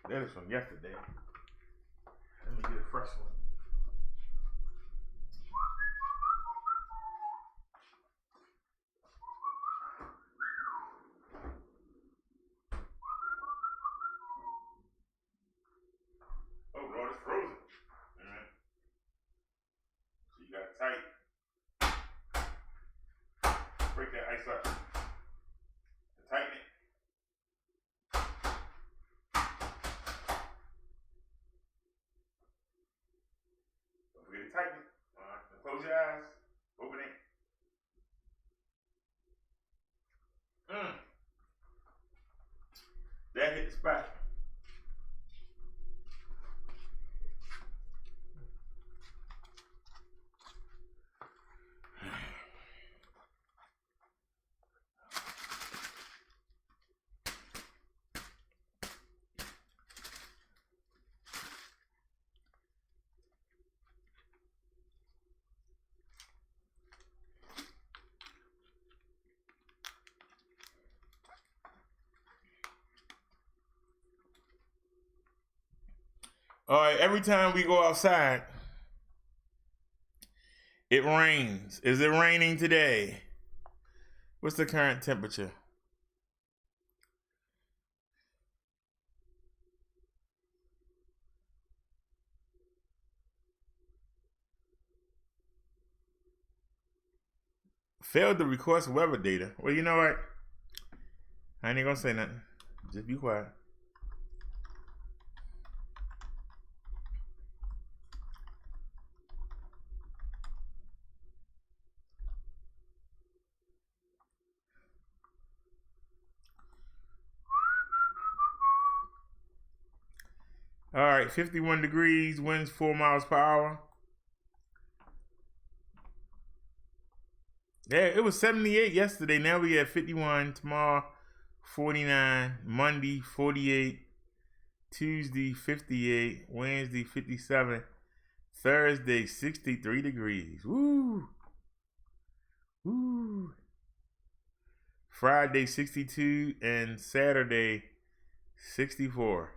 That is from yesterday. Let me get a fresh one. Oh Lord, it's frozen. So you got tight. Break that ice up. Tighten it. Don't forget to tighten it. Close your eyes. Open it. That hit the spot. All right, every time we go outside, it rains. Is it raining today? What's the current temperature? Failed to request weather data. Well, you know what? I ain't gonna say nothing. Just be quiet. All right, 51 degrees, winds 4 miles per hour. Yeah, it was 78 yesterday. Now we at 51. Tomorrow, 49. Monday, 48. Tuesday, 58. Wednesday, 57. Thursday, 63 degrees. Woo! Woo! Friday, 62. And Saturday, 64.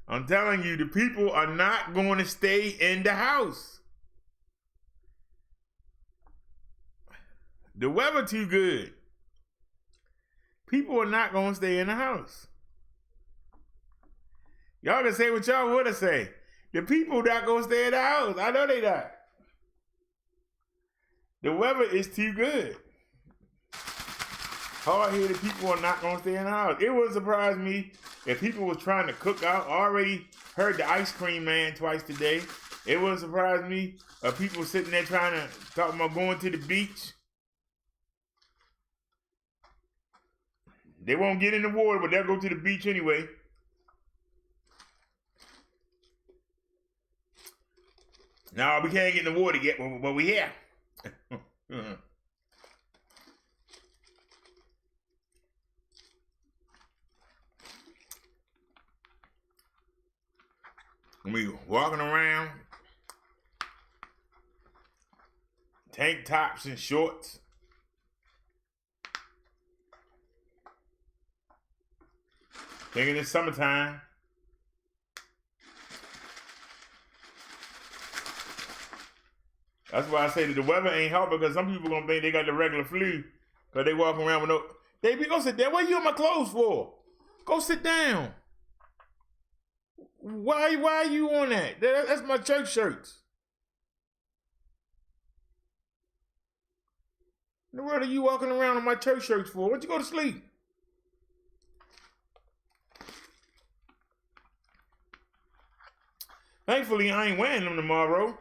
I'm telling you, the people are not going to stay in the house. The weather too good. People are not going to stay in the house. Y'all can say what y'all want to say. The people not going to stay in the house. I know they not. The weather is too good. Hard-headed people are not going to stay in the house. It wouldn't surprise me if people was trying to cook out. I already heard the ice cream man twice today. It wouldn't surprise me if people sitting there trying to talk about going to the beach. They won't get in the water, but they'll go to the beach anyway. No, we can't get in the water yet, but we here. We walking around, tank tops and shorts. Thinking it's summertime. That's why I say that the weather ain't helping, because some people gonna think they got the regular flu because they walking around with no. Baby, go sit down. What are you in my clothes for? Go sit down. Why are you on that? That's my church shirts. The world are you walking around in my church shirts for? Why'd you go to sleep? Thankfully, I ain't wearing them tomorrow.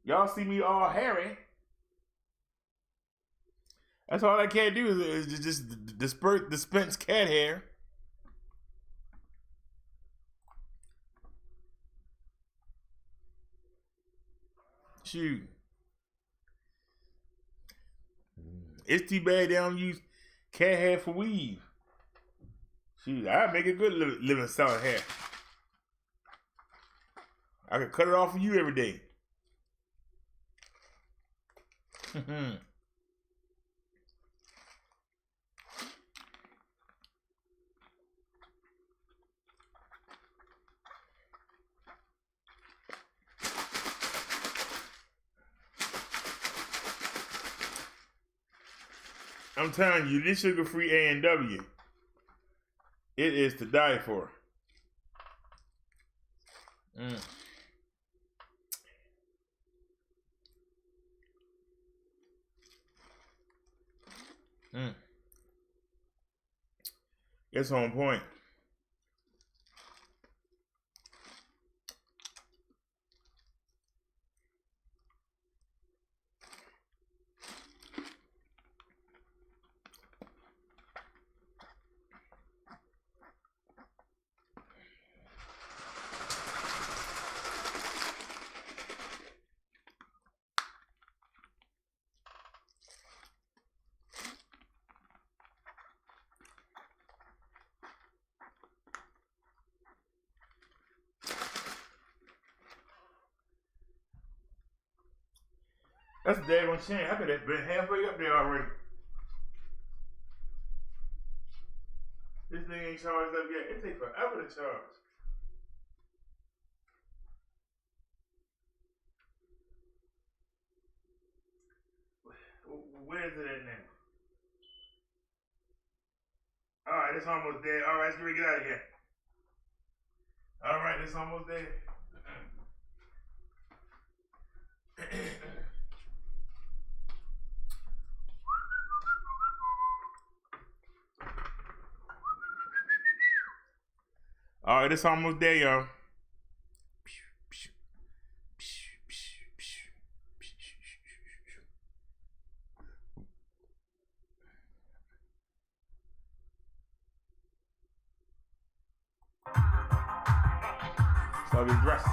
Y'all see me all hairy. That's all I can't do is just dispense cat hair. Shoot. It's too bad they don't use cat hair for weave. Shoot, I'd make a good living solid hair. I could cut it off for you every day. I'm telling you, this sugar-free A&W, it is to die for. It's on point. That's a daggone shame. I could have been halfway up there already. This thing ain't charged up yet. It takes forever to charge. Where is it at now? Alright, it's almost there. Alright, let's get out of here. Alright, it's almost there. Alright, it's almost there, y'all. So I'll get dressed.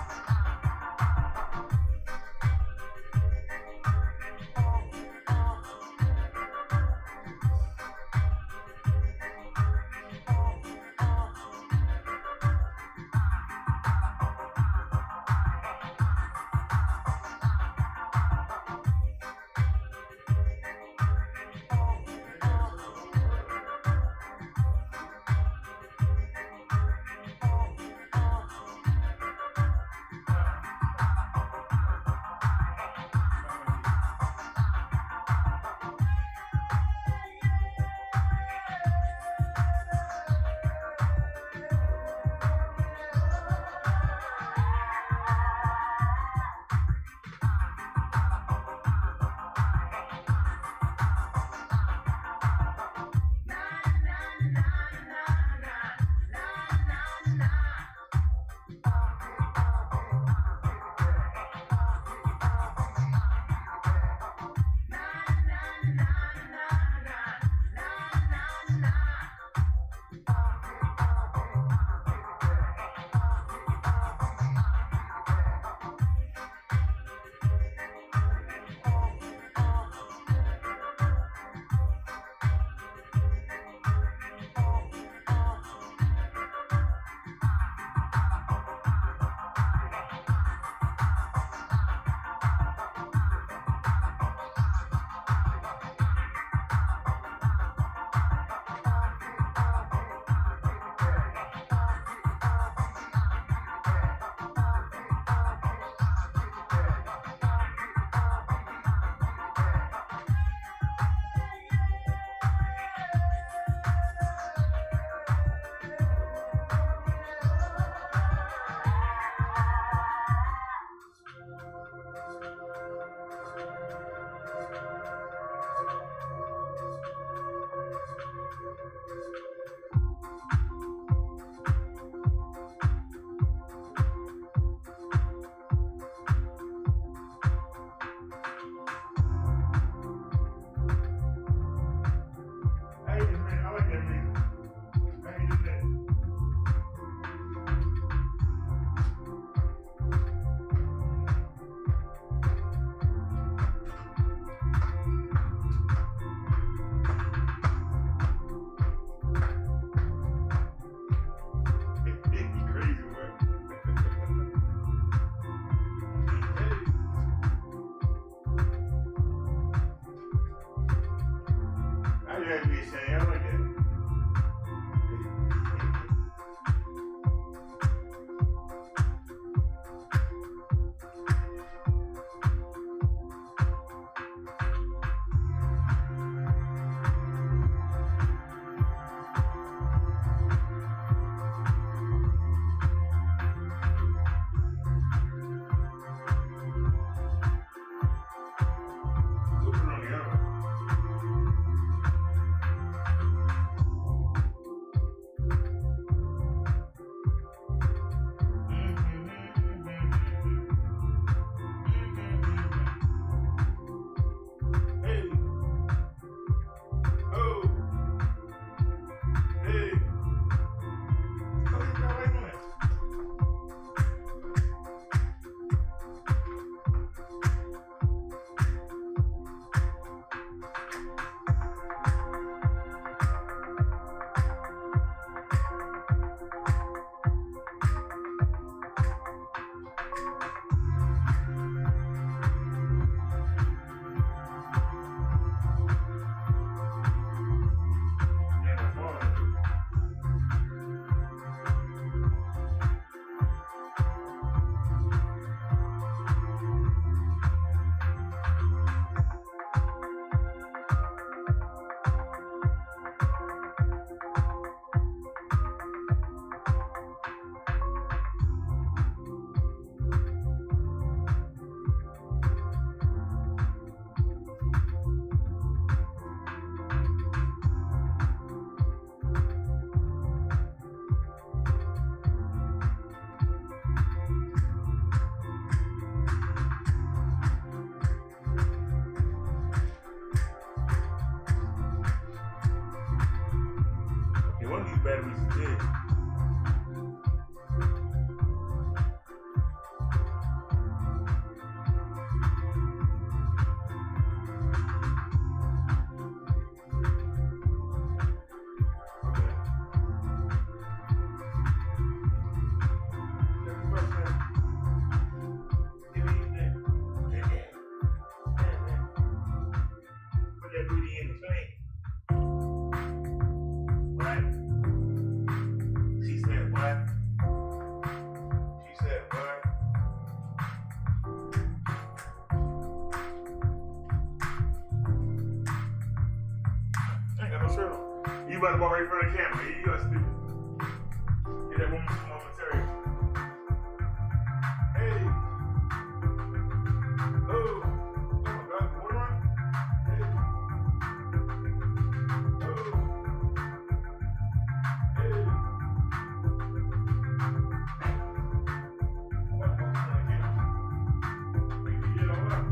batteries are dead. You better walk right in front of the camera. You got stupid. Get that woman some more material. Hey. Oh. Oh my God. What am I? Hey. Oh. Hey. What? Walk in front of the camera. You can get all up.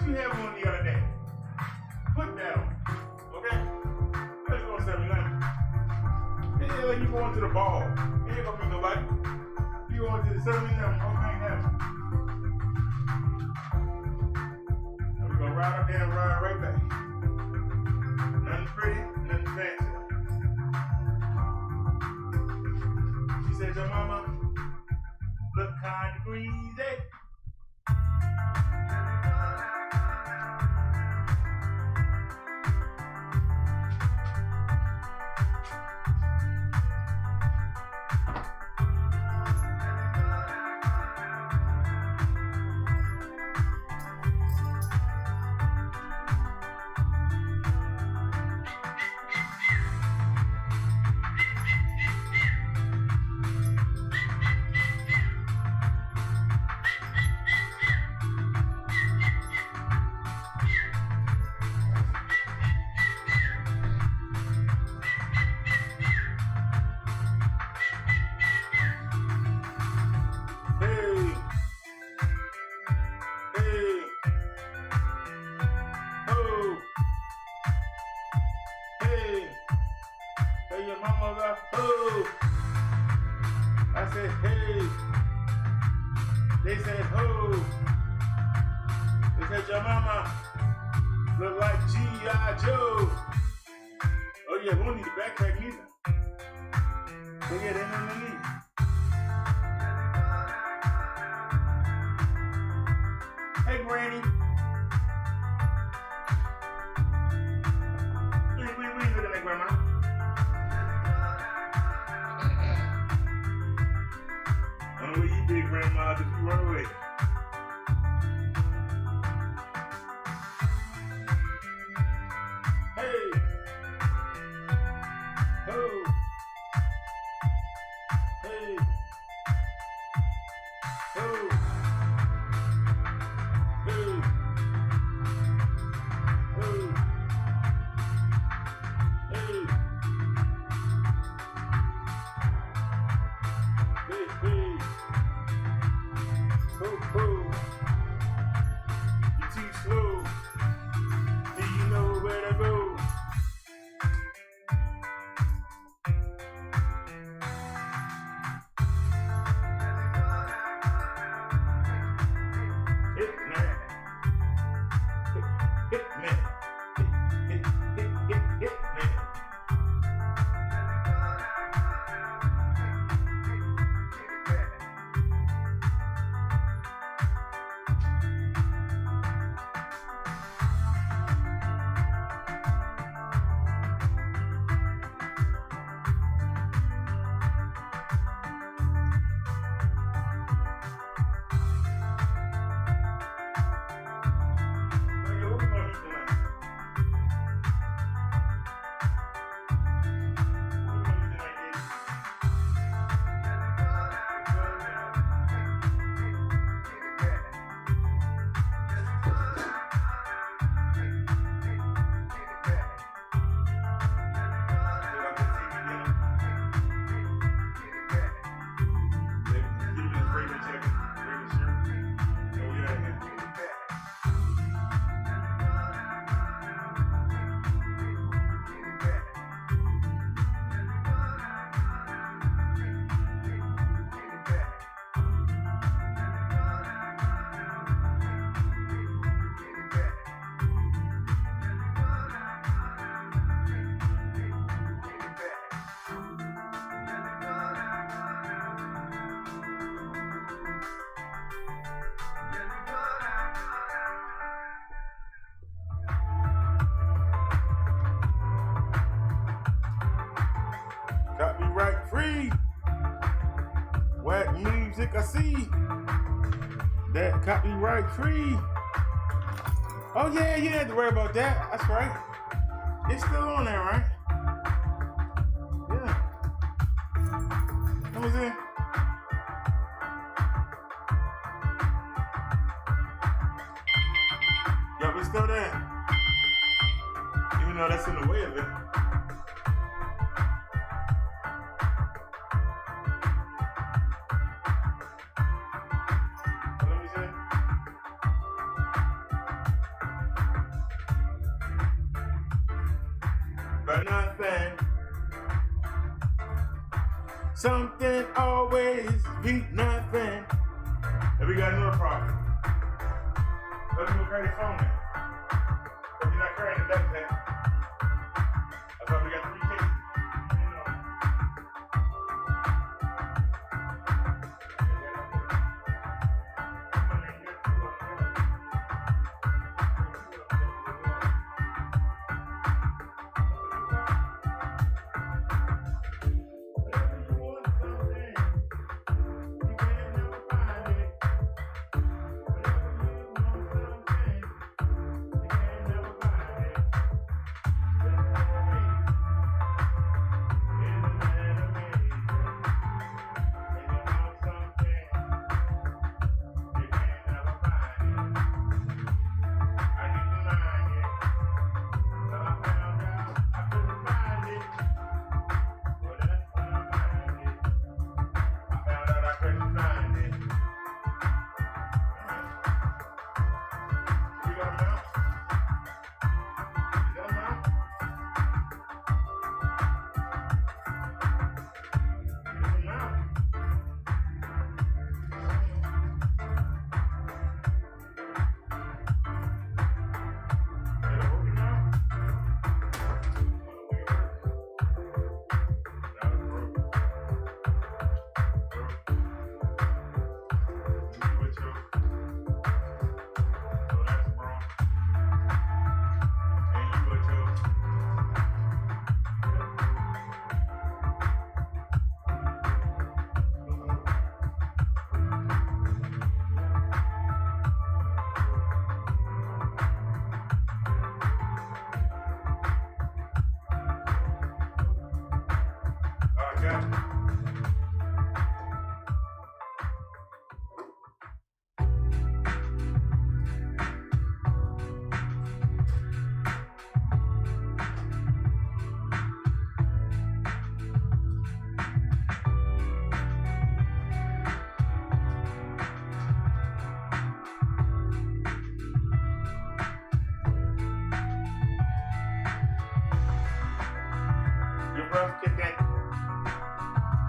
You have one the other day. Put that on. Okay? Let's go 7-Eleven. Yeah, like you going to the ball. You ain't gonna be nobody. You going to the 7-Eleven. Okay, now. And we're gonna ride up there and ride right back. Nothing pretty, nothing fancy. She said, your mama look kind of greasy. said, hey. They said, ho. They said, your mama look like G.I. Joe. Oh yeah, we don't need to backtrack neither. So yeah, they know no need. Hey, Granny. We looking at Grandma. On the way you did, Grandma, did you run away? Hey. Ho. Hey. Ho. Hey. Ho. Hey. Hey, hey. Ho, ho. You're too slow. Do you know where to go? Hitman. Hitman. Hitman. Copyright free. Whack music I see. That copyright free. Oh yeah, you didn't have to worry about that. That's right. It's still on there, right? Yeah. Let me see. Yup, it's still there. Even though that's in the way of it. But nothing. Something always beat nothing. And we got another problem. Let's go carry the phone now. If you're not carrying the backpack, that's why we got 3 cases. America. Your breath kicking,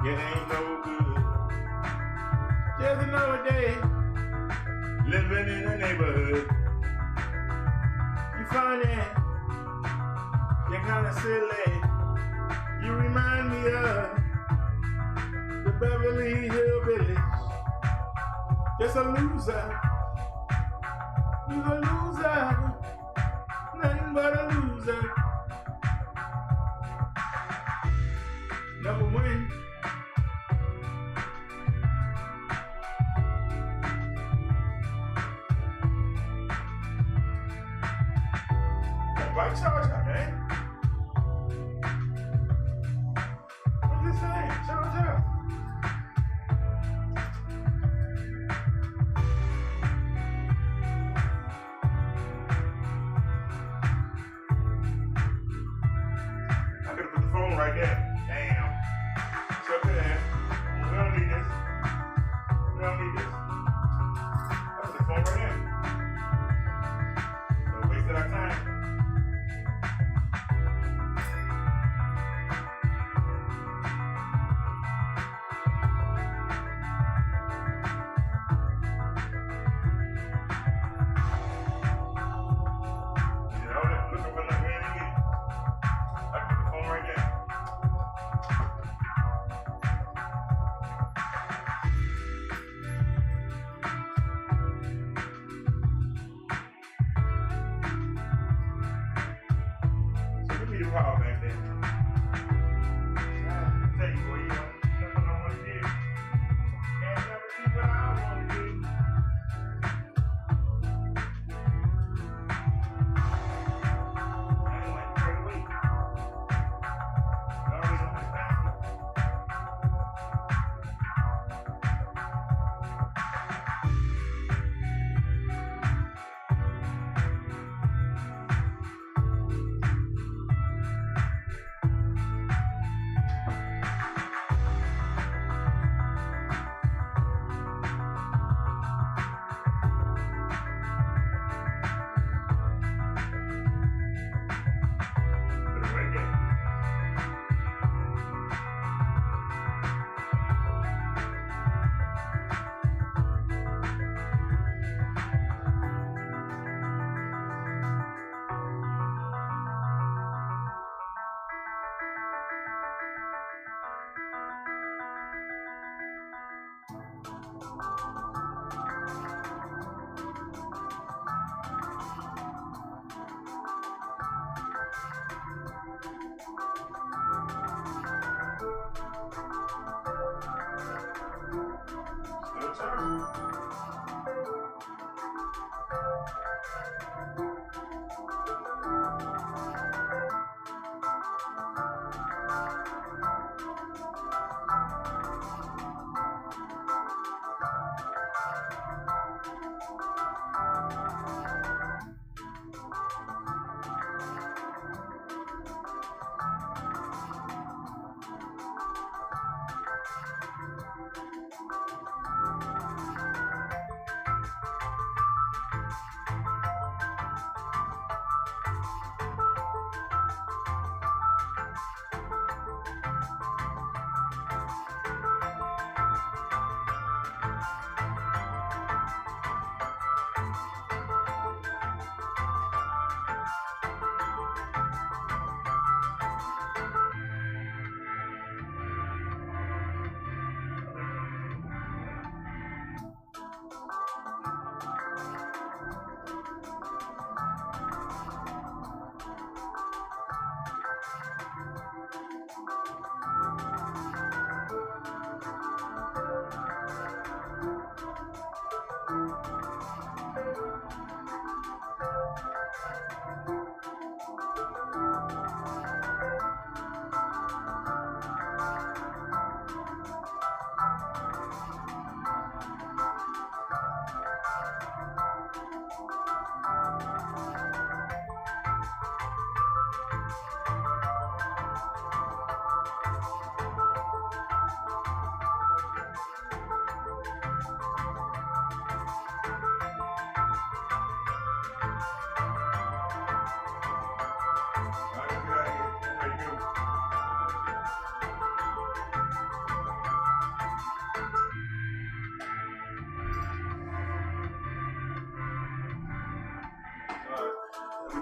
it ain't no good. Just another day, living in the neighborhood. You find it, you're kinda silly. You remind me of the Beverly Hillbillies. Just a loser, you're a loser, nothing but a loser. Number one. Why charge her, man? I'm just saying, charge her.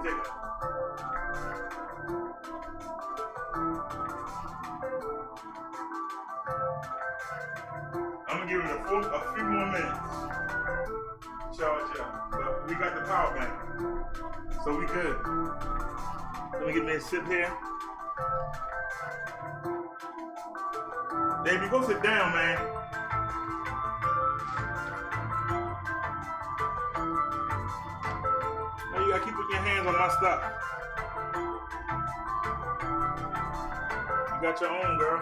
taking it. I'm gonna give it a few more minutes. Charge up. But we got the power bank. So we good. Let me get me a sip here. Baby, go sit down, man. Now you gotta keep putting your hands on my stuff. You got your own, girl.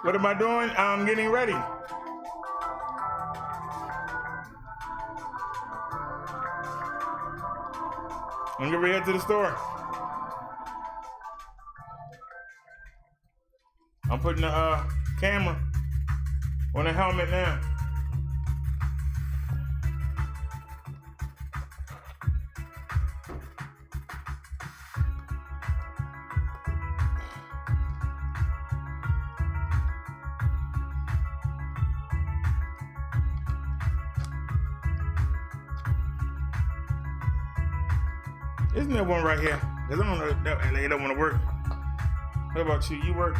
What am I doing? I'm getting ready. I'm gonna head to the store. I'm putting the camera on the helmet now. Isn't there one right here? Cause I don't know that they don't want to work. What about you? You work?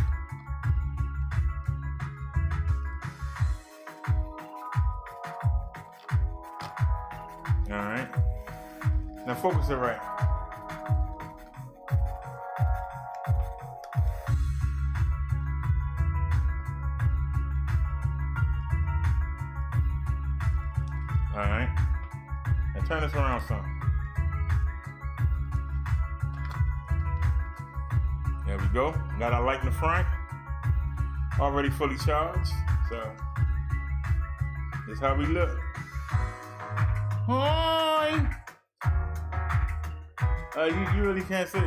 All right. Now focus it right. All right. Now turn this around some. There we go. Got our light in the front. Already fully charged. So this is how we look. Hi. You really can't see.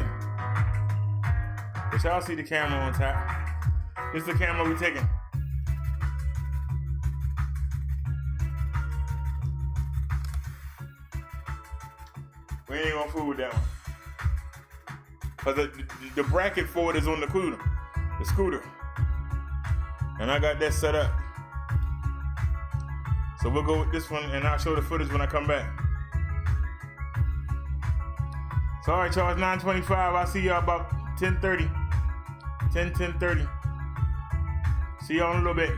But y'all see the camera on top. This is the camera we taking. We ain't gonna fool with that one. Cause the bracket for it is on the scooter. And I got that set up. So we'll go with this one and I'll show the footage when I come back. So all right, y'all, it's 9:25. I'll see y'all about 10:30. 10:30. See y'all in a little bit.